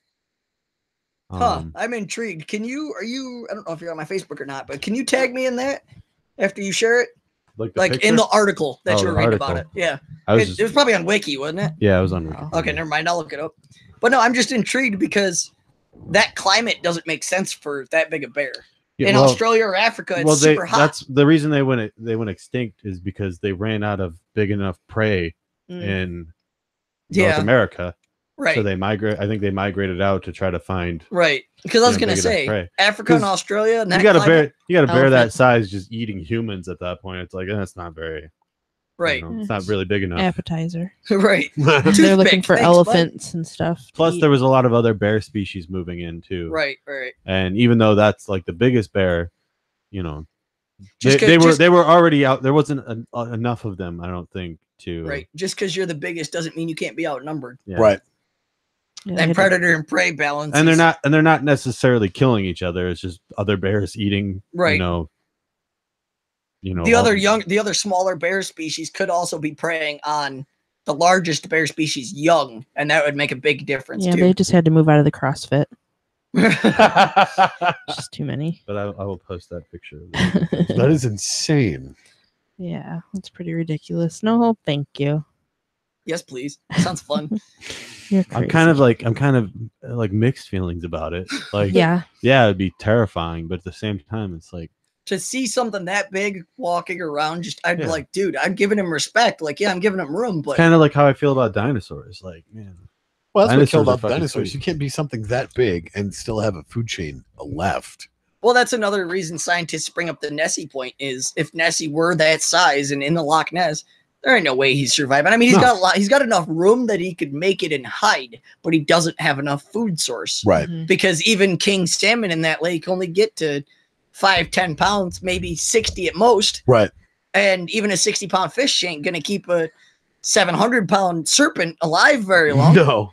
huh? I'm intrigued. Can you? Are you? I don't know if you're on my Facebook or not, but can you tag me in that after you share it? Like Like in picture? the article that Oh, you were the reading about it. article. Yeah, I was it just, was probably on Wiki, wasn't it? yeah, I was on. Oh. Wikipedia. Okay, never mind. I'll look it up. But no, I'm just intrigued because that climate doesn't make sense for that big a bear. Yeah, In well- Australia or Africa, it's super hot. That's the reason they went extinct is because they ran out of big enough prey Mm. in North Yeah. America. Right. So I think they migrated out to try to find. Right. Because I was Yeah, gonna big enough say prey. Africa and 'Cause Australia. And You that got a climate- bear. You got a bear that Elephant. size just eating humans at that point. It's like that's not very. Right. It's not really big enough. Appetizer. Right. They're looking Toothpick, for thanks, elephants and stuff. to Plus, eat. there was a lot of other bear species moving in too. Right. Right. And even though that's like the biggest bear, you know, Just they were already out. There wasn't enough of them, I don't think. To right. Just because you're the biggest doesn't mean you can't be outnumbered. Yeah. Right. Yeah, And predator and prey balance. And they're not necessarily killing each other. It's just other bears eating. Right. You know. The other smaller bear species could also be preying on the largest bear species young, and that would make a big difference Yeah, too. they just had to move out of the CrossFit. Just too many. But I will post that picture. That is insane. Yeah, that's pretty ridiculous. No, thank you. Yes, please. Sounds fun. You're I'm crazy. kind of like mixed feelings about it. Like, Yeah. it'd be terrifying, but at the same time, it's like, To see something that big walking around, I'd be Yeah. like, dude, I'm giving him respect. Like, yeah, I'm giving him room, but kind of like how I feel about dinosaurs. Like, man, Well, that's what Dinosaurs killed are off fucking dinosaurs. sweet. You can't be something that big and still have a food chain left. well, that's another reason scientists bring up the Nessie point is if Nessie were that size and in the Loch Ness, there ain't no way he's surviving. I mean, he's got enough room that he could make it and hide, but he doesn't have enough food source. Right. Mhm. Because even king salmon in that lake only get to 5-10 pounds, maybe 60 at most. Right. And even a 60-pound fish ain't gonna keep a 700-pound serpent alive very long. No.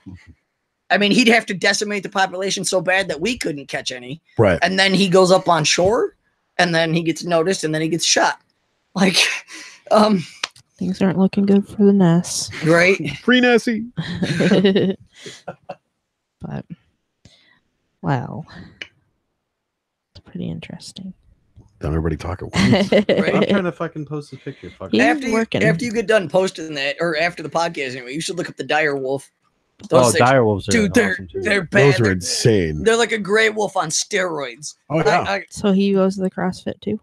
I mean, he'd have to decimate the population so bad that we couldn't catch any. Right. And then he goes up on shore, and then he gets noticed, and then he gets shot. Like, Things aren't looking good for the Ness. right? Free Nessie. But, wow. It's pretty interesting. Don't everybody talk at once. I'm trying to fucking post this picture. Fuck He's it. working. After you get done posting that, or after the podcast anyway, you should look up the dire wolf. Oh, Those things, dire wolves are dude, awesome too. they're bad. Those are insane. They're like a gray wolf on steroids. Oh, yeah. So he goes to the CrossFit too?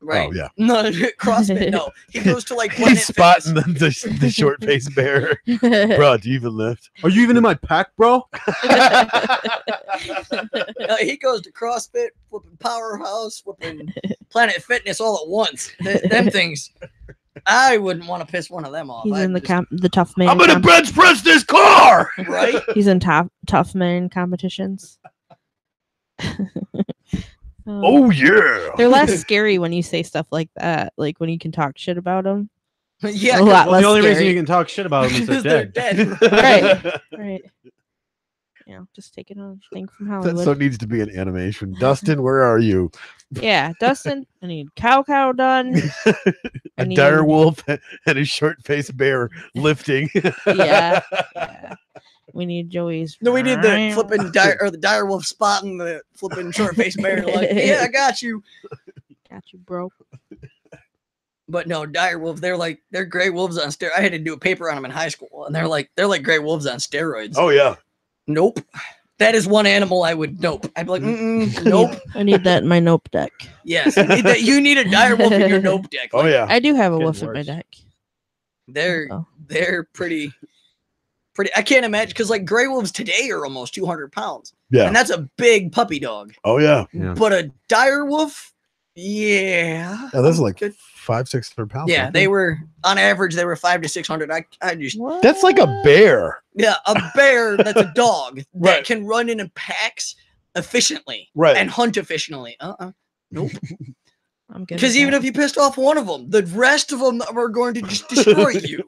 Right. Oh, yeah. No, CrossFit. No, he goes to like He's Planet spotting the short faced bear. Bro, do you even lift? Are you even in my pack, bro? He goes to CrossFit, flipping Powerhouse, flipping Planet Fitness all at once. Them things, I wouldn't want to piss one of them off. He's I'd in the just- the tough man. I'm gonna bench press this car. right. He's in tough man competitions. Oh yeah. They're less scary when you say stuff like that. Like when you can talk shit about them. Yeah, A lot Well, less the only reason scary. you can talk shit about them is because they're they're dead. dead. Right. Right. You know, just take it on thing from That Hollywood. so needs to be an animation. Dustin, where are you? Yeah, Dustin, I need cow done. A need- dire wolf and a short faced bear lifting. Yeah. Yeah. We need Joey's. No, we did the flipping the dire wolf spotting the flipping short faced bear. Like, yeah, I got you. Got you, bro. But no, dire wolves. They're gray wolves on steroids. I had to do a paper on them in high school, and they're like gray wolves on steroids. Oh yeah. Nope. That is one animal I would nope. I'd be like, nope. I need that in my nope deck. Yes, you need a dire wolf in your nope deck. Oh Like, yeah. I do have a Getting wolf in my worse. deck. they're Oh. they're pretty. I can't imagine because like gray wolves today are almost 200 pounds, Yeah. and that's a big puppy dog. Oh yeah. Yeah. But a dire wolf, yeah, Yeah, those are like Good. 500-600 pounds. Yeah, aren't they were on average. They were 500 to 600. I just What? That's like a bear. yeah, a bear that's a dog that Right. can run in packs efficiently Right. and hunt efficiently. Nope. I'm good. Because even if you pissed off one of them, the rest of them are going to just destroy you.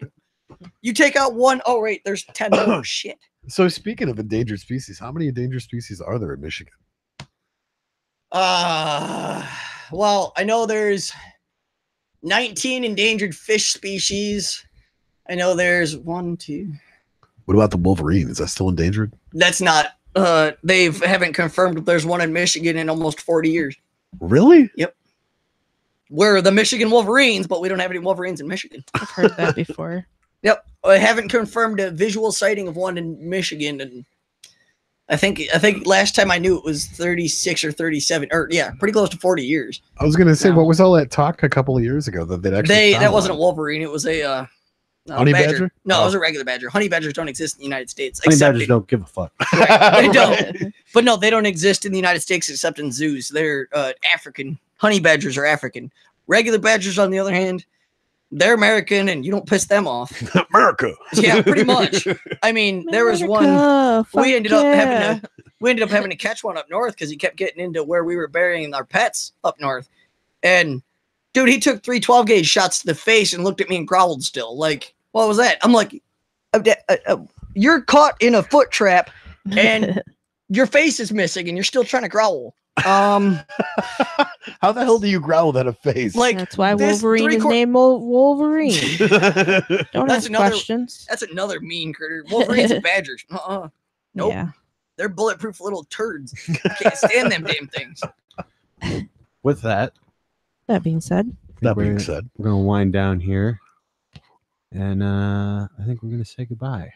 You take out one, oh wait, there's 10 more. Shit. So speaking of endangered species, how many endangered species are there in Michigan? Well, I know there's 19 endangered fish species. I know there's 1, 2. What about the wolverine? Is that still endangered? That's not. They haven't confirmed if there's one in Michigan in almost 40 years. Really? We're the Michigan Wolverines, but we don't have any Wolverines in Michigan. I've heard that before. Yep, I haven't confirmed a visual sighting of one in Michigan, and I think last time I knew it was 36 or 37, or yeah, pretty close to 40 years. I was gonna say, No. what was all that talk a couple of years ago that they'd actually That wasn't a Wolverine. It was a Honey badger? No, it was Oh. a regular badger. Honey badgers don't exist in the United States. Honey except badgers in- don't give a fuck. They don't. But no, they don't exist in the United States except in zoos. They're African. Honey badgers are African. Regular badgers, on the other hand, they're American and you don't piss them off. America. Yeah, pretty much. I mean, there was one America, we ended fuck up yeah. having to catch one up north because he kept getting into where we were burying our pets up north. And dude, he took 3 12-gauge shots to the face and looked at me and growled still. Like, what was that? I'm like, you're caught in a foot trap and your face is missing and you're still trying to growl. How the hell do you growl at a face? Like, That's why this Wolverine is three-quar- named Wolverine. Don't That's ask another- questions. That's another mean critter. Wolverines and badgers. Nope. Yeah. They're bulletproof little turds. Can't stand them damn things. With that, That being said, that being we're said, going to wind down here. And I think we're going to say goodbye.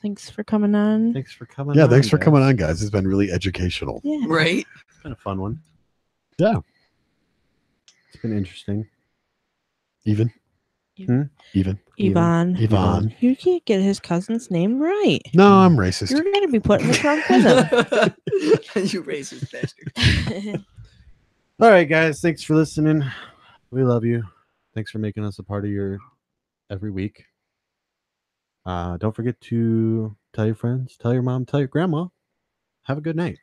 thanks for coming on. Thanks for coming yeah, on. thanks for coming guys. on, guys. It's been really educational. Yeah. Right? It's been a fun one. Yeah. It's been interesting. Even. Hmm? Even. Yvonne. Yvonne. You can't get his cousin's name right. No, I'm racist. You're going to be put in the trunk with him. You racist bastard. All right, guys. Thanks for listening. We love you. Thanks for making us a part of your every week. Don't forget to tell your friends, tell your mom, tell your grandma. Have a good night.